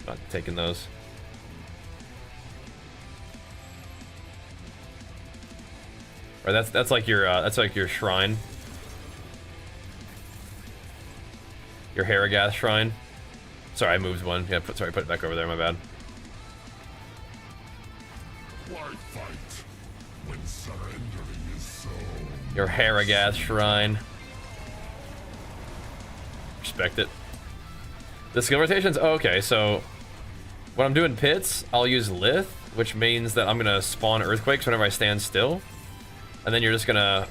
Speaker 1: Not taking those. Or that's like your shrine. Your Haragath shrine. Sorry, I moved one. Yeah, put it back over there, my bad.
Speaker 3: Why fight when surrendering is so...
Speaker 1: Your Haragath shrine. Respect it. The skill rotations? Oh, okay, so when I'm doing pits, I'll use Lith, which means that I'm gonna spawn earthquakes whenever I stand still. And then you're just gonna...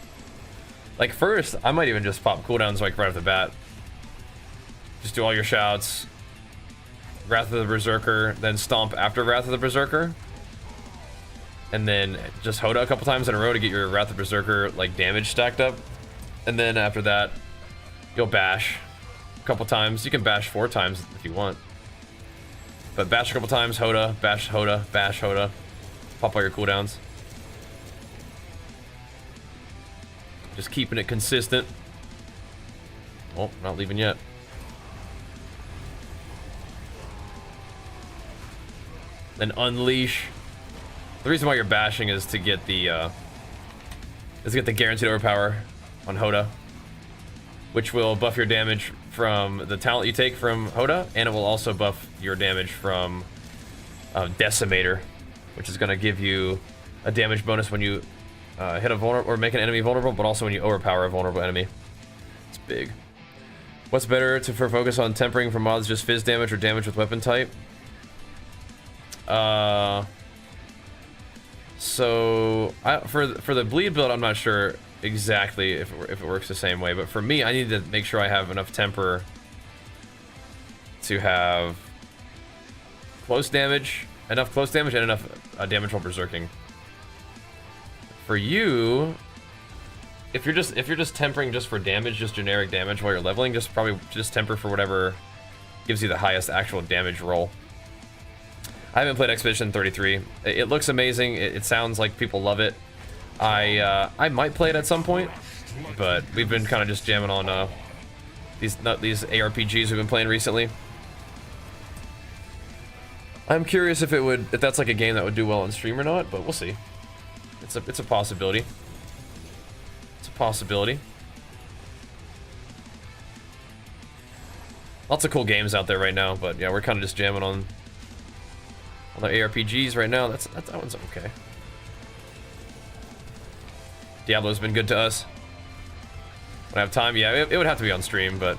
Speaker 1: Like, first, I might even just pop cooldowns like right off the bat. Just do all your shouts. Wrath of the Berserker, then stomp after Wrath of the Berserker. And then just HotA a couple times in a row to get your Wrath of Berserker like damage stacked up. And then after that, you'll bash a couple times. You can bash 4 times if you want. But bash a couple times, HotA, bash HotA, bash HotA. Pop all your cooldowns. Just keeping it consistent. Oh, not leaving yet. Then unleash. The reason why you're bashing is to get the guaranteed overpower on HotA, which will buff your damage from the talent you take from HotA, and it will also buff your damage from Decimator, which is going to give you a damage bonus when you hit a vulnerable or make an enemy vulnerable, but also when you overpower a vulnerable enemy. It's big. What's better for focus on tempering for mods, just fizz damage or damage with weapon type? So for the bleed build, I'm not sure exactly if it works the same way, but for me, I need to make sure I have enough temper to have enough close damage and enough damage while berserking. For you, if you're just tempering just for damage, just generic damage while you're leveling, just temper for whatever gives you the highest actual damage roll. I haven't played Expedition 33. It looks amazing. It sounds like people love it. I might play it at some point, but we've been kind of just jamming on these ARPGs we've been playing recently. I'm curious if that's like a game that would do well on stream or not, but we'll see. It's a possibility. It's a possibility. Lots of cool games out there right now, but yeah, we're kind of just jamming on the ARPGs right now. That one's okay. Diablo's been good to us. When I have time, yeah, it would have to be on stream, but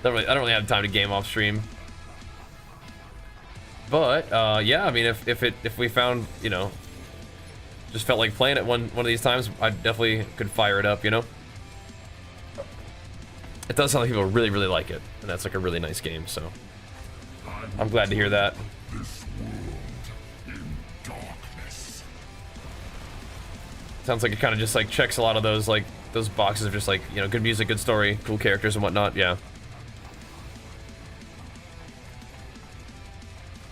Speaker 1: I don't really have time to game off stream. But yeah, I mean, if we found, you know, just felt like playing it one of these times, I definitely could fire it up, you know. It does sound like people really, really like it, and that's like a really nice game, so I'm glad to hear that. Sounds like it kind of just like checks a lot of those boxes of just like, you know, good music, good story, cool characters and whatnot. Yeah.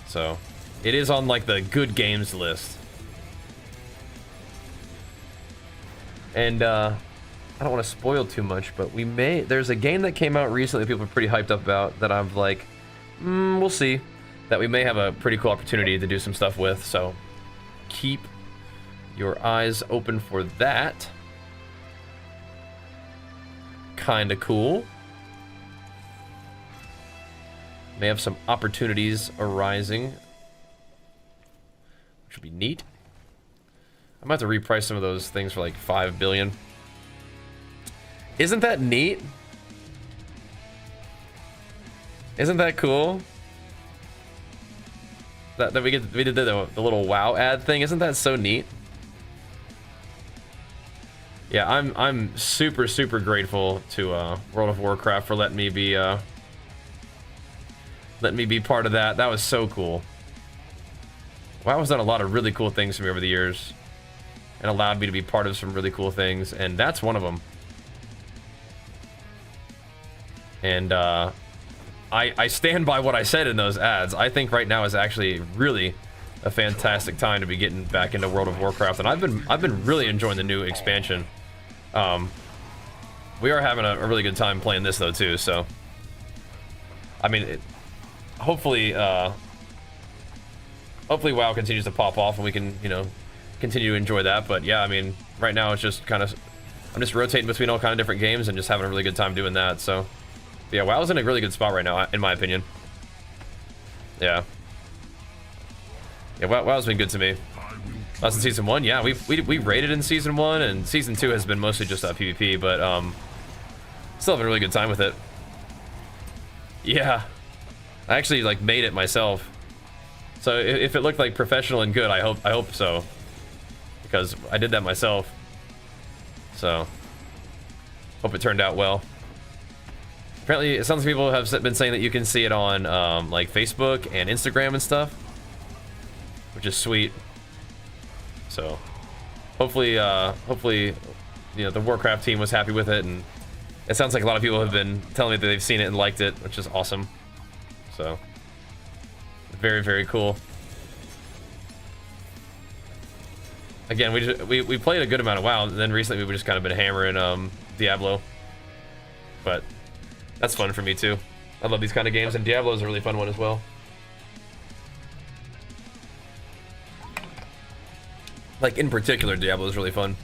Speaker 1: So it is on like the good games list. And I don't want to spoil too much, but there's a game that came out recently that people are pretty hyped up about that I'm like, we'll see, that we may have a pretty cool opportunity to do some stuff with, so keep your eyes open for that. kind of cool. May have some opportunities arising, which would be neat. I might have to reprice some of those things for like 5 billion. Isn't that neat? Isn't that cool? That we did the little WoW ad thing. Isn't that so neat? Yeah, I'm super grateful to World of Warcraft for letting me be part of that. That was so cool. WoW has done a lot of really cool things for me over the years, and allowed me to be part of some really cool things, and that's one of them. And I stand by what I said in those ads. I think right now is actually really a fantastic time to be getting back into World of Warcraft, and I've been really enjoying the new expansion. We are having a really good time playing this though too. So, I mean, hopefully WoW continues to pop off and we can, you know, continue to enjoy that. But yeah, I mean, right now it's just kind of, I'm just rotating between all kind of different games and just having a really good time doing that. So. Yeah, WoW's in a really good spot right now, in my opinion. Yeah. Yeah, WoW's been good to me. Last in Season 1, yeah, we raided in Season 1, and Season 2 has been mostly just PvP, but still having a really good time with it. Yeah. I actually, like, made it myself. So if it looked like professional and good, I hope so. Because I did that myself. So, hope it turned out well. Apparently, it sounds like people have been saying that you can see it on like Facebook and Instagram and stuff, which is sweet. So, hopefully, you know, the Warcraft team was happy with it, and it sounds like a lot of people have been telling me that they've seen it and liked it, which is awesome. So, very cool. Again, we played a good amount of WoW, and then recently we've just kind of been hammering Diablo, but. That's fun for me too. I love these kind of games, and Diablo is a really fun one as well. Like, in particular, Diablo is really fun,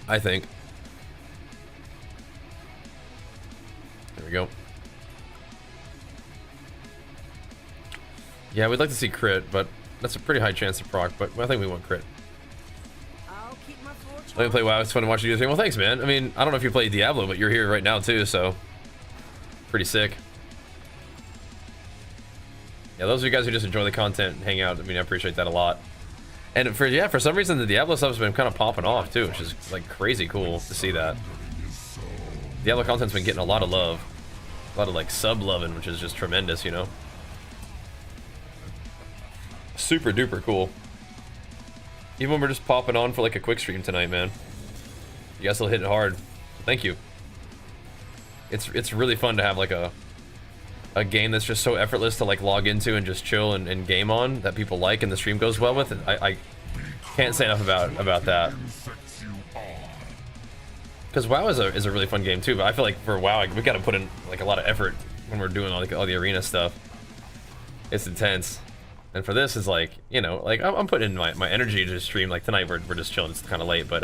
Speaker 1: I think. There we go. Yeah, we'd like to see crit, but that's a pretty high chance to proc, but I think we want crit. Let me play WoW, it's fun to watch you do the thing. Well, thanks, man. I mean, I don't know if you play Diablo, but you're here right now too, so... Pretty sick. Yeah, those of you guys who just enjoy the content and hang out, I mean, I appreciate that a lot. And for some reason, the Diablo stuff's been kind of popping off too, which is like crazy cool to see that. Diablo content's been getting a lot of love. A lot of like sub-loving, which is just tremendous, you know? Super duper cool. Even when we're just popping on for like a quick stream tonight, man. You guys still hit it hard. Thank you. It's really fun to have like a game that's just so effortless to like log into and just chill and game on, that people like and the stream goes well with. And I can't say enough about that. Because WoW is a really fun game too, but I feel like for WoW we gotta put in like a lot of effort when we're doing all the arena stuff. It's intense. And for this is like, you know, like I'm putting in my energy to stream. Like tonight we're just chilling, it's kind of late, but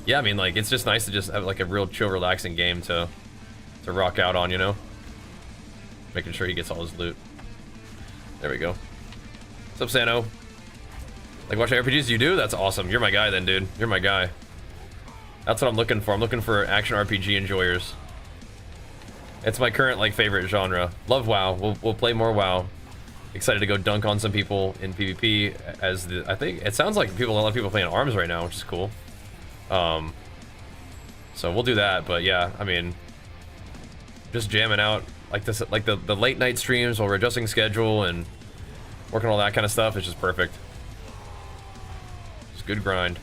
Speaker 1: yeah, I mean, like, it's just nice to just have, like, a real chill, relaxing game to rock out on, you know? Making sure he gets all his loot. There we go. What's up, Sano? Like, watching RPGs you do? That's awesome. You're my guy then, dude. You're my guy. That's what I'm looking for. I'm looking for action RPG enjoyers. It's my current, like, favorite genre. Love WoW. We'll play more WoW. Excited to go dunk on some people in PvP as I think, it sounds like a lot of people playing ARMS right now, which is cool. So we'll do that, but yeah, I mean, just jamming out like this, like the late night streams while we're adjusting schedule and working all that kind of stuff is just perfect. It's good grind.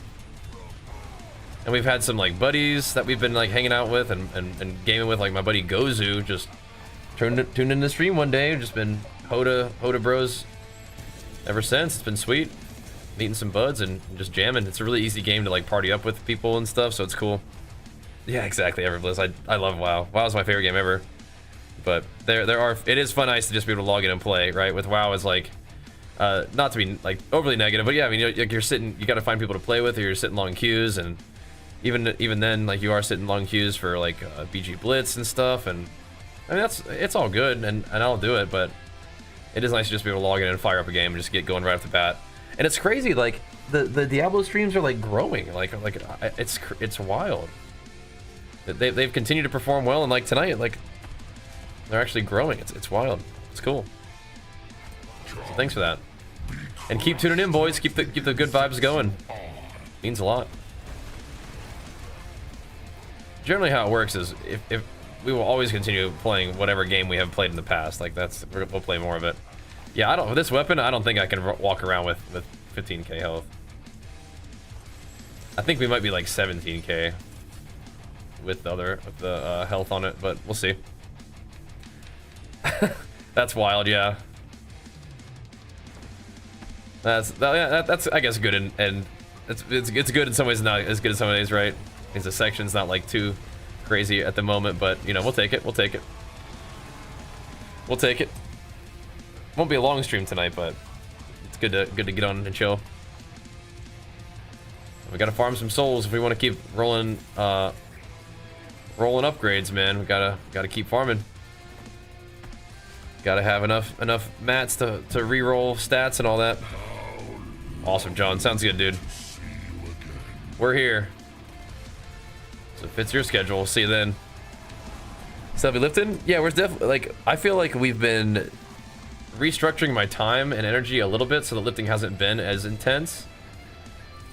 Speaker 1: And we've had some like buddies that we've been like hanging out with and gaming with, like my buddy Gozu just tuned in the stream one day. Just been HotA bros ever since. It's been sweet. Meeting some buds and just jamming. It's a really easy game to like party up with people and stuff, so it's cool. Yeah, exactly, Everbliss. I love WoW. WoW is my favorite game ever. But it is fun, nice to just be able to log in and play, right? With WoW is like, not to be like overly negative, but yeah, I mean, you're sitting, you got to find people to play with, or you're sitting long queues, and even then, like you are sitting long queues for like BG Blitz and stuff, and I mean it's all good, and I'll do it, but it is nice to just be able to log in and fire up a game and just get going right off the bat. And it's crazy, like the Diablo streams are like growing, like it's wild. They've continued to perform well, and like tonight, like they're actually growing. It's wild. It's cool. So thanks for that. And keep tuning in, boys. Keep the good vibes going. Means a lot. Generally, how it works is if we will always continue playing whatever game we have played in the past. Like we'll play more of it. Yeah, with this weapon, I don't think I can walk around with 15k health. I think we might be like 17k with the health on it, but we'll see. That's wild, yeah. That's I guess good, and it's good in some ways, not as good in some ways, right? Because the section's not like too crazy at the moment, but you know, we'll take it. We'll take it. We'll take it. Won't be a long stream tonight, but it's good to get on and chill. We gotta farm some souls if we want to keep rolling upgrades, man. We gotta keep farming. Gotta have enough mats to re-roll stats and all that. Awesome, John. Sounds good, dude. We're here. So if it's your schedule, we'll see you then. Selby lifting? Yeah, we're definitely, like, I feel like we've been restructuring my time and energy a little bit so the lifting hasn't been as intense.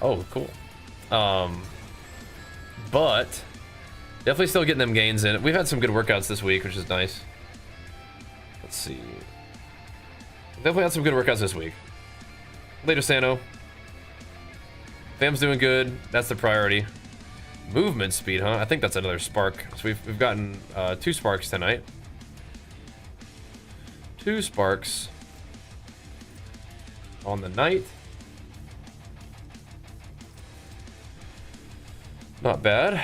Speaker 1: Oh, cool. But definitely still getting them gains in. We've had some good workouts this week, which is nice. Let's see. Definitely had some good workouts this week. Later, Sano. Fam's doing good. That's the priority. Movement speed, huh? I think that's another spark. So we've gotten 2 sparks tonight. 2 sparks on the night. Not bad.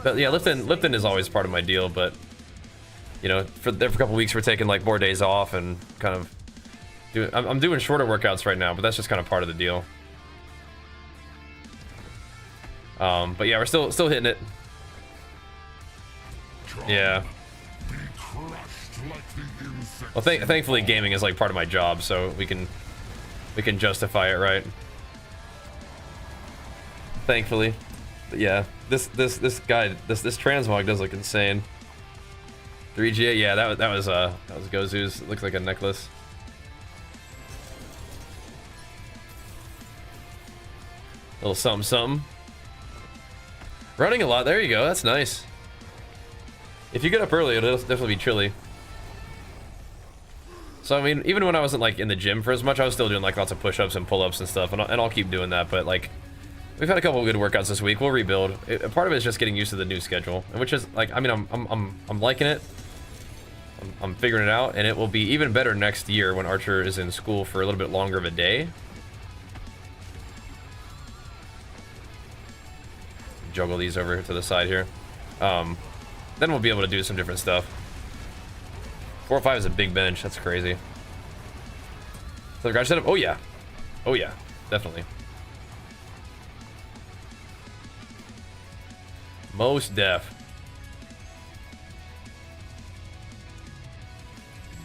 Speaker 1: But yeah, lifting is always part of my deal, but you know, for a couple weeks we're taking like more days off and kind of I'm doing shorter workouts right now, but that's just kind of part of the deal. But yeah, we're still hitting it. Yeah. Well, thankfully gaming is like part of my job, so we can justify it, right? Thankfully. But yeah, this guy, this transmog does look insane. 3G, yeah, that was Gozu's. It looks like a necklace. Little something. Running a lot. There you go. That's nice. If you get up early, it'll definitely be chilly. So I mean, even when I wasn't like in the gym for as much, I was still doing like lots of push-ups and pull-ups and stuff, and I'll keep doing that. But like, we've had a couple of good workouts this week. We'll rebuild. Part of it is just getting used to the new schedule, which is like, I mean, I'm liking it. I'm figuring it out, and it will be even better next year when Archer is in school for a little bit longer of a day. Juggle these over to the side here. Then we'll be able to do some different stuff. 4 or 5 is a big bench. That's crazy. So the garage setup. Oh yeah, definitely. Most def.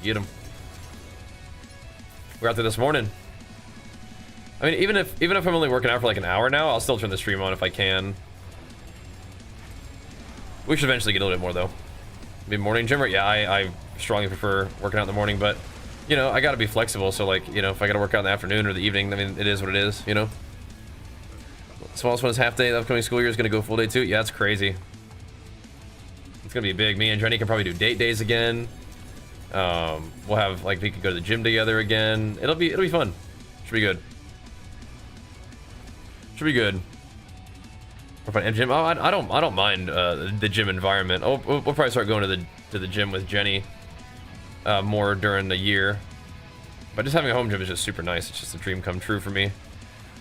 Speaker 1: Get him. We're out there this morning. I mean, even if I'm only working out for like an hour now, I'll still turn the stream on if I can. We should eventually get a little bit more though. Maybe morning gym, yeah, I strongly prefer working out in the morning, but you know, I gotta be flexible, so like, you know, if I gotta work out in the afternoon or the evening, I mean, it is what it is, you know? Smallest one is half day, the upcoming school year is gonna go full day too. Yeah, it's crazy. It's gonna be big. Me and Jenny can probably do date days again. We'll have, like, we could go to the gym together again. It'll be fun. Should be good. Should be good. And gym. Oh, I don't mind the gym environment. Oh, we'll probably start going to the gym with Jenny more during the year. But just having a home gym is just super nice. It's just a dream come true for me.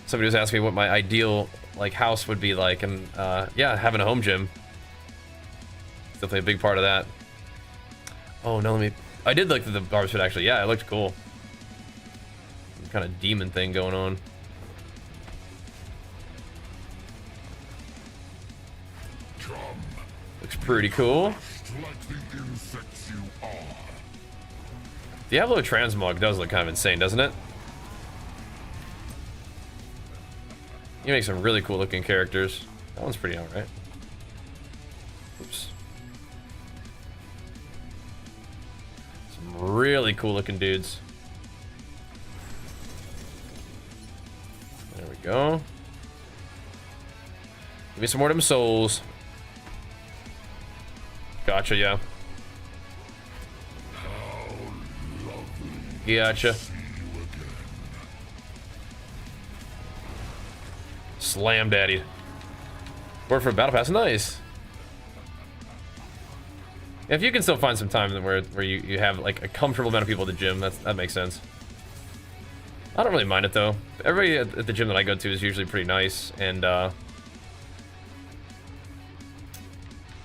Speaker 1: Somebody was asking me what my ideal like house would be like, and yeah, having a home gym. It's definitely a big part of that. Oh no, I did look at the barber suit actually. Yeah, it looked cool. Some kind of demon thing going on. pretty cool.
Speaker 3: Like the insects you are.
Speaker 1: Diablo transmog does look kind of insane, doesn't it? You make some really cool looking characters. That one's pretty alright. Oops. Some really cool looking dudes. There we go. Give me some more of them souls. Gotcha, yeah. Gotcha. Slam daddy. Word for battle pass, nice. If you can still find some time where you have like a comfortable amount of people at the gym, that makes sense. I don't really mind it though. Everybody at the gym that I go to is usually pretty nice, and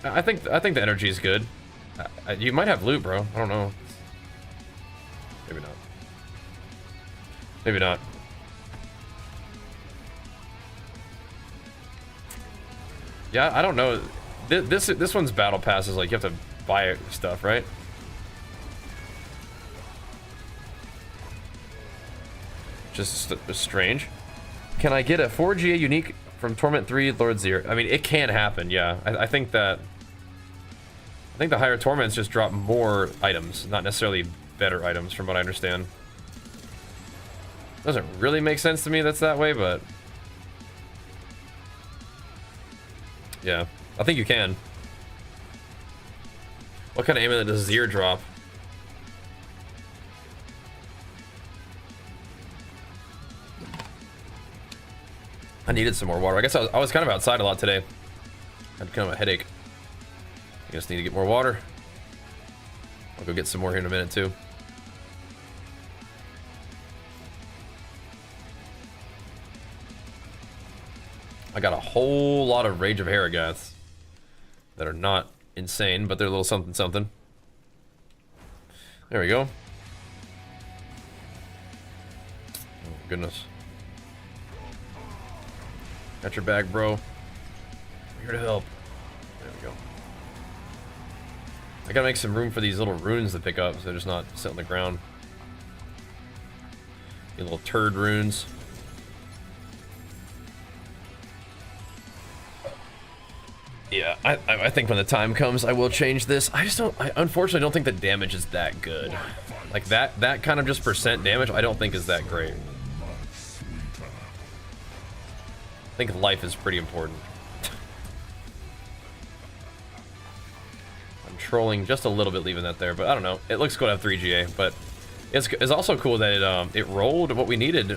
Speaker 1: I think the energy is good. You might have loot, bro. I don't know. Maybe not. Maybe not. Yeah, I don't know. This one's battle pass is like you have to buy stuff, right? Just strange. Can I get a 4GA unique from Torment 3 Lord Zero? I mean, it can happen, yeah. I think the higher torments just drop more items, not necessarily better items, from what I understand. Doesn't really make sense to me that's that way, but yeah, I think you can. What kind of amulet does Zir drop? I needed some more water. I guess I was kind of outside a lot today. I had kind of a headache. I just need to get more water. I'll go get some more here in a minute too. I got a whole lot of Rage of Harrogaths that are not insane, but they're a little something something. There we go. Oh goodness. Got your back, bro. I'm here to help. There we go. I gotta make some room for these little runes to pick up so they're just not sit on the ground. These little turd runes. Yeah, I think when the time comes, I will change this. I unfortunately don't think the damage is that good. Like that kind of just percent damage, I don't think is that great. I think life is pretty important. I'm trolling just a little bit leaving that there, but I don't know. It looks cool to have 3GA, but it's also cool that it rolled what we needed,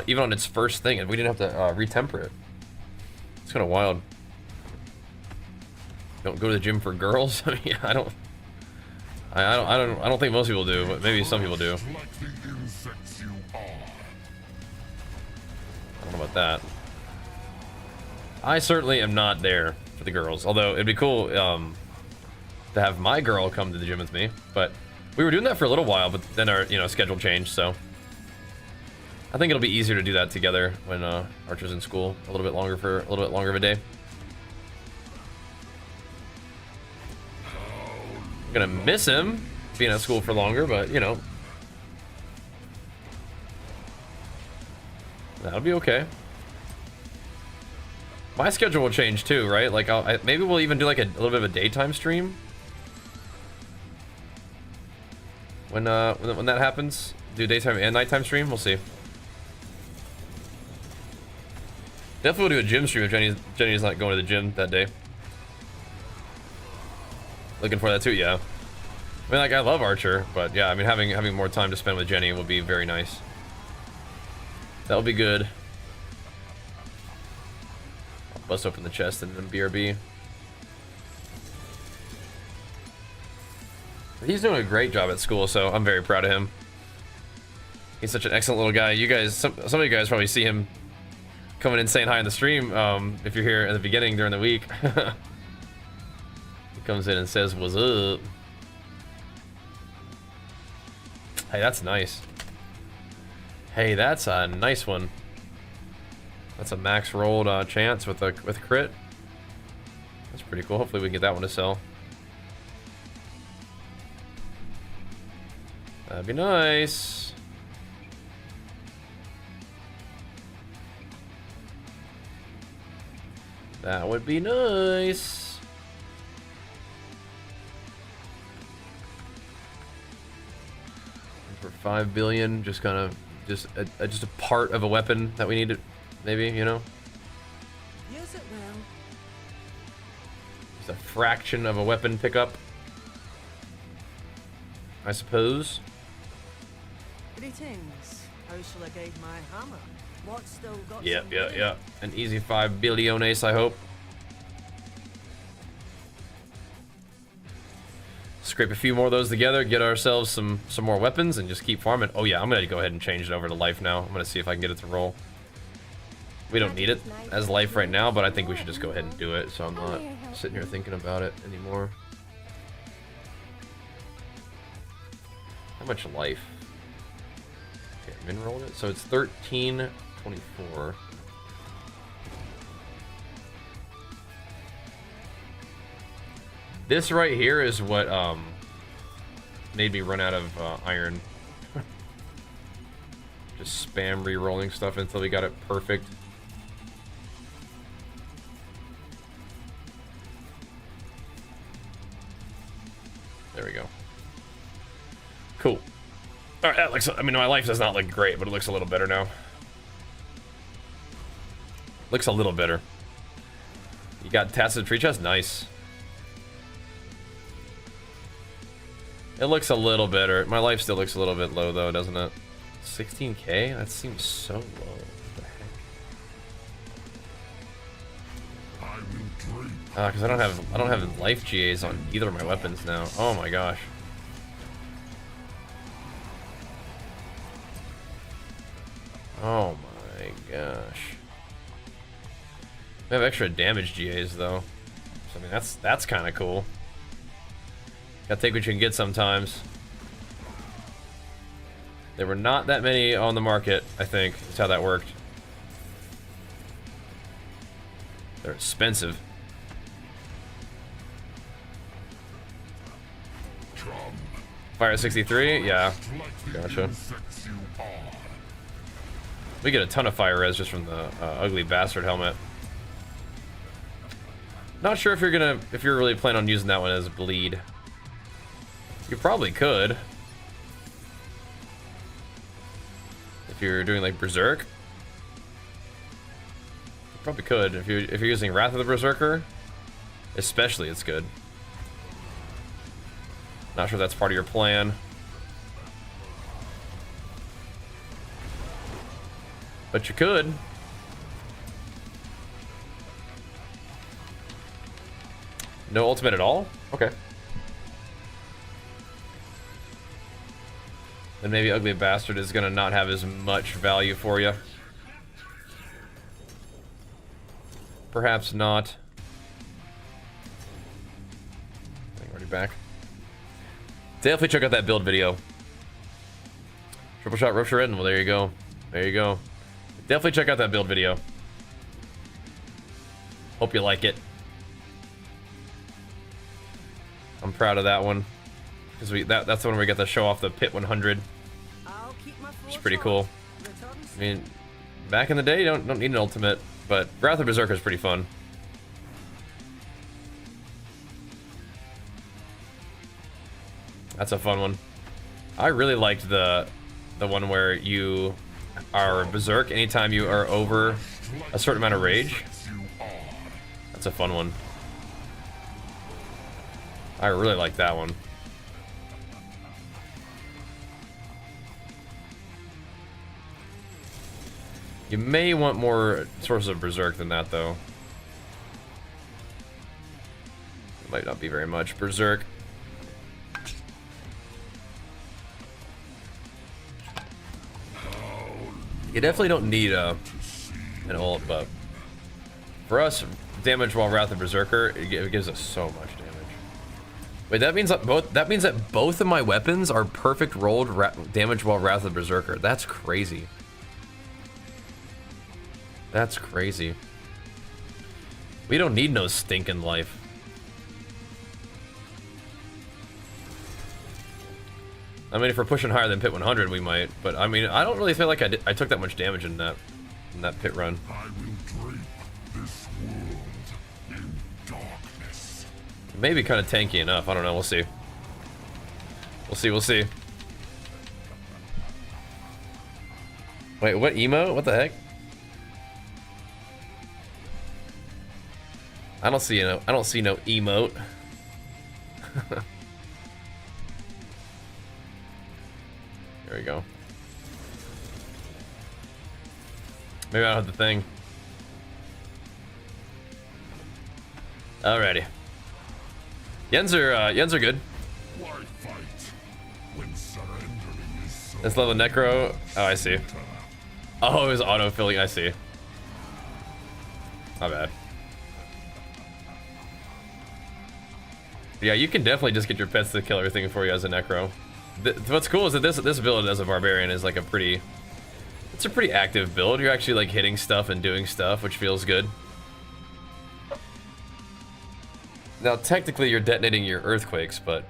Speaker 1: even on its first thing, and we didn't have to retemper it. It's kind of wild. Don't go to the gym for girls. I mean, I don't think most people do, but maybe some people do. I don't know about that. I certainly am not there for the girls, although it'd be cool to have my girl come to the gym with me. But we were doing that for a little while, but then our schedule changed, so I think it'll be easier to do that together when Archer's in school a little bit longer of a day. I'm gonna miss him being at school for longer, but that'll be okay. My schedule will change too, right? Like maybe we'll even do like a little bit of a daytime stream when that happens. Do daytime and nighttime stream. We'll see. Definitely will do a gym stream if Jenny's not going to the gym that day. Looking for that too, yeah. I mean, like I love Archer, but yeah, I mean having more time to spend with Jenny will be very nice. That'll be good. Bust open the chest and then BRB. He's doing a great job at school, so I'm very proud of him. He's such an excellent little guy. You guys, some of you guys probably see him coming in saying hi in the stream if you're here at the beginning during the week. He comes in and says, "What's up?" Hey, that's nice. Hey, that's a nice one. That's a max rolled chance with crit. That's pretty cool. Hopefully we can get that one to sell. That'd be nice. That would be nice. For 5 billion, just kind of just a part of a weapon that we need to maybe, you know.
Speaker 2: Yes, it will.
Speaker 1: Just a fraction of a weapon pickup, I suppose.
Speaker 2: Greetings. How shall I guide my hammer? What's still got
Speaker 1: Yep,
Speaker 2: some
Speaker 1: yep,
Speaker 2: wood?
Speaker 1: yep. An easy 5 billiones, I hope. Scrape a few more of those together, get ourselves some more weapons, and just keep farming. Oh yeah, I'm gonna go ahead and change it over to life now. I'm gonna see if I can get it to roll. We don't need it as life right now, but I think we should just go ahead and do it, so I'm not sitting here thinking about it anymore. How much life? Okay, min rolled it. So it's 1324. This right here is what made me run out of iron. Just spam re-rolling stuff until we got it perfect. There we go. Cool. All right, that looks. I mean, my life does not look great, but it looks a little better now. Looks a little better. You got Tacit Tree Chest? Nice. It looks a little better. My life still looks a little bit low, though, doesn't it? 16k? That seems so low. What the heck? Because I don't have life GAs on either of my weapons now. Oh my gosh. Oh my gosh. We have extra damage GAs though. So I mean that's kind of cool. Gotta take what you can get sometimes. There were not that many on the market, I think. That's how that worked. They're expensive. Fire 63? Yeah. Gotcha. We get a ton of fire res just from the ugly bastard helmet. Not sure if you're really planning on using that one as bleed. You probably could. If you're doing like Berserk. You probably could. If you're using Wrath of the Berserker, especially it's good. Not sure if that's part of your plan. But you could. No ultimate at all? Okay. Then maybe Ugly Bastard is gonna not have as much value for you. Perhaps not. I think we're already back. Definitely check out that build video. Triple shot Rupture Red. Well, there you go. There you go. Definitely check out that build video. Hope you like it. I'm proud of that one. Because that's the one where we get to show off the Pit 100. It's pretty cool. I mean, back in the day, you don't need an ultimate, but Wrath of Berserker is pretty fun. That's a fun one. I really liked the one where you are Berserk anytime you are over a certain amount of rage. That's a fun one. I really like that one. You may want more sources of Berserk than that, though. It might not be very much. Berserk. You definitely don't need an ult, but for us, damage while Wrath of Berserker, it gives us so much damage. Wait, that means that both of my weapons are perfect rolled damage while Wrath of Berserker. That's crazy. That's crazy. We don't need no stinking life. I mean, if we're pushing higher than pit 100, we might. But I mean, I don't really feel like I took that much damage in that pit run.
Speaker 3: I will drape this world in darkness.
Speaker 1: Maybe kind of tanky enough. I don't know. We'll see. We'll see. We'll see. Wait, what emote? What the heck? I don't see no emote. There we go. Maybe I don't have the thing. Alrighty. Yens are good.
Speaker 3: Why fight when surrendering is so
Speaker 1: This level necro. Oh, I see. Oh, it was auto-filling. I see. My bad. Yeah, you can definitely just get your pets to kill everything for you as a necro. What's cool is that this build as a barbarian is like it's a pretty active build. You're actually like hitting stuff and doing stuff, which feels good. Now, technically, you're detonating your earthquakes, but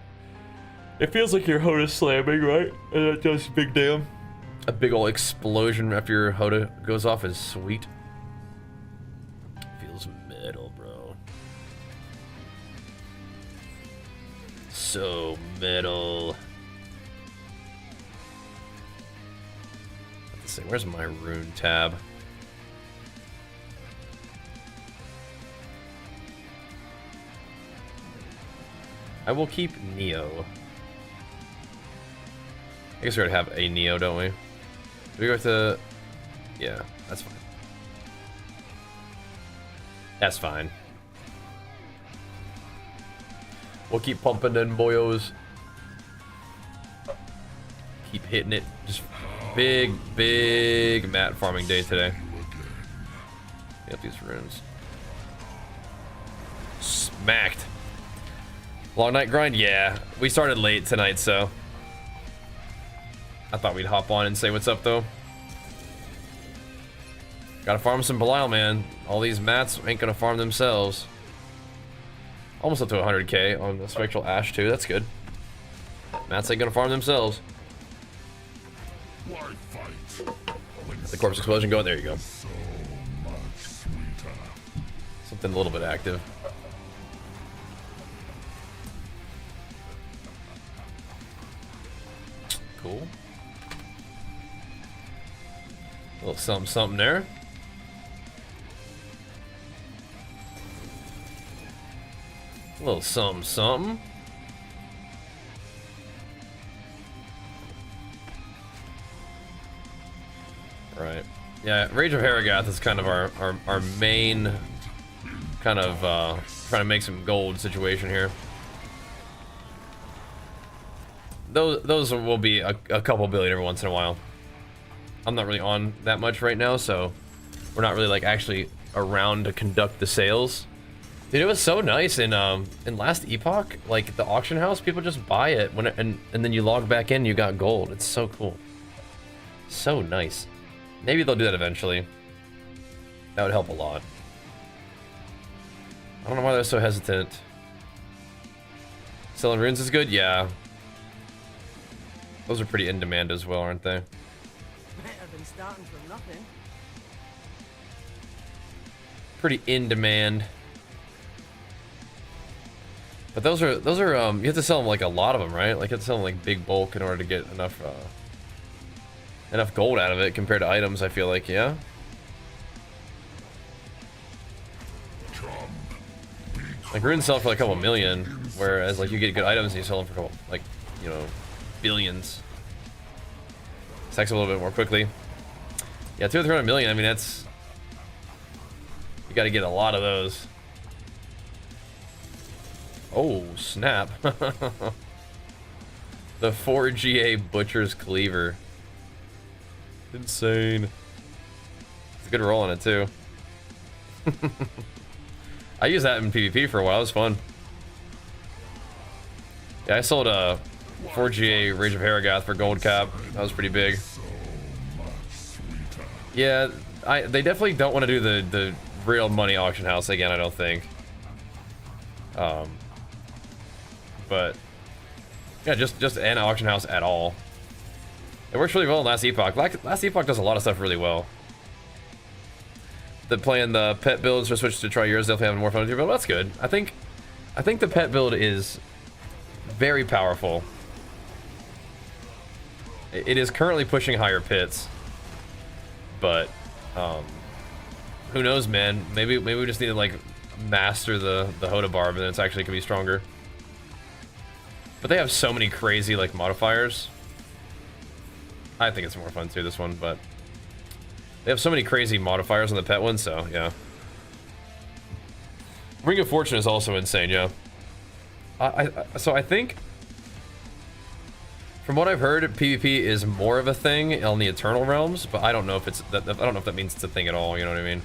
Speaker 1: it feels like your HotA slamming, right? And it does big damn. A big ol' explosion after your HotA goes off is sweet. Feels metal, bro. So metal. Let's see, where's my rune tab? I will keep Neo. I guess we already have a Neo, don't we? Do we go to... Yeah, that's fine. That's fine. We'll keep pumping in, boyos. Keep hitting it. Just big mat farming day today. Get these runes. Smacked. Long night grind? Yeah. We started late tonight, so... I thought we'd hop on and say what's up, though. Gotta farm some Balile, man. All these mats ain't gonna farm themselves. Almost up to 100k on the Spectral Ash, too. That's good. Mats ain't gonna farm themselves.
Speaker 3: Why fight when
Speaker 1: The corpse explosion going. There you go.
Speaker 3: so much sweeter?
Speaker 1: Something a little bit active. Cool. A little something there. A little something. Right. Yeah, Rage of Harrogath is kind of our main kind of trying to make some gold situation here. Those will be a couple billion every once in a while. I'm not really on that much right now, so we're not really like actually around to conduct the sales. Dude, it was so nice in last Epoch, like the auction house, people just buy it and then you log back in, you got gold. It's so cool. So nice. Maybe they'll do that eventually. That would help a lot. I don't know why they're so hesitant. Selling runes is good? Yeah. Those are pretty in demand as well, aren't they?
Speaker 2: Might have been starting from nothing.
Speaker 1: Pretty in demand. But those are you have to sell them like a lot of them, right? Like you have to sell them like big bulk in order to get enough gold out of it compared to items, I feel like, yeah. Like runes sell for like a couple million, whereas like you get good items and you sell them for a couple, like, you know, billions. Stacks a little bit more quickly. Yeah, 200 or 300 million. I mean, that's, you got to get a lot of those. Oh snap! The 4GA Butcher's Cleaver. Insane. It's a good roll on it too. I used that in PvP for a while. It was fun. Yeah, I sold a 4GA Rage of Harrogath for gold cap. That was pretty big. Yeah, they definitely don't want to do the real money auction house again, I don't think. But Yeah, just an auction house at all. It works really well in Last Epoch. Last Epoch does a lot of stuff really well. Playing the pet builds or switch to try yours, definitely having more fun with your build. That's good. I think the pet build is very powerful. It is currently pushing higher pits, but who knows, man? Maybe we just need to like master the HotA Barb, and then it's actually gonna be stronger. But they have so many crazy like modifiers. I think it's more fun too, this one, but they have so many crazy modifiers on the pet one, so yeah. Ring of Fortune is also insane, yeah. So I think, from what I've heard, PvP is more of a thing on the Eternal Realms, but I don't know if it's I don't know if that means it's a thing at all. You know what I mean?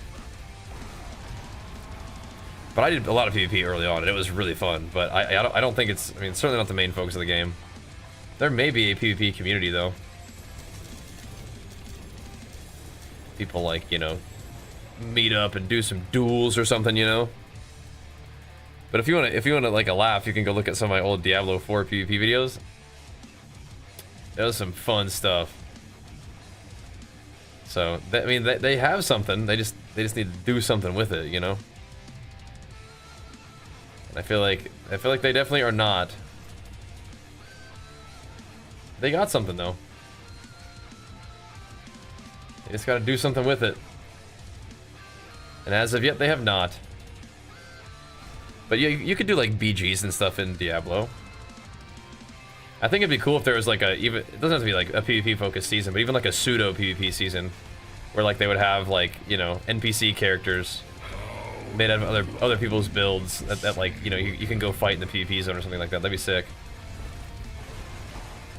Speaker 1: But I did a lot of PvP early on, and it was really fun. But I don't think it's. I mean, it's certainly not the main focus of the game. There may be a PvP community though. People like, you know, meet up and do some duels or something, you know. But if you wanna like a laugh, you can go look at some of my old Diablo 4 PvP videos. That was some fun stuff. So I mean, they have something. They just need to do something with it, you know. And I feel like they definitely are not. They got something though. They just got to do something with it. And as of yet, they have not. But you could do like BGs and stuff in Diablo. I think it'd be cool if there was like even it doesn't have to be like a PvP focused season, but even like a pseudo PvP season, where like they would have like, you know, NPC characters made out of other people's builds that like, you know, you can go fight in the PvP zone or something like that. That'd be sick.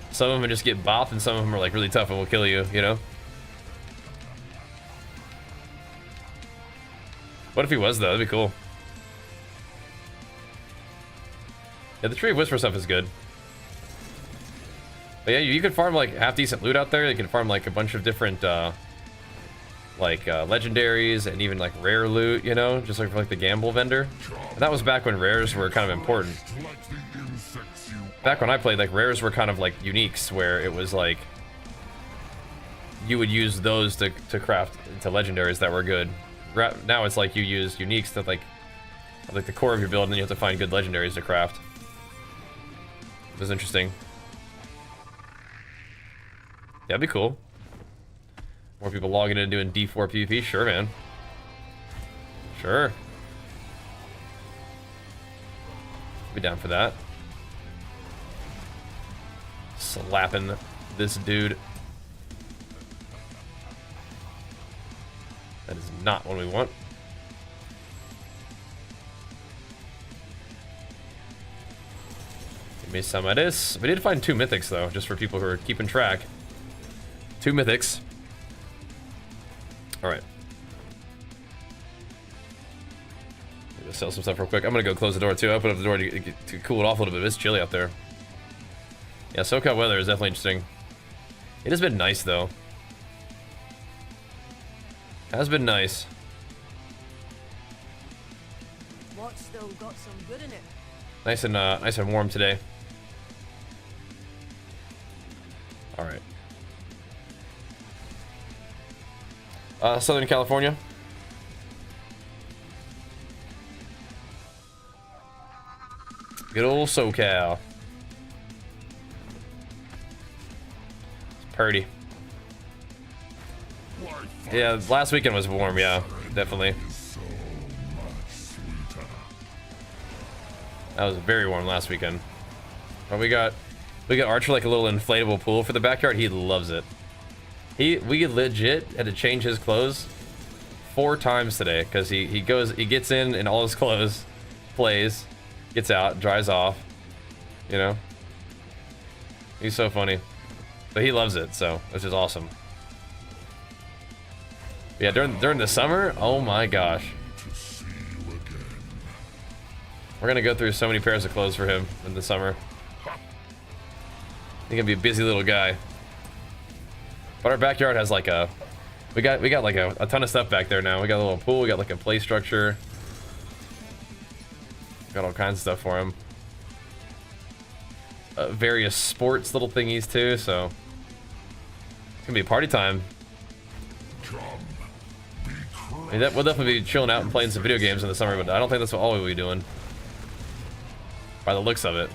Speaker 1: Some of them just get bopped, and some of them are like really tough and will kill you, you know. What if he was, though? That'd be cool. Yeah, the Tree of Whisper stuff is good. But yeah, you can farm like half-decent loot out there. You can farm like a bunch of different legendaries and even like rare loot, you know, just like for like the gamble vendor. And that was back when rares were kind of important. Back when I played, like rares were kind of like uniques, where it was like you would use those to craft into legendaries that were good. Now it's like you use uniques that like the core of your build, and then you have to find good legendaries to craft. It was interesting. Yeah, that'd be cool. More people logging in and doing D4 PvP, sure, man. Sure. Be down for that. Slapping this dude. That is not what we want. Give me some of this. We did find 2 mythics though, just for people who are keeping track. 2 mythics. All right. I'm gonna sell some stuff real quick. I'm gonna go close the door too. I opened up the door to cool it off a little bit. It's chilly out there. Yeah, SoCal weather is definitely interesting. It has been nice though. Has been nice.
Speaker 4: What's still got some good in it?
Speaker 1: Nice and warm today. All right. Southern California. Good old SoCal. It's pretty. Yeah, last weekend was warm, yeah, definitely. That was very warm last weekend. But we got Archer like a little inflatable pool for the backyard. He loves it. We legit had to change his clothes 4 times today, because he gets in all his clothes, plays, gets out, dries off, you know. He's so funny. But he loves it, so which is awesome. Yeah, during the summer, oh my gosh. We're gonna go through so many pairs of clothes for him in the summer. He's gonna be a busy little guy. But our backyard has like we got like a ton of stuff back there now. We got a little pool, we got like a play structure. Got all kinds of stuff for him. various sports little thingies too, so it's gonna be party time. I mean, we'll definitely be chilling out and playing some video games in the summer, but I don't think that's all we'll be doing. By the looks of it.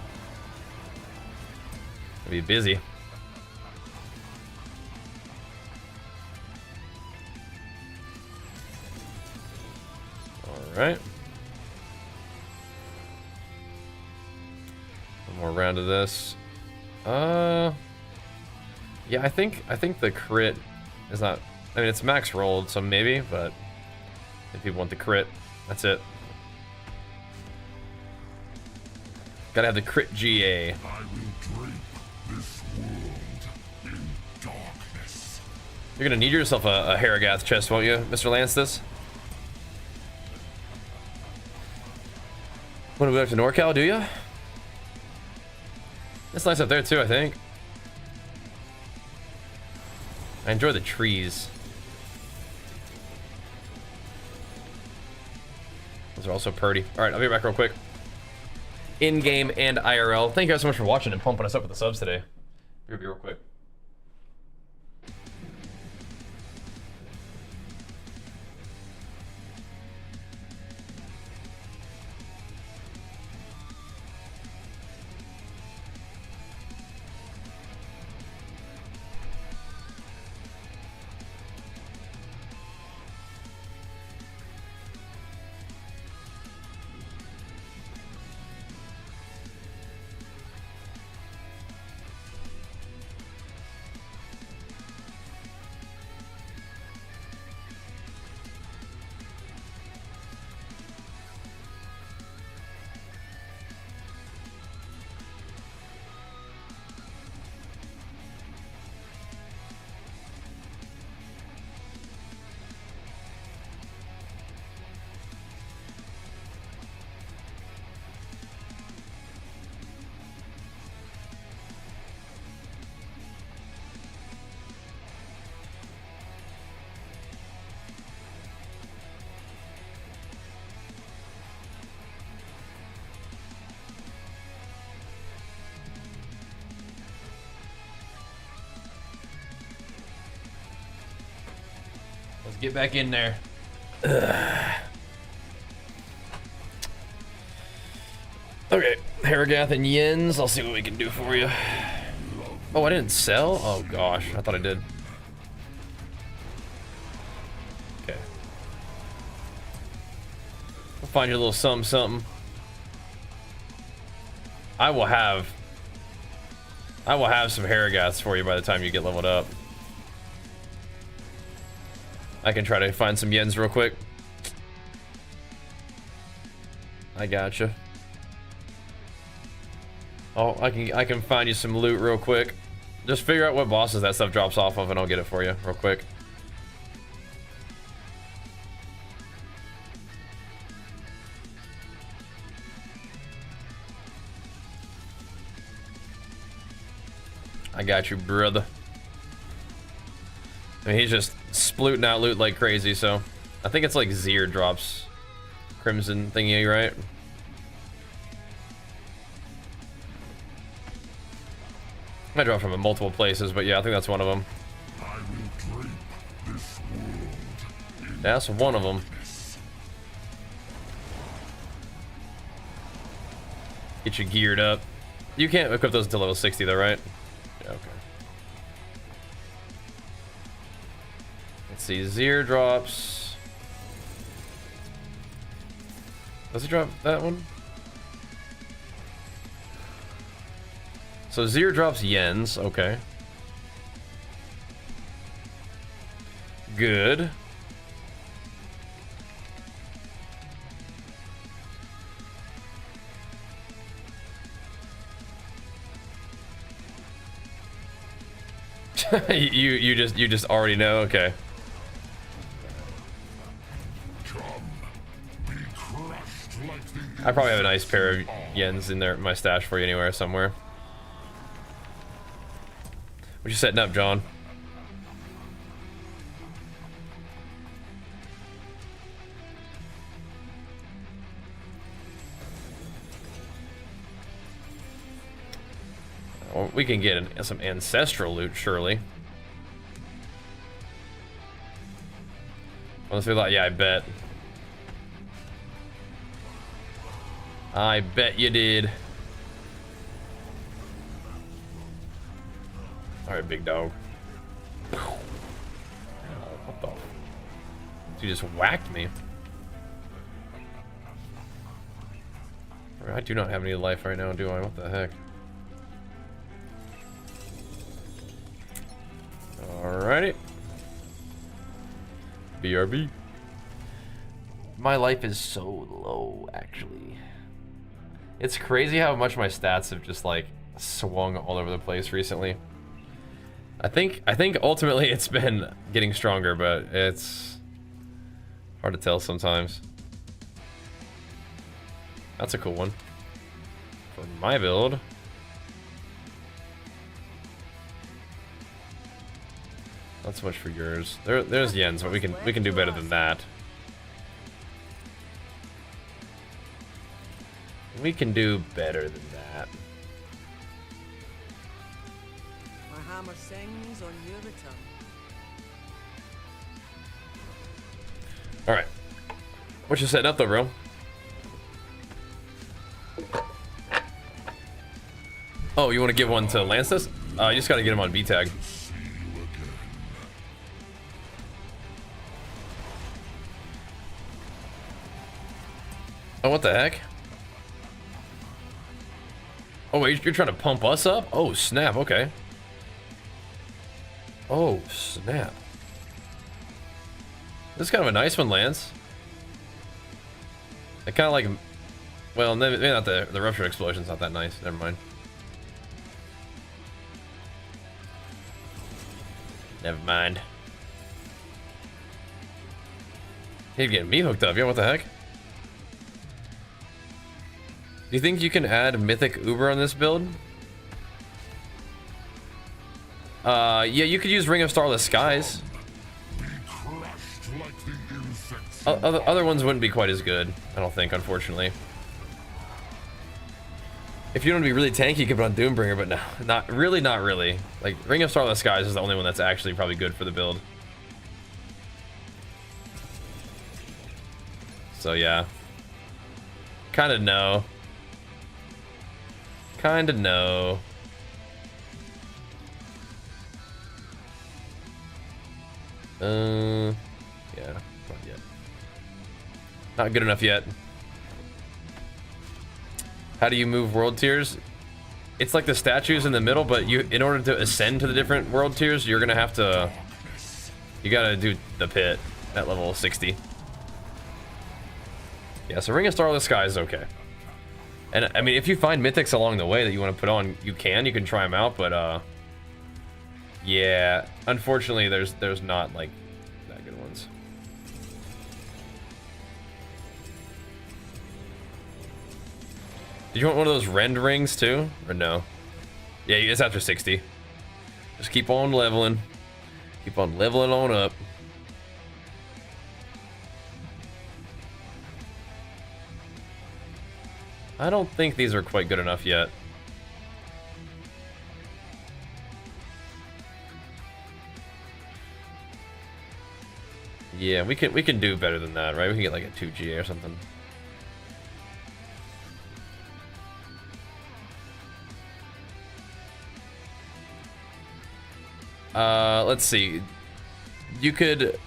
Speaker 1: We'll be busy. Alright. One more round of this. Yeah, I think the crit is not, I mean, it's max rolled, so maybe, but if people want the crit, that's it. Gotta have the crit GA.
Speaker 3: I will drape this world in darkness.
Speaker 1: You're gonna need yourself a Harrogath chest, won't you, Mr. Lancetus? Want to move back to NorCal, do you? It's nice up there too, I think. I enjoy the trees. Those are also pretty. All right, I'll be back real quick. In-game and IRL. Thank you guys so much for watching and pumping us up with the subs today. Be real quick. Let's get back in there. Okay, Harrogath and Yens. I'll see what we can do for you. Oh, I didn't sell? Oh gosh, I thought I did. Okay. We'll find you a little something, something. I will have some Harrogaths for you by the time you get leveled up. I can try to find some Yens real quick. I gotcha. Oh, I can find you some loot real quick. Just figure out what bosses that stuff drops off of and I'll get it for you real quick. I got you, brother. I mean, he's just splooting out loot like crazy, so I think it's like Zir drops crimson thingy, right? Might drop from in multiple places, but yeah, I think that's one of them.
Speaker 3: I will drape this world in
Speaker 1: That's one of them. Get you geared up. You can't equip those until level 60 though, right? Yeah, okay. Let's see, Zir drops. Does it drop that one? So Zir drops Yens, okay. Good. you just already know, okay. I probably have a nice pair of Yens in there, my stash for you anywhere, somewhere. What you setting up, John? we can get some ancestral loot, surely. Unless we thought, yeah, I bet. I bet you did. Alright, big dog. What the? He just whacked me. I do not have any life right now, do I? What the heck? Alrighty. BRB. My life is so low, actually. It's crazy how much my stats have just like swung all over the place recently. I think ultimately it's been getting stronger, but it's hard to tell sometimes. That's a cool one. For my build. Not so much for yours. There's Yen's, but we can do better than that. We can do better than that.
Speaker 4: My hammer sings on your return.
Speaker 1: Alright. What you setting up though, bro? Oh, you want to give one to Lance this? You just gotta get him on B tag. Oh, what the heck? Oh, wait, you're trying to pump us up? Oh, snap, okay. Oh, snap. This is kind of a nice one, Lance. I kind of like... Well, maybe not the rupture explosion's not that nice. Never mind. Never mind. He's getting me hooked up. Yeah, what the heck? Do you think you can add Mythic Uber on this build? Yeah, you could use Ring of Starless Skies. Other ones wouldn't be quite as good, I don't think, unfortunately. If you want to be really tanky, you could put on Doombringer, but no, not really. Like, Ring of Starless Skies is the only one that's actually probably good for the build. So yeah. Kinda no. Kinda no. Yeah, not yet. Not good enough yet. How do you move world tiers? It's like the statues in the middle, but in order to ascend to the different world tiers, you're gonna have to... You gotta do the pit at level 60. Yeah, so Ring of Starless Sky is okay. And I mean, if you find mythics along the way that you want to put on, you can try them out, but yeah, unfortunately there's not like that good ones. Did you want one of those rend rings too, or no? Yeah, it's after 60. Just keep on leveling. Keep on leveling on up. I don't think these are quite good enough yet. Yeah, we can do better than that, right? We can get like a 2G or something. Let's see. You could...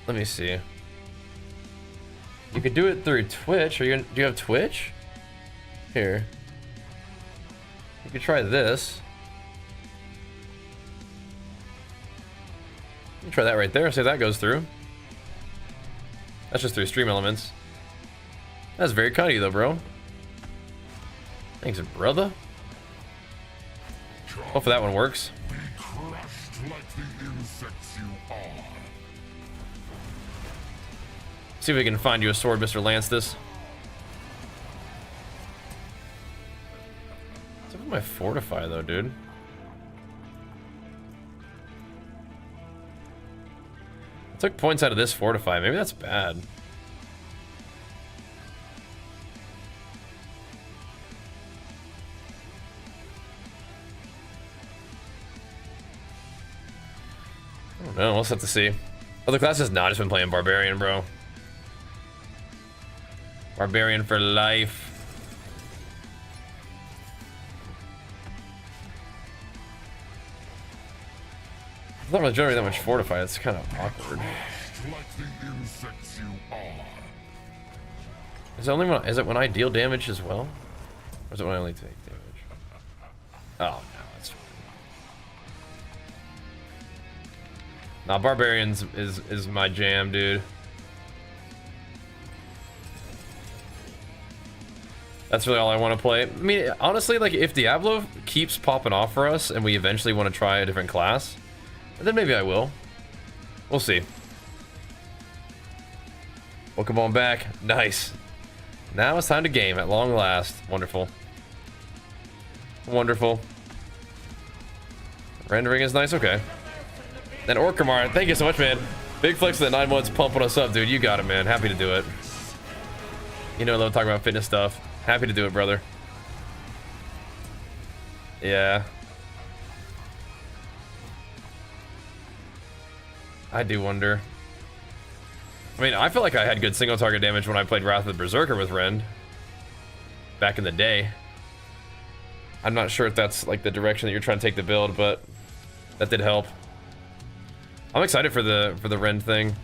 Speaker 1: Let me see. You could do it through Twitch. Do you have Twitch? Here. You could try this. You can try that right there. See if that goes through. That's just through Stream Elements. That's very kind of you, though, bro. Thanks, brother. Hopefully that one works.
Speaker 3: Like the insects you are.
Speaker 1: See if we can find you a sword, Mr. Lance. This. What's up with my fortify, though, dude? I took points out of this fortify. Maybe that's bad. No, we'll have to see. Other classes, not just been playing Barbarian, bro. Barbarian for life. It's not really generating that much fortify. It's kind of awkward.
Speaker 3: Like the insects you are.
Speaker 1: Is it when I deal damage as well? Or is it when I only take damage? Oh no, that's fine. Nah, Barbarians is my jam, dude. That's really all I want to play. I mean, honestly, like, if Diablo keeps popping off for us and we eventually want to try a different class, then maybe I will. We'll see. Welcome on back. Nice. Now it's time to game at long last. Wonderful. Wonderful. Rendering is nice. Okay. And Orkamar, thank you so much, man. Big flex for the 9 months pumping us up, dude. You got it, man. Happy to do it. You know I love talking about fitness stuff. Happy to do it, brother. Yeah. I do wonder. I mean, I feel like I had good single target damage when I played Wrath of the Berserker with Rend. Back in the day. I'm not sure if that's like the direction that you're trying to take the build, but that did help. I'm excited for the Rend thing.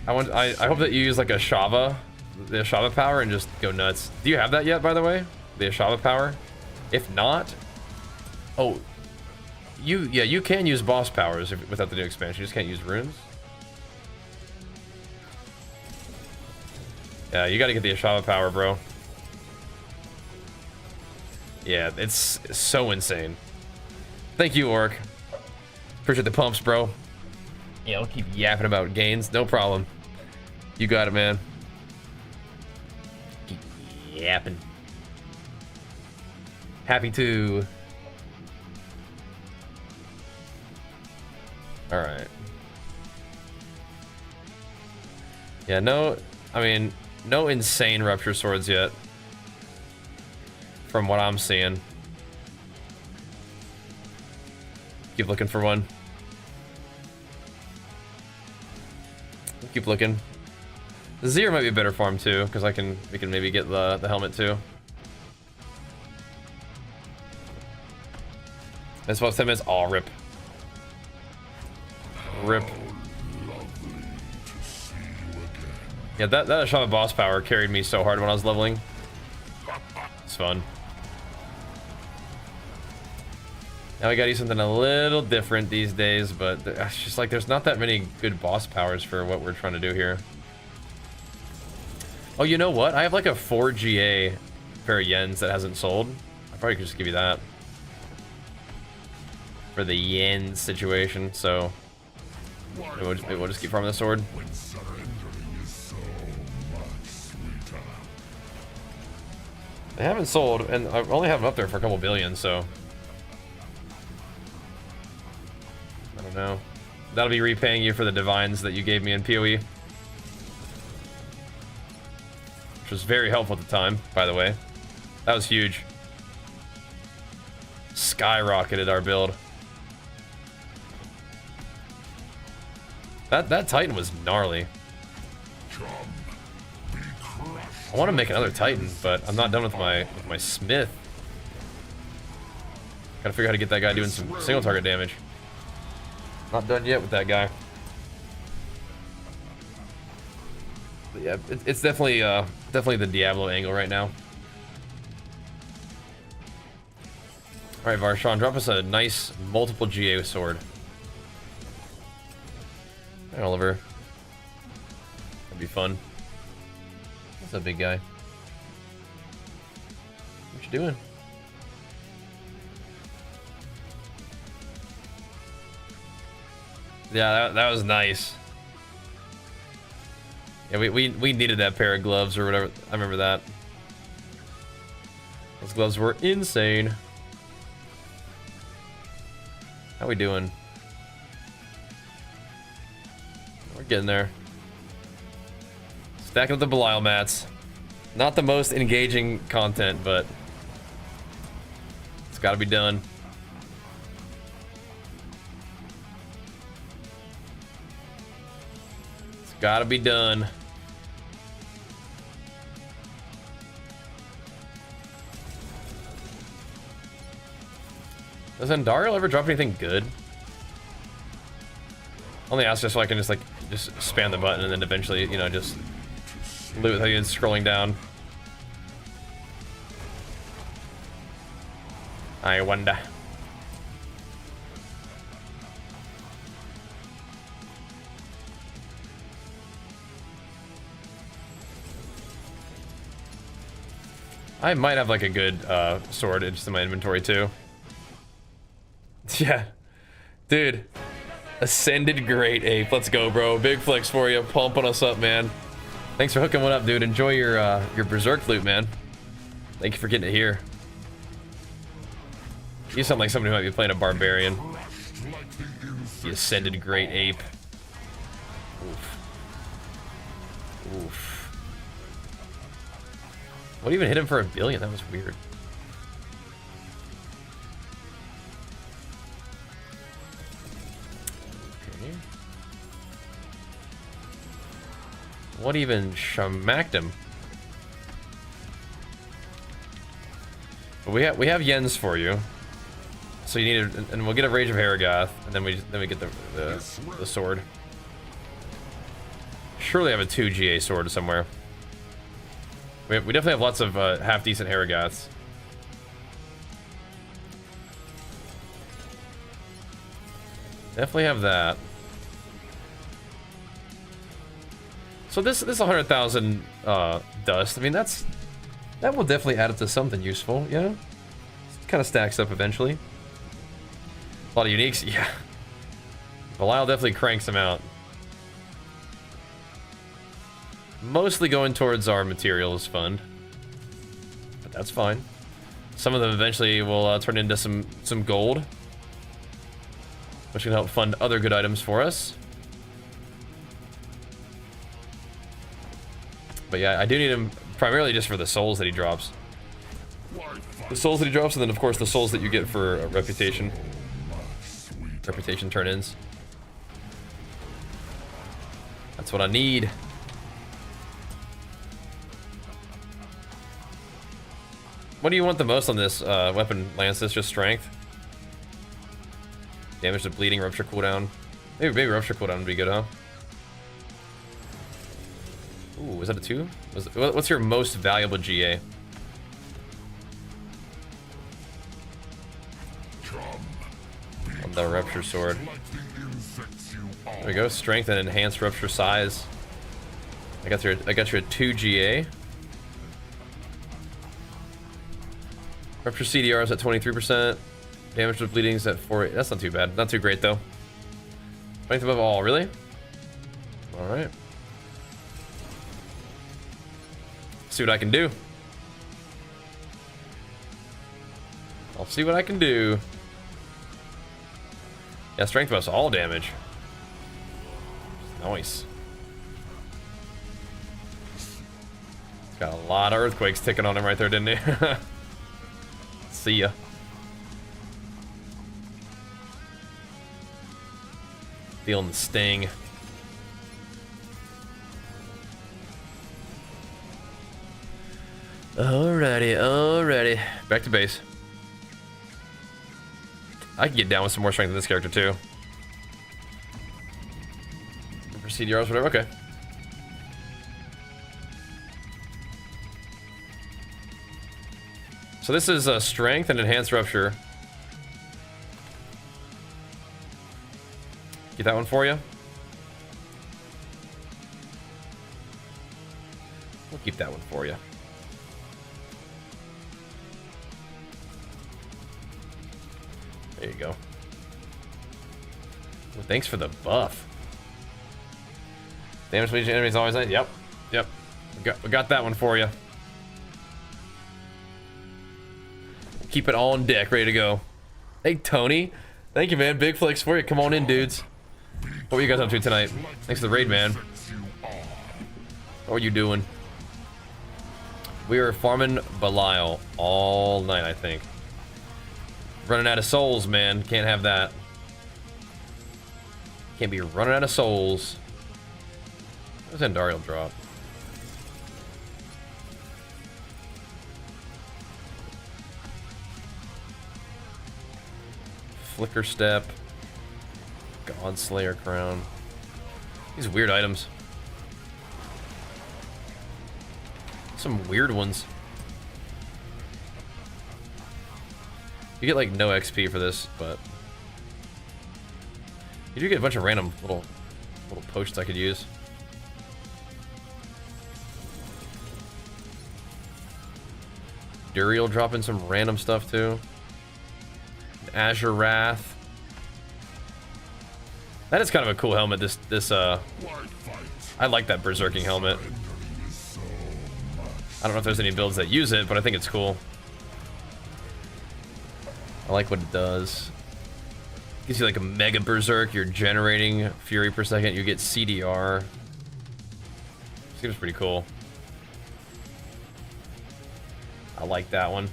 Speaker 1: I hope that you use like a Shava, the Shava power, and just go nuts. Do you have that yet, by the way? The Shava power? If not, oh, you can use boss powers without the new expansion. You just can't use runes. Yeah, you got to get the Shava power, bro. Yeah, it's so insane. Thank you, Orc. Appreciate the pumps, bro. Yeah, I'll keep yapping about gains. No problem. You got it, man. Keep yapping. Happy to. Alright. Yeah, no, I mean, no insane rupture swords yet. From what I'm seeing. Keep looking for one. Keep looking. The Zero might be a better farm too, because we can maybe get the helmet too. That's about 10 minutes. Oh, rip. Rip. Yeah, that Ashama boss power carried me so hard when I was leveling. It's fun. Now we gotta do something a little different these days, but it's just like there's not that many good boss powers for what we're trying to do here. Oh, you know what? I have like a 4 GA pair of yens that hasn't sold. I probably could just give you that. For the yen situation, so maybe we'll just keep farming the sword.
Speaker 3: When surrendering is so much sweeter.
Speaker 1: They haven't sold, and I only have them up there for a couple billion, so I don't know. That'll be repaying you for the divines that you gave me in PoE. Which was very helpful at the time, by the way. That was huge. Skyrocketed our build. That Titan was gnarly. I want to make another Titan, but I'm not done with my Smith. Gotta figure out how to get that guy doing some single target damage. Not done yet with that guy. But yeah, it's definitely the Diablo angle right now. All right, Varshawn, drop us a nice multiple GA sword. Hey, Oliver. That'd be fun. What's up, big guy? What you doing? Yeah, that was nice. Yeah, we needed that pair of gloves or whatever. I remember that. Those gloves were insane. How we doing? We're getting there. Stacking up the Balile mats. Not the most engaging content, but gotta be done. It's gotta be done. Does Andariel ever drop anything good? Only ask just so I can just like spam the button and then eventually, you know, just loot without even scrolling down. I wonder. I might have like a good sword just in my inventory too. Yeah, dude. Ascended Great Ape. Let's go, bro. Big flex for you. Pumping us up, man. Thanks for hooking one up, dude. Enjoy your Berserk loot, man. Thank you for getting it here. You sound like somebody who might be playing a Barbarian. The Ascended Great Ape. Oof. Oof. What even hit him for $1 billion? That was weird. Okay. What even smacked him? But we have Yens for you. So you need a, and we'll get a Rage of Harrogath, and then we get the sword. Surely have a 2 GA sword somewhere. We definitely have lots of half decent Harrogaths. Definitely have that. So this 100,000 dust. I mean that will definitely add up to something useful. You know, kind of stacks up eventually. A lot of uniques, yeah. Balile definitely cranks them out. Mostly going towards our materials fund, but that's fine. Some of them eventually will turn into some gold, which can help fund other good items for us. But yeah, I do need him primarily just for the souls that he drops. The souls that he drops, and then of course the souls that you get for reputation. Reputation turn-ins. That's what I need. What do you want the most on this weapon, Lances? Just strength? Damage to bleeding, rupture cooldown. Maybe rupture cooldown would be good, huh? Ooh, was that a 2? What's your most valuable GA? On the rupture sword. There we go. Strength and enhanced rupture size. I got your 2 GA. Rupture CDR is at 23%. Damage to bleeding is at 4. That's not too bad. Not too great though. Strength above all, really? Alright. See what I can do. I'll see what I can do. Yeah, strength buffs all damage. Nice. Got a lot of earthquakes ticking on him right there, didn't he? See ya. Feeling the sting. Alrighty. Back to base. I can get down with some more strength in this character too. For CDRs, whatever, okay. So this is strength and enhanced rupture. Get that one for you. We'll keep that one for you. There you go. Well, thanks for the buff. Damage to enemies always nice. Yep. We got that one for you. Keep it all on deck, ready to go. Hey, Tony. Thank you, man. Big flex for you. Come on in, dudes. What are you guys up to tonight? Thanks for the raid, man. What are you doing? We are farming Balile all night, I think. Running out of souls, man. Can't have that. Can't be running out of souls. What does Andariel drop? Flicker Step. Godslayer Crown. These weird items. Some weird ones. You get like no XP for this, but you do get a bunch of random little potions I could use. Duriel dropping some random stuff too. Azure Wrath. That is kind of a cool helmet. I like that berserking helmet. I don't know if there's any builds that use it, but I think it's cool. I like what it does. Gives you like a mega berserk. You're generating fury per second. You get CDR. Seems pretty cool. I like that one.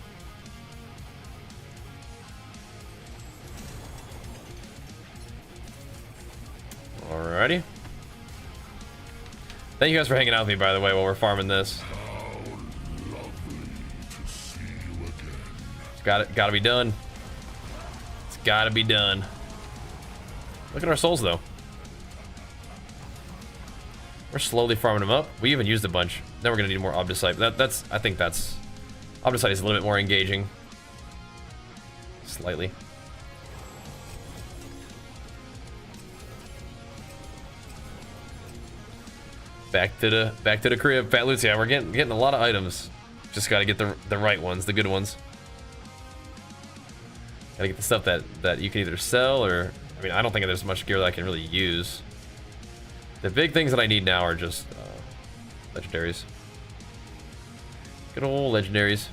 Speaker 1: Alrighty. Thank you guys for hanging out with me, by the way, while we're farming this. It's gotta be done. It's gotta be done. Look at our souls, though. We're slowly farming them up. We even used a bunch. Then we're gonna need more Obdicite. I think Obdicite is a little bit more engaging. Slightly. Back to the crib, Fat Lucia. We're getting a lot of items. Just gotta get the right ones, the good ones. Gotta get the stuff that you can either sell or, I mean, I don't think there's much gear that I can really use. The big things that I need now are just legendaries. Good old legendaries.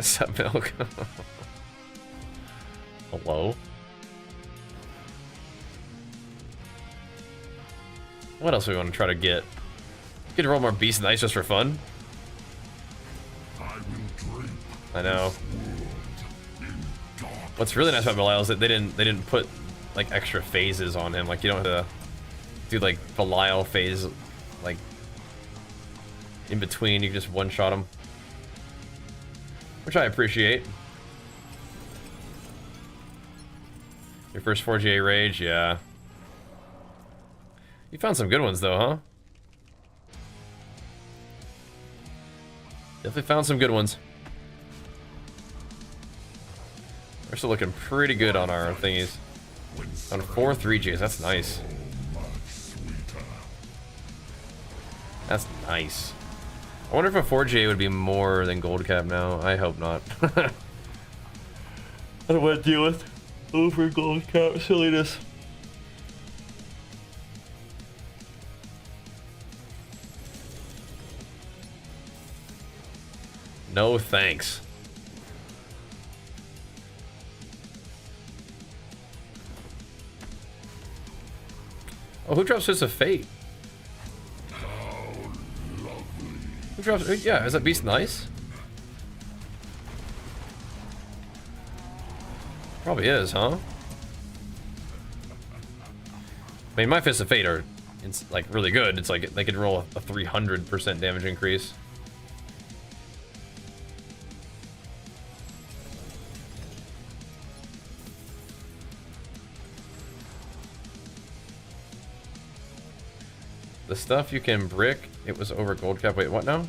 Speaker 1: Sup, milk? Hello? What else do we want to try to get? Get to roll more Beast and Ice just for fun? I know. What's really nice about Balile is that they didn't put like extra phases on him. Like you don't have to do like Balile phase like in between. You can just one-shot him, which I appreciate. Your first 4GA rage, yeah. You found some good ones though, huh? Definitely found some good ones. We're still looking pretty good on our thingies. On 4 3Gs, that's nice. That's nice. I wonder if a 4GA would be more than gold cap now. I hope not. I don't want to deal with over gold cap silliness. No thanks. Oh, who drops Fist of Fate? Who drops? Yeah, is that Beast Nice? Probably is, huh? I mean, my Fist of Fate are, it's like really good. It's like they can roll a 300% damage increase. The stuff you can brick, it was over gold cap. Wait, what now?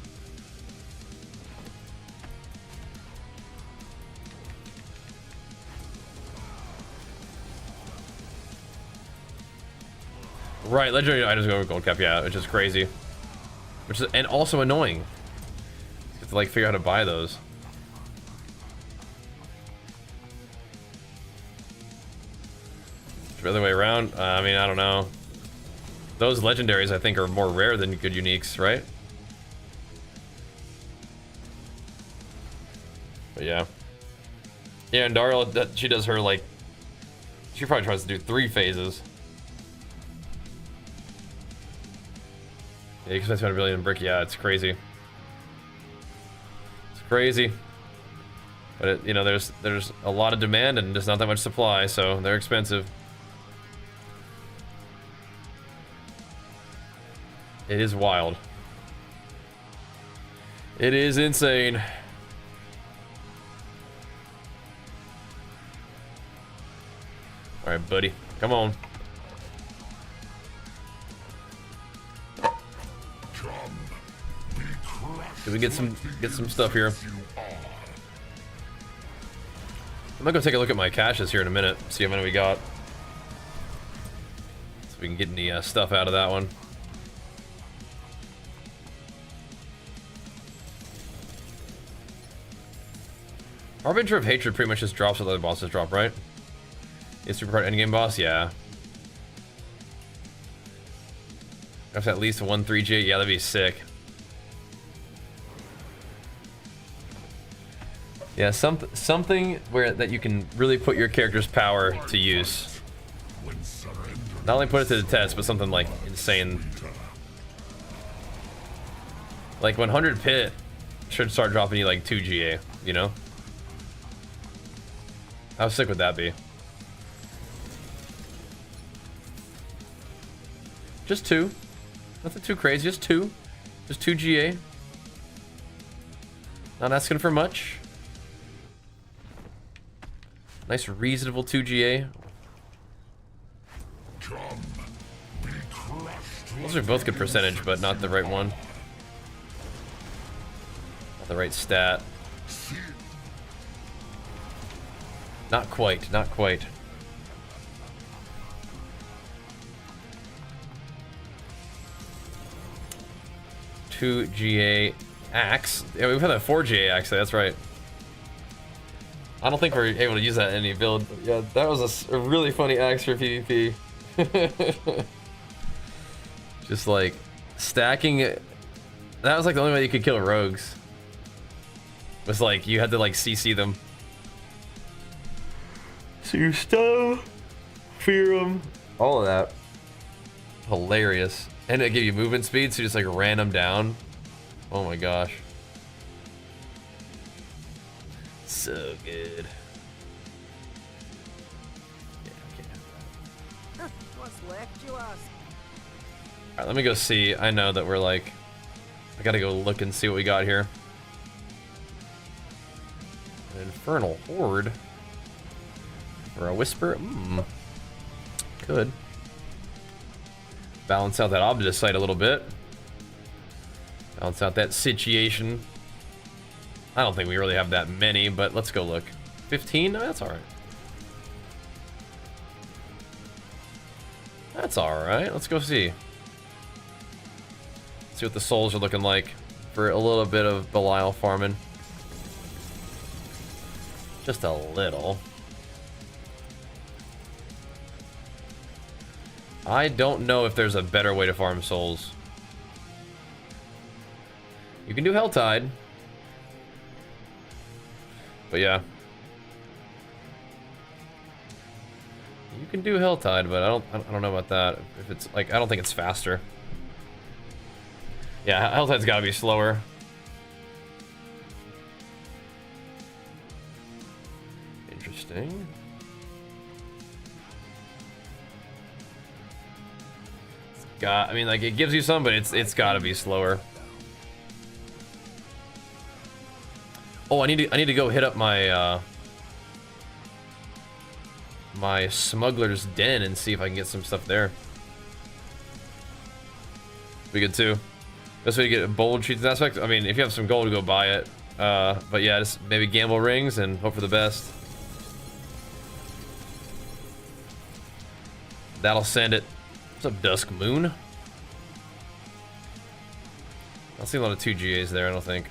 Speaker 1: Right, legendary items go over gold cap, yeah, which is crazy. Which is, and also annoying. You have to like figure out how to buy those. The other way around, I mean, I don't know. Those legendaries, I think, are more rare than good uniques, right? But yeah. Yeah, and Darla, she does her, like... She probably tries to do 3 phases. Yeah, you can spend 200 billion in brick. Yeah, it's crazy. It's crazy. But it, you know, there's a lot of demand and just not that much supply, so they're expensive. It is wild. It is insane. All right, buddy, come on. Did we get some stuff here? I'm gonna go take a look at my caches here in a minute, see how many we got. So we can get any stuff out of that one. Harbinger of Hatred pretty much just drops what other bosses drop, right? Is super hard endgame boss? Yeah. That's at least a 1-3G. Yeah, that'd be sick. Yeah, something where that you can really put your character's power to use. Not only put it to the test, but something like insane. Like 100 pit should start dropping you like 2 GA, you know? How sick would that be? Just 2. Nothing too crazy, just 2. Just 2 GA. Not asking for much. Nice reasonable 2 GA. Those are both good percentage, but not the right one. Not the right stat. Not quite, not quite. Two GA axe. Yeah, we've had a 4 GA axe, that's right. I don't think we're able to use that in any build. Yeah, that was a really funny axe for PvP. Just like stacking it. That was like the only way you could kill rogues. Was like you had to like CC them. So you stun, fear them, all of that. Hilarious. And it gave you movement speed, so you just like ran them down. Oh my gosh. So good. Yeah, I can't have that.
Speaker 4: What's left, you ask?
Speaker 1: Alright, let me go see. I know that we're like... I gotta go look and see what we got here. An Infernal Horde. Or a Whisper? Could. Balance out that Obdicite a little bit. Balance out that situation. I don't think we really have that many, but let's go look. 15? No, that's alright. That's alright. Let's go see. See what the souls are looking like for a little bit of Balile farming. Just a little. I don't know if there's a better way to farm souls. You can do Helltide. But yeah. You can do Helltide, but I don't know about that. If it's like, I don't think it's faster. Yeah, Helltide's gotta be slower. Interesting. I mean, like, it gives you some, but it's gotta be slower. Oh, I need to go hit up my my smuggler's den and see if I can get some stuff there. Be good too. Best way to get bold cheats aspect. I mean, if you have some gold, go buy it. But yeah, just maybe gamble rings and hope for the best. That'll send it. What's up, Dusk Moon? I don't see a lot of 2 GAs there, I don't think.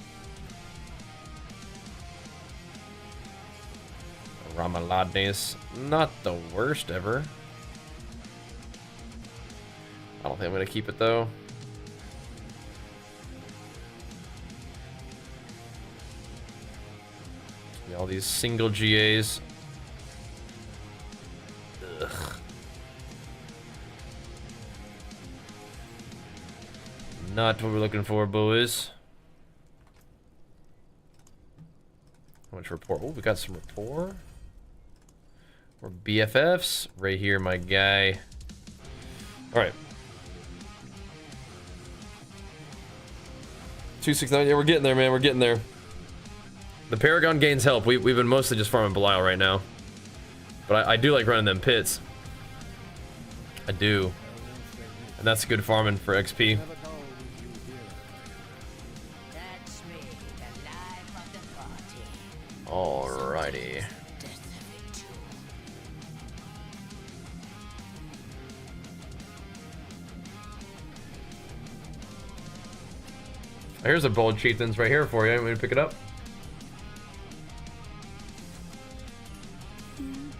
Speaker 1: Ramaladnes, not the worst ever. I don't think I'm gonna keep it though. All these single GAs. Ugh. Not what we're looking for, boys. How much rapport? Oh, we got some rapport. We're BFFs. Right here, my guy. Alright. 269, yeah, we're getting there, man. We're getting there. The Paragon gains help. We've been mostly just farming Balile right now. But I do like running them pits. I do. And that's good farming for XP.
Speaker 4: That's me, the life of the party.
Speaker 1: Alrighty. Here's a bold chieftains right here for you. Want me to pick it up?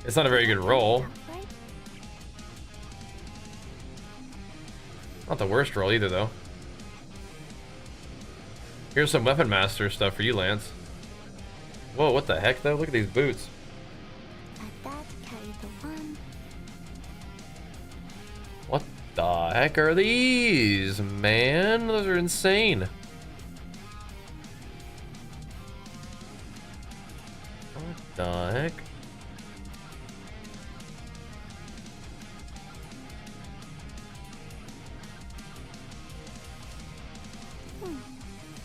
Speaker 1: It's not a very good roll. Not the worst roll either, though. Here's some Weapon Master stuff for you, Lance. Whoa, what the heck, though? Look at these boots. What the heck are these, man? Those are insane. What the heck?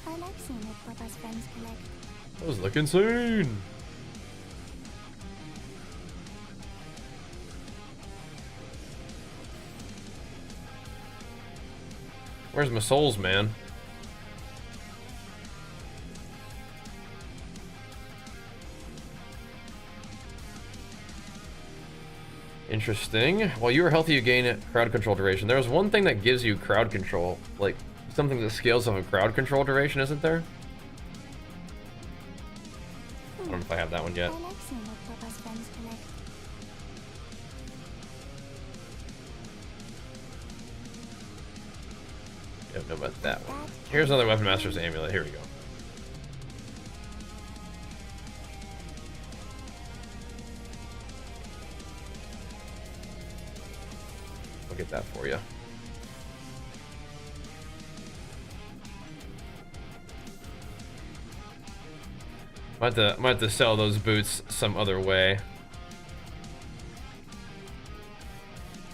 Speaker 5: I like seeing what Papa's friends collect.
Speaker 1: Those look insane. Where's my souls, man? Interesting. While you are healthy, you gain crowd control duration. There's one thing that gives you crowd control, like something that scales off of crowd control duration, isn't there? I don't know if I have that one yet.
Speaker 5: I like seeing what Papa's friends collect.
Speaker 1: Don't know about that one. Here's another Weapon Master's Amulet. Here we go. I'll get that for you. Might have to sell those boots some other way.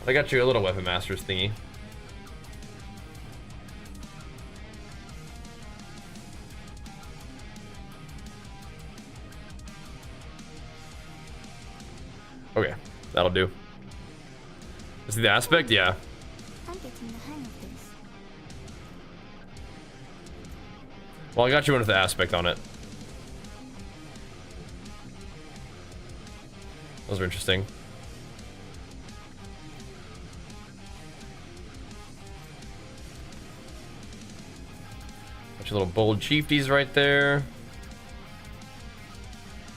Speaker 1: I got you a little Weapon Master's thingy. Okay, that'll do. See the aspect? Yeah.
Speaker 5: I'm getting the hang of this.
Speaker 1: Well, I got you one with the aspect on it. Those are interesting. Bunch of little bold chiefties right there.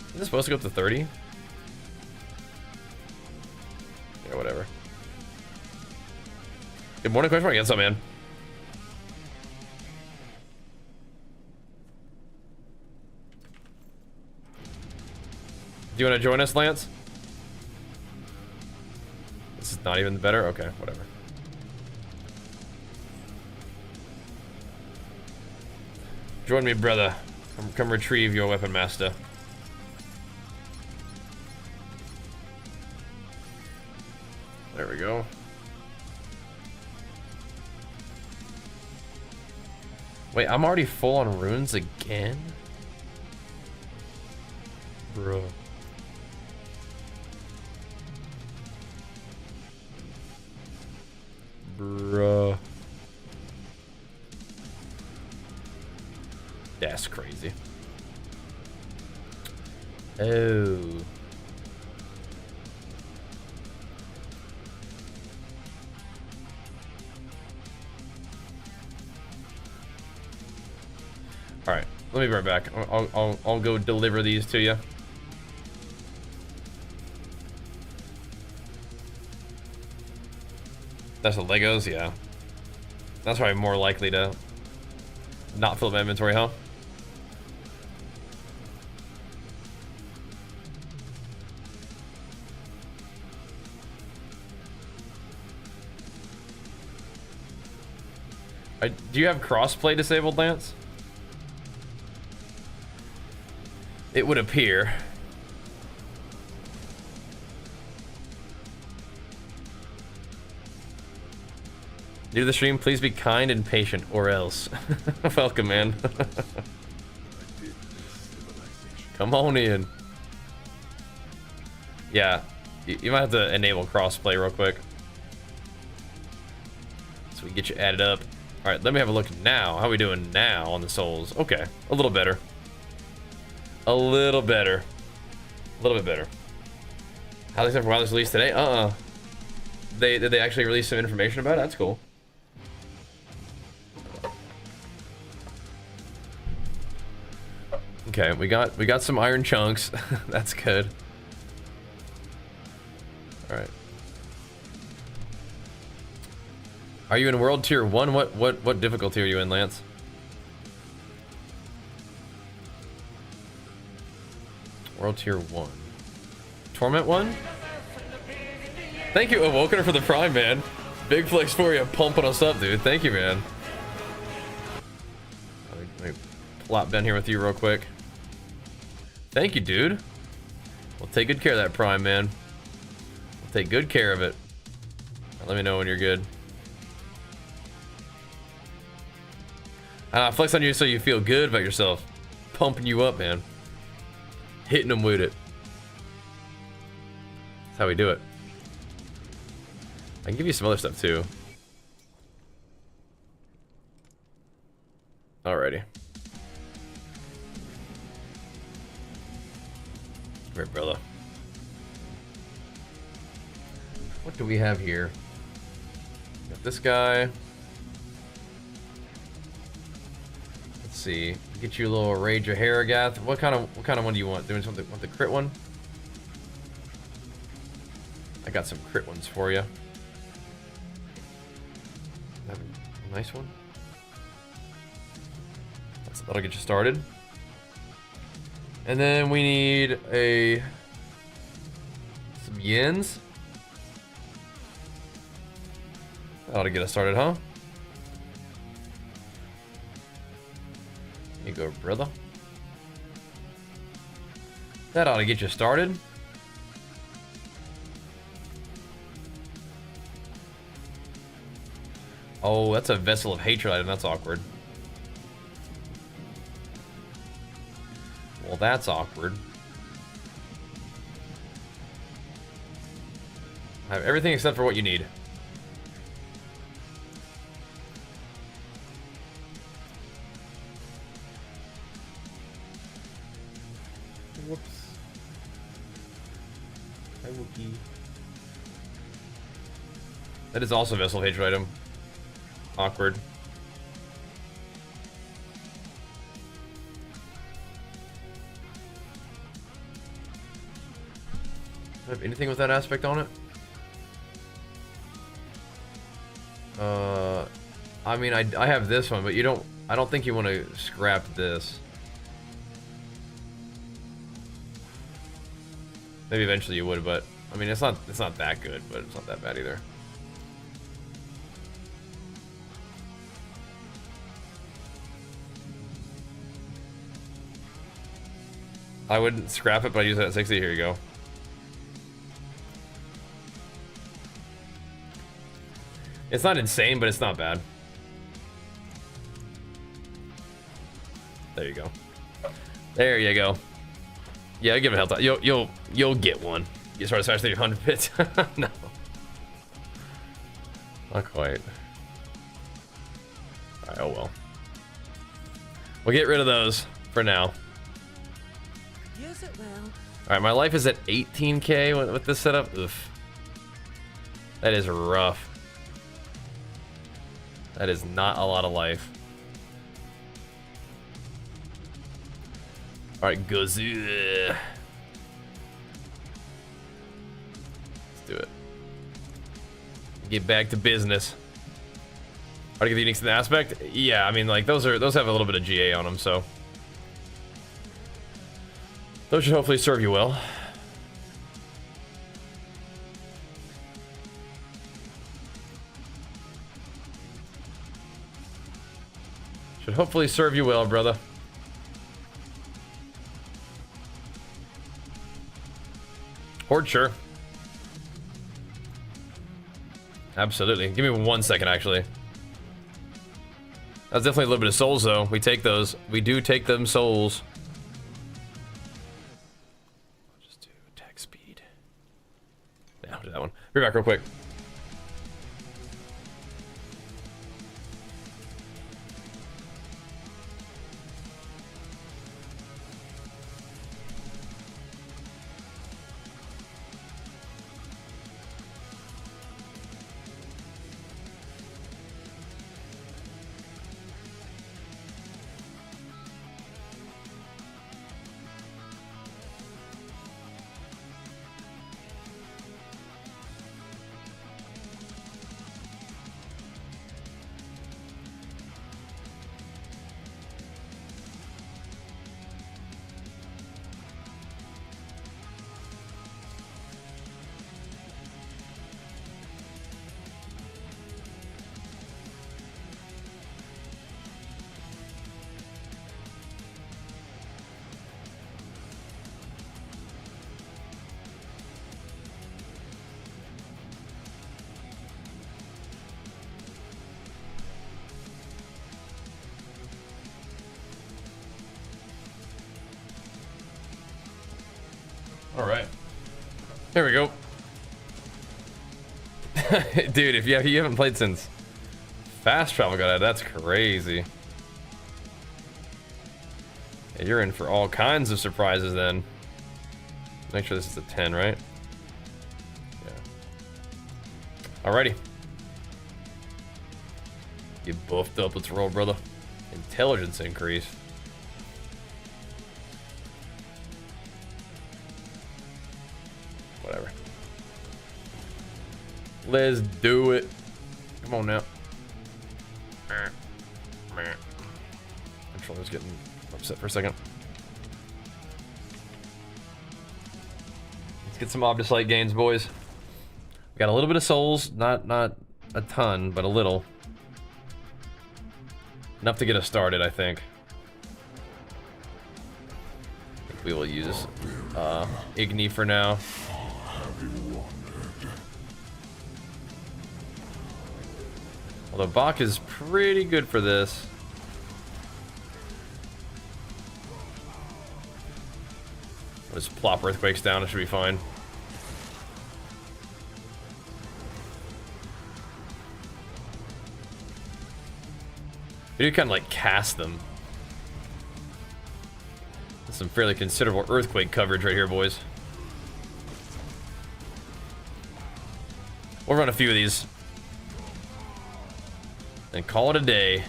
Speaker 1: Is this supposed to go up to 30? Yeah, whatever. Good morning, question mark. What's up, man? Do you want to join us, Lance? This is not even better? Okay, whatever. Join me, brother. Come retrieve your Weapon Master. There we go. Wait, I'm already full on runes again? Bro. Bruh. That's crazy. Oh. All right, let me be right back. I'll go deliver these to you. That's the Legos, yeah. That's probably more likely to not fill up my inventory, huh? Do you have crossplay disabled, Lance? It would appear. New to the stream, please be kind and patient, or else. Welcome, man. Come on in. Yeah, you might have to enable crossplay real quick. So we can get you added up. All right, let me have a look now. How are we doing now on the souls? Okay, a little better. A little better. A little bit better. How they said for a while this released today? Did they actually release some information about it? That's cool. Okay, we got some iron chunks. That's good. All right. Are you in World Tier 1? What difficulty are you in, Lance? World Tier 1. Torment 1? Thank you, Awokener, for the Prime, man. Big flex for you, pumping us up, dude. Thank you, man. Let me plop down here with you real quick. Thank you, dude. We'll take good care of that Prime, man. We'll take good care of it. Let me know when you're good. Flex on you so you feel good about yourself. Pumping you up, man. Hitting them with it. That's how we do it. I can give you some other stuff too. Alrighty. Come here, brother. What do we have here? Got this guy. Let's see. Get you a little Rage of Haragath. What kind of one do you want? Do you want the crit one? I got some crit ones for you. A nice one. That'll get you started. And then we need some yens. That ought to get us started, huh? Here you go, brother. That ought to get you started. Oh, that's a Vessel of Hatred item. That's awkward. Well, that's awkward. I have everything except for what you need. Whoops. Hi, Wookie. That is also a Vessel of Hatred item. Awkward. Do I have anything with that aspect on it? I mean, I have this one, but I don't think you want to scrap this. Maybe eventually you would, but I mean, it's not that good, but it's not that bad either. I wouldn't scrap it, but I use it at 60. Here you go. It's not insane, but it's not bad. There you go. There you go. Yeah, give it a health. You'll get one. You start to smash 300 bits. No, not quite. All right. Oh well. We'll get rid of those for now.
Speaker 2: Use it well.
Speaker 1: All right, my life is at 18k with this setup. Oof. That is rough. That is not a lot of life. All right, Gazoo. Let's do it. Get back to business. Are to get the uniques in the aspect? Yeah, I mean, like those have a little bit of GA on them, so those should hopefully serve you well. Should hopefully serve you well, brother. Horde, sure. Absolutely. Give me 1 second, actually. That's definitely a little bit of souls, though. We take those. We do take them souls. I'll just do attack speed. Yeah, I'll do that one. Be back real quick. All right. Here we go. Dude, if you haven't played since Fast Travel got out, that's crazy. Yeah, you're in for all kinds of surprises then. Make sure this is a 10, right? Yeah. Alrighty. Get buffed up, let's roll, brother. Intelligence increase. Whatever. Let's do it. Come on now. Controller's getting upset for a second. Let's get some Obdicite gains, boys. We got a little bit of souls, not a ton, but a little. Enough to get us started, I think. We will use Igni for now. Although Bach is pretty good for this. Let's plop Earthquakes down, it should be fine. We do kind of like cast them. That's some fairly considerable Earthquake coverage right here, boys. We'll run a few of these and call it a day.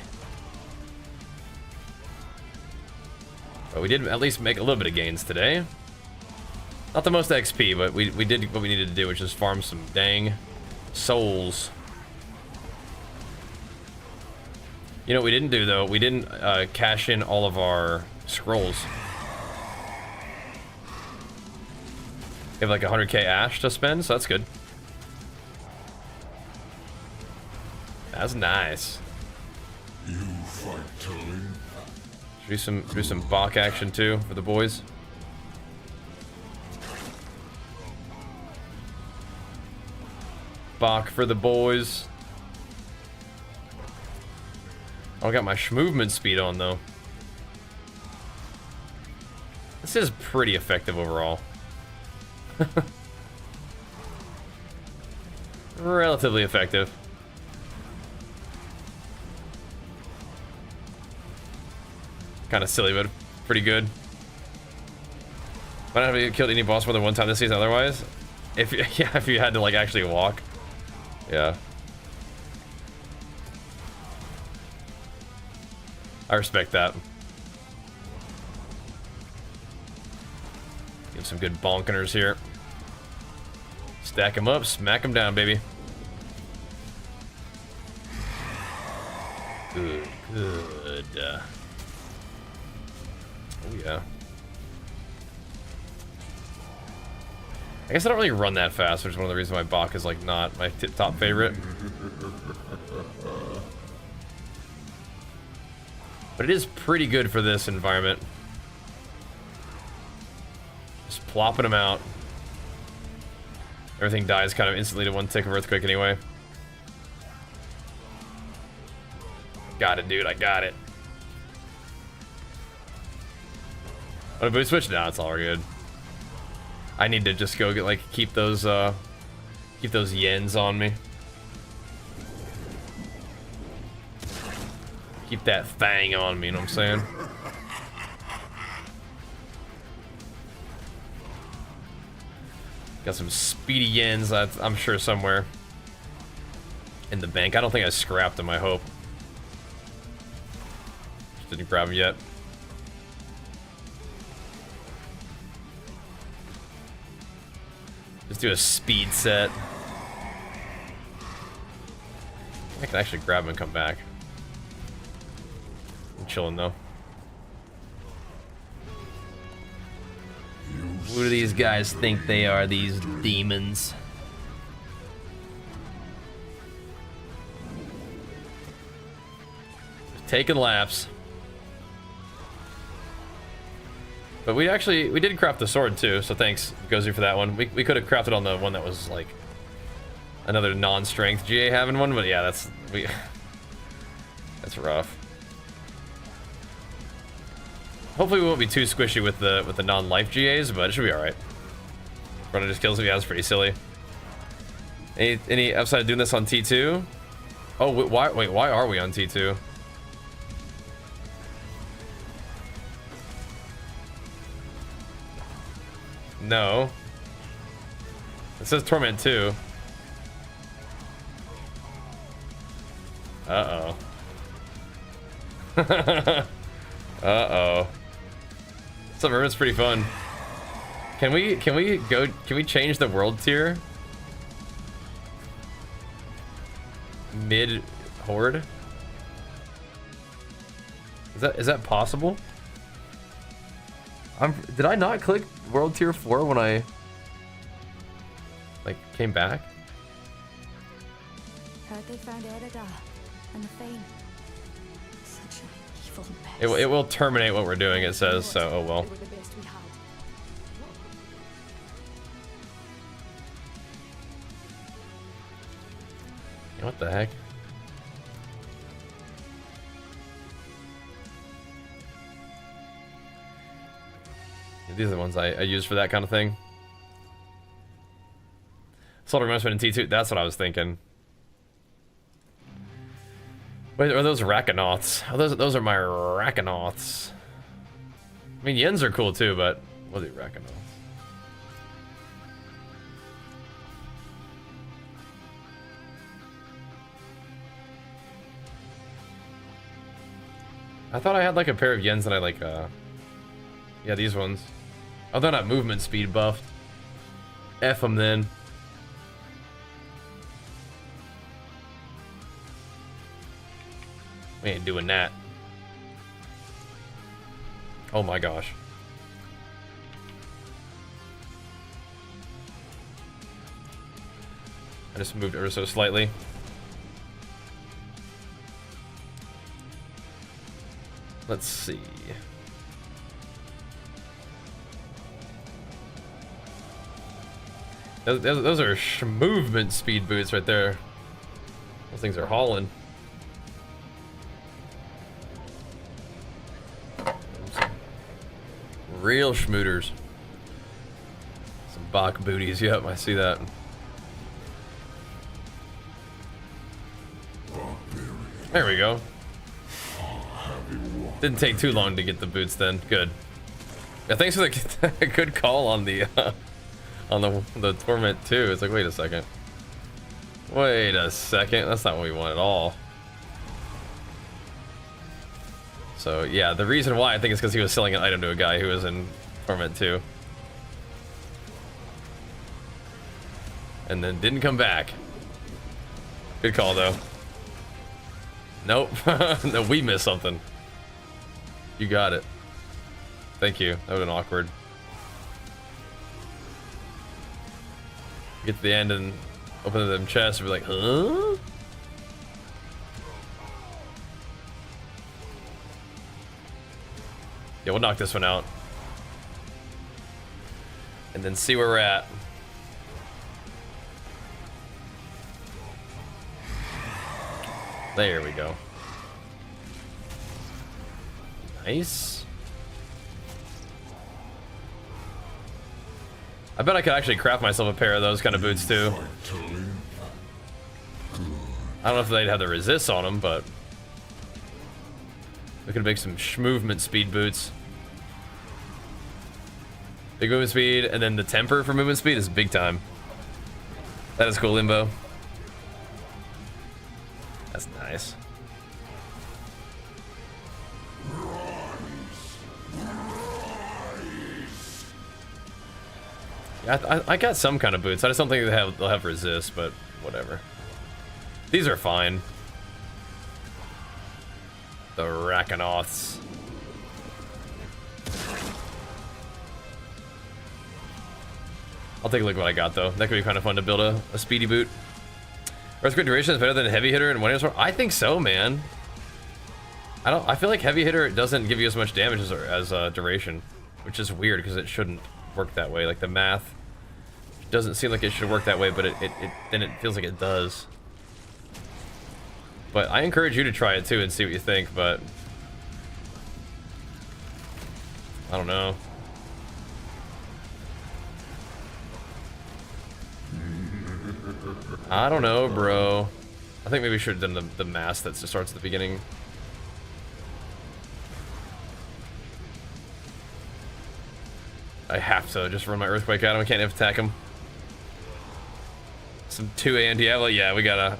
Speaker 1: But we did at least make a little bit of gains today. Not the most XP, but we did what we needed to do, which is farm some dang souls. You know what we didn't do, though? We didn't cash in all of our scrolls. We have like 100k ash to spend, so that's good. That's nice.
Speaker 3: You fight to live.
Speaker 1: Do some Bach action too for the boys. Bach for the boys. Oh, I got my movement speed on though. This is pretty effective overall. Relatively effective. Kind of silly, but pretty good. Might not have killed any boss more than one time this season otherwise. If yeah, if you had to like actually walk. Yeah. I respect that. Give some good bonkiners here. Stack them up, smack them down, baby. Good, good. Oh yeah. I guess I don't really run that fast, which is one of the reasons why Bach is like not my top favorite. But it is pretty good for this environment. Just plopping them out. Everything dies kind of instantly to one tick of earthquake anyway. Got it, dude. I got it. Oh, the boot switch? No, it's all good. I need to just go get, like, keep those yens on me. Keep that thing on me, you know what I'm saying? Got some speedy yens, I'm sure, somewhere in the bank. I don't think I scrapped them, I hope. Just didn't grab them yet. Let's do a speed set. I can actually grab them and come back. I'm chilling though. Who do these guys think they are, these demons? Taking laps. But we did craft the sword too, so thanks, Gozu, for that one. We could have crafted on the one that was like another non-strength GA having one, but yeah, that's rough. Hopefully we won't be too squishy with the non-life GAs, but it should be alright. Runner just kills me, yeah, that's pretty silly. Any upside of doing this on T2? Oh, why are we on T2? No. It says Torment 2. Uh-oh. Uh-oh. Suburban's pretty fun. Can we change the world tier? Mid horde? Is that possible? Did I not click World Tier 4 when I like came back?
Speaker 5: Heard they found Erida and the Fane. Such an evil mess.
Speaker 1: It will terminate what we're doing, it says, so oh well.
Speaker 5: They were the best we had.
Speaker 1: What the heck? These are the ones I use for that kind of thing. Slaughter Investment in T2, that's what I was thinking. Wait, are those Rakanauts? Oh, those are my Rakanauts. I mean, Yens are cool too, but what are the Rakanauts? I thought I had like a pair of Yens that I like, yeah, these ones. Oh, they're not movement speed buffed. F them then. We ain't doing that. Oh my gosh. I just moved ever so slightly. Let's see. Those are movement speed boots right there. Those things are hauling. Real schmooters. Some Bach booties. Yep, I see that. There we go. Didn't take too long to get the boots then. Good. Yeah, thanks for the good call on the Torment too. It's like, wait a second. Wait a second. That's not what we want at all. So yeah, the reason why I think is because he was selling an item to a guy who was in Torment 2. And then didn't come back. Good call though. Nope. No, we missed something. You got it. Thank you. That would have been awkward. Get to the end and open them chests and be like, huh? Yeah, we'll knock this one out. And then see where we're at. There we go. Nice. I bet I could actually craft myself a pair of those kind of boots too. I don't know if they'd have the resist on them, but we could make some movement speed boots. Big movement speed, and then the temper for movement speed is big time. That is cool, Limbo. That's nice. Yeah, I got some kind of boots. I just don't think they'll have resist, but whatever. These are fine. The Rakanoths. I'll take a look at what I got though. That could be kind of fun to build a speedy boot. Earthquake duration is better than heavy hitter and one hit. I think so, man. I feel like heavy hitter doesn't give you as much damage as duration, which is weird because it shouldn't work that way. Like the math doesn't seem like it should work that way, but then it feels like it does. But I encourage you to try it too and see what you think, but I don't know. I don't know, bro. I think maybe we should have done the mass that starts at the beginning. I have to just run my Earthquake at him. I can't even attack him. Some 2A and Diablo. Yeah, we gotta.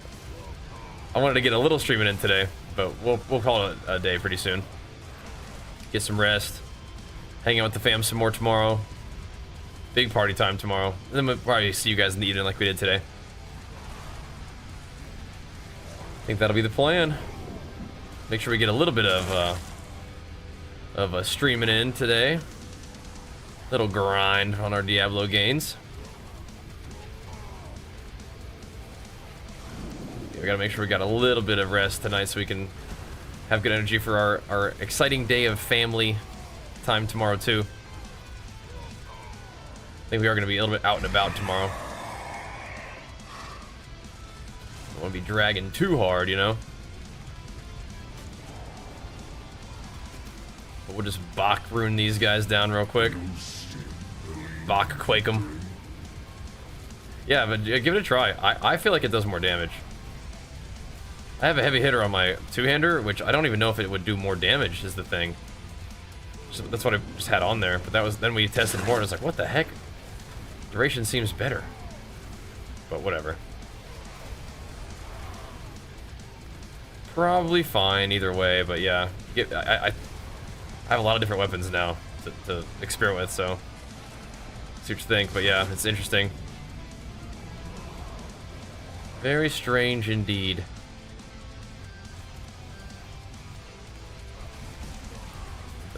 Speaker 1: I wanted to get a little streaming in today, but we'll call it a day pretty soon. Get some rest. Hang out with the fam some more tomorrow. Big party time tomorrow. And then we'll probably see you guys in the evening like we did today. I think that'll be the plan. Make sure we get a little bit of streaming in today. Little grind on our Diablo gains. We gotta make sure we got a little bit of rest tonight so we can have good energy for our exciting day of family time tomorrow too. I think we are gonna be a little bit out and about tomorrow. Don't wanna be dragging too hard, you know? But we'll just Bach rune these guys down real quick. Bach quake them. Yeah, but give it a try. I feel like it does more damage. I have a heavy hitter on my two-hander, which I don't even know if it would do more damage is the thing. So that's what I just had on there, but that was then we tested more and it's like, what the heck? Duration seems better. But whatever. Probably fine either way, but yeah. I have a lot of different weapons now to experiment with, so see what you think, but yeah, it's interesting. Very strange indeed.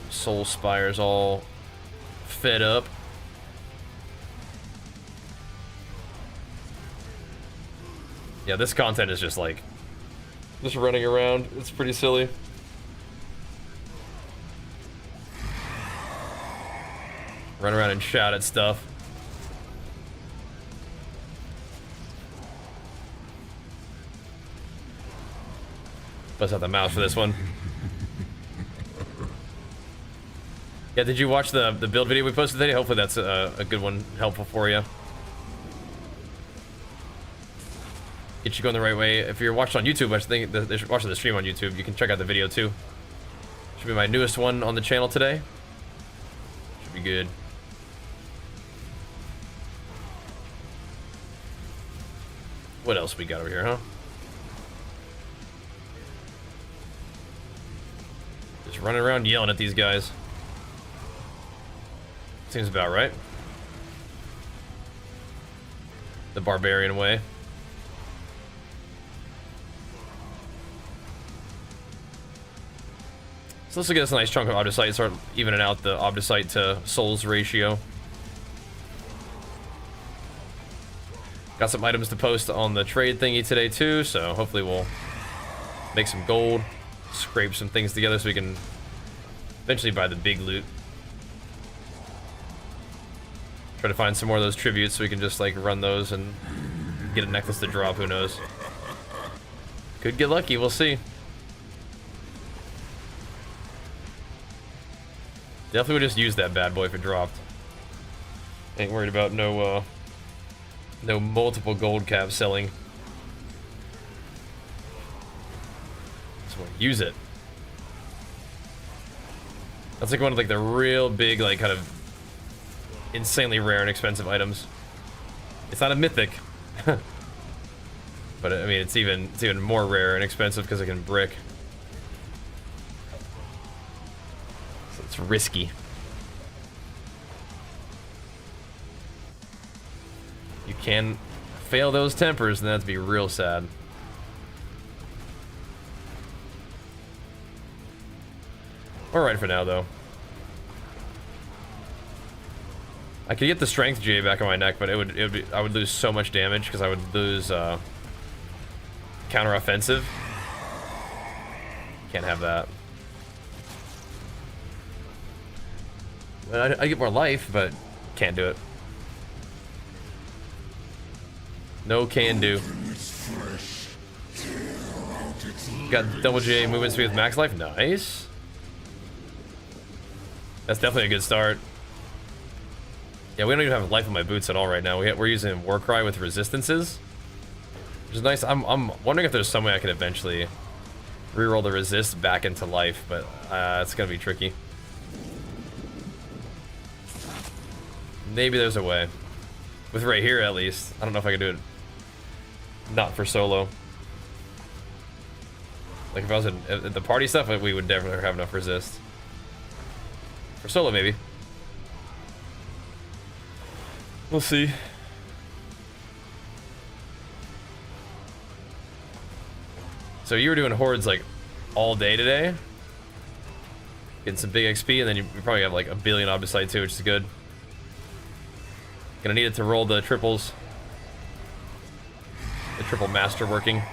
Speaker 1: Soul Spire's all fed up. Yeah, this content is just like just running around. It's pretty silly. Run around and shout at stuff. Bust out the mouse for this one. Yeah, did you watch the build video we posted today? Hopefully that's a good one, helpful for you. Get you going the right way. If you're watching on YouTube, I think they should watch the stream on YouTube. You can check out the video too. Should be my newest one on the channel today. Should be good. What else we got over here, huh? Just running around yelling at these guys. Seems about right. The barbarian way. So this will get us a nice chunk of Undercity, start evening out the Undercity to souls ratio. Got some items to post on the trade thingy today too, so hopefully we'll make some gold, scrape some things together so we can Eventually buy the big loot. Try to find some more of those tributes so we can just like run those and get a necklace to drop, who knows. Could get lucky, we'll see. Definitely would just use that bad boy if it dropped. Ain't worried about no multiple gold caps selling. Just want to use it. That's like one of like the real big, like kind of insanely rare and expensive items. It's not a mythic, but I mean it's even more rare and expensive because it can brick. So it's risky. You can fail those tempers, and that'd be real sad. Alright for now, though. I could get the strength GA back on my neck, but I would lose so much damage because I would lose counter offensive. Can't have that. I get more life, but can't do it. No can do. Got double J movement speed with max life. Nice. That's definitely a good start. Yeah, we don't even have life on my boots at all right now. We're using Warcry with resistances, which is nice. I'm wondering if there's some way I can eventually reroll the resist back into life, but it's gonna be tricky. Maybe there's a way. With right here, at least. I don't know if I can do it. Not for solo. Like if I was at the party stuff, we would definitely have enough resist. For solo, maybe. We'll see. So you were doing hordes like all day today? Getting some big XP, and then you probably have like a billion Obdicite too, which is good. Gonna need it to roll the triples. The triple master working.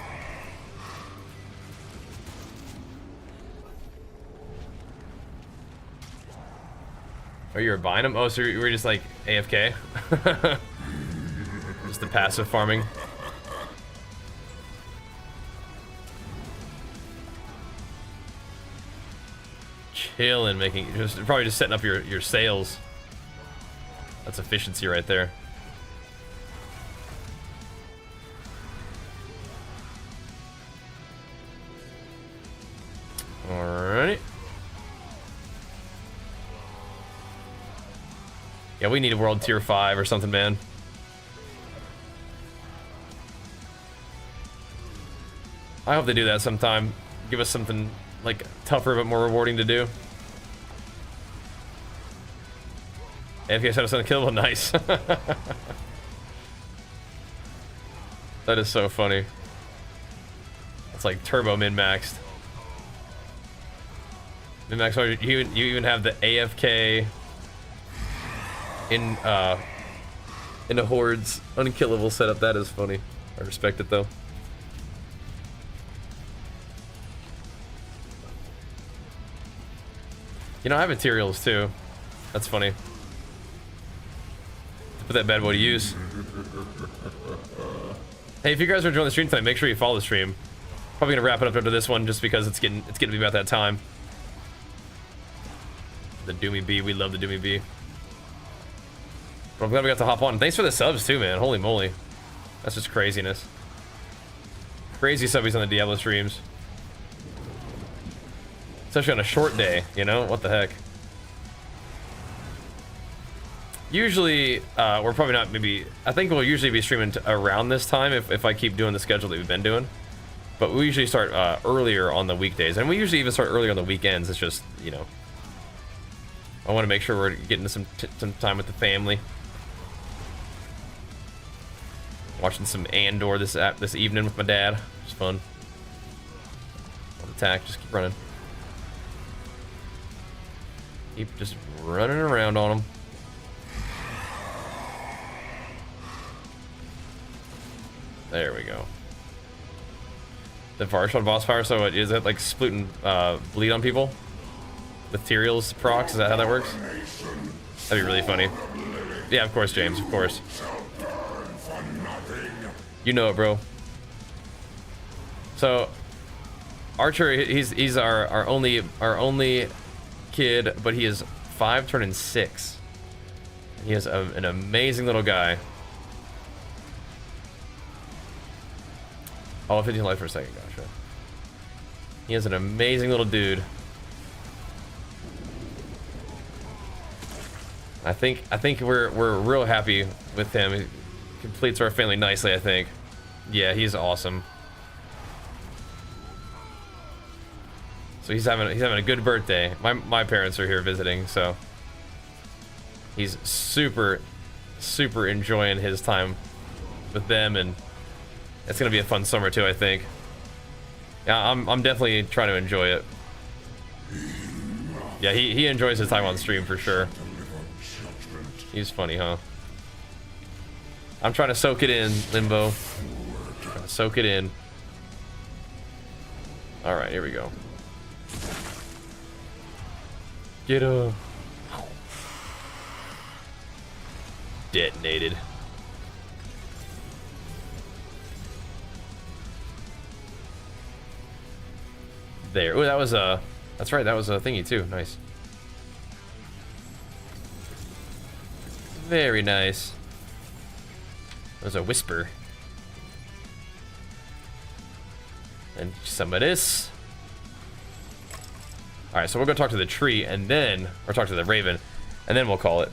Speaker 1: Oh, you were buying them? Oh, so you were just like AFK? Just the passive farming. Chillin', probably just setting up your sails. That's efficiency right there. Alright. Yeah, we need a world tier 5 or something, man. I hope they do that sometime. Give us something like tougher but more rewarding to do. AFK set us unkillable, nice. That is so funny. It's like turbo min-maxed. Min-max, you even have the AFK in the hordes unkillable setup. That is funny. I respect it though. You know, I have materials too. That's funny. Put that bad boy to use. Hey, if you guys are enjoying the stream tonight, make sure you follow the stream. Probably gonna wrap it up after this one, just because it's getting to be about that time. The Doomy Bee, we love the Doomy Bee. But I'm glad we got to hop on. Thanks for the subs too, man. Holy moly, that's just craziness. Crazy subbies on the Diablo streams, especially on a short day. You know what the heck? Usually, we're probably not, maybe, I think we'll usually be streaming around this time if I keep doing the schedule that we've been doing. But we usually start earlier on the weekdays, and we usually even start earlier on the weekends. It's just, you know, I want to make sure we're getting some time with the family. Watching some Andor this evening with my dad. It's fun. On attack, just keep running. Keep just running around on them. There we go. The Varshon boss power, so is it like splooting bleed on people? materials procs. Is that how that works? That'd be really funny. Yeah, of course, James. Of course. You know it, bro. So, Archer, he's our only kid, but he is 5 turning 6. He is an amazing little guy. Oh, 15 life for a second, gotcha. He is an amazing little dude. I think we're real happy with him. He completes our family nicely, I think. Yeah, he's awesome. So he's having a good birthday. My parents are here visiting, so he's super enjoying his time with them, and it's gonna be a fun summer too, I think. Yeah, I'm definitely trying to enjoy it. Yeah, he enjoys his time on stream for sure. He's funny, huh? I'm trying to soak it in, Limbo. Trying to soak it in. All right, here we go. Get up. Detonated. There. Oh, that was a. That's right. That was a thingy too. Nice. Very nice. That was a whisper. And some of this. All right, so we'll go talk to the tree and then, or talk to the raven, and then we'll call it.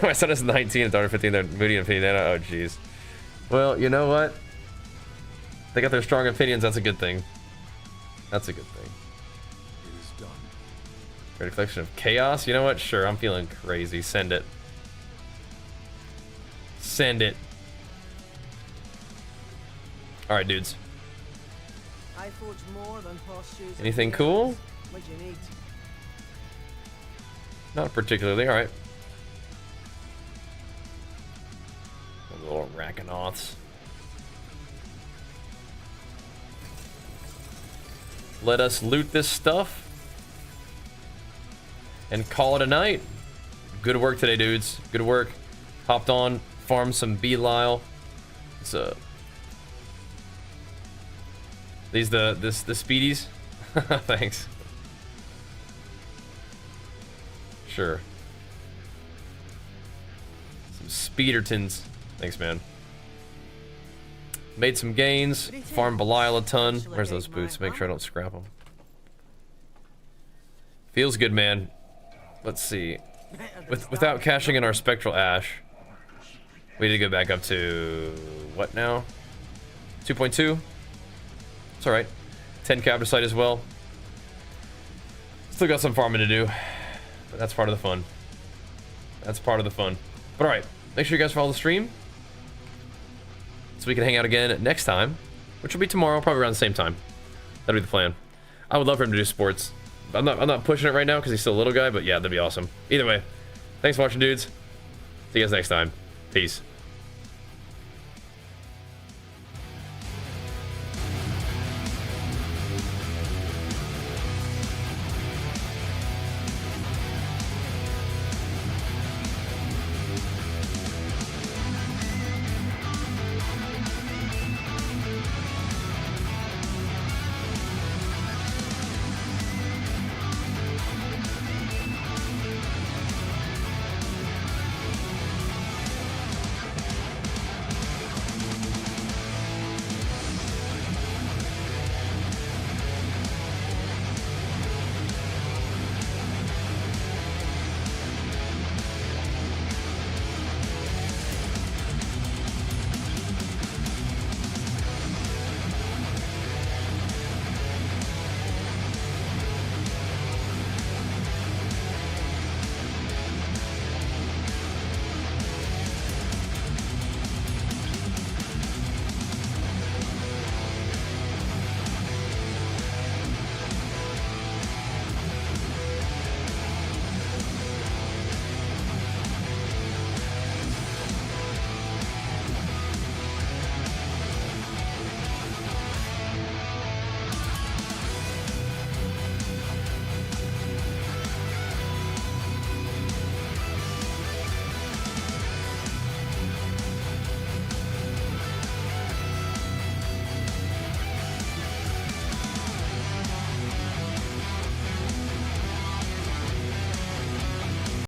Speaker 1: My son is 19 and daughter 15. They're moody and opinion. Oh, jeez. Well, you know what? They got their strong opinions. That's a good thing. That's a good thing.
Speaker 3: It is done.
Speaker 1: Great collection of chaos. You know what? Sure, I'm feeling crazy. Send it. Send it. All right, dudes.
Speaker 2: I forge more than horseshoes.
Speaker 1: Anything cool?
Speaker 2: What do you need?
Speaker 1: Not particularly. All right. Little Rackanauts. Let us loot this stuff and call it a night. Good work today, dudes. Good work. Hopped on, farmed some Balile. It's these the speedies. Thanks. Sure. Some speedertons. Thanks, man. Made some gains. Farmed Balile a ton. Where's those boots? Make sure I don't scrap them. Feels good, man. Let's see. Without cashing in our spectral ash, we need to go back up to what now? 2.2. It's all right. 10 cabricite as well. Still got some farming to do, but that's part of the fun. That's part of the fun. But all right, make sure you guys follow the stream so we can hang out again next time, which will be tomorrow, probably around the same time. That'll be the plan. I would love for him to do sports. I'm not pushing it right now because he's still a little guy, but yeah, that'd be awesome. Either way, thanks for watching, dudes. See you guys next time. Peace.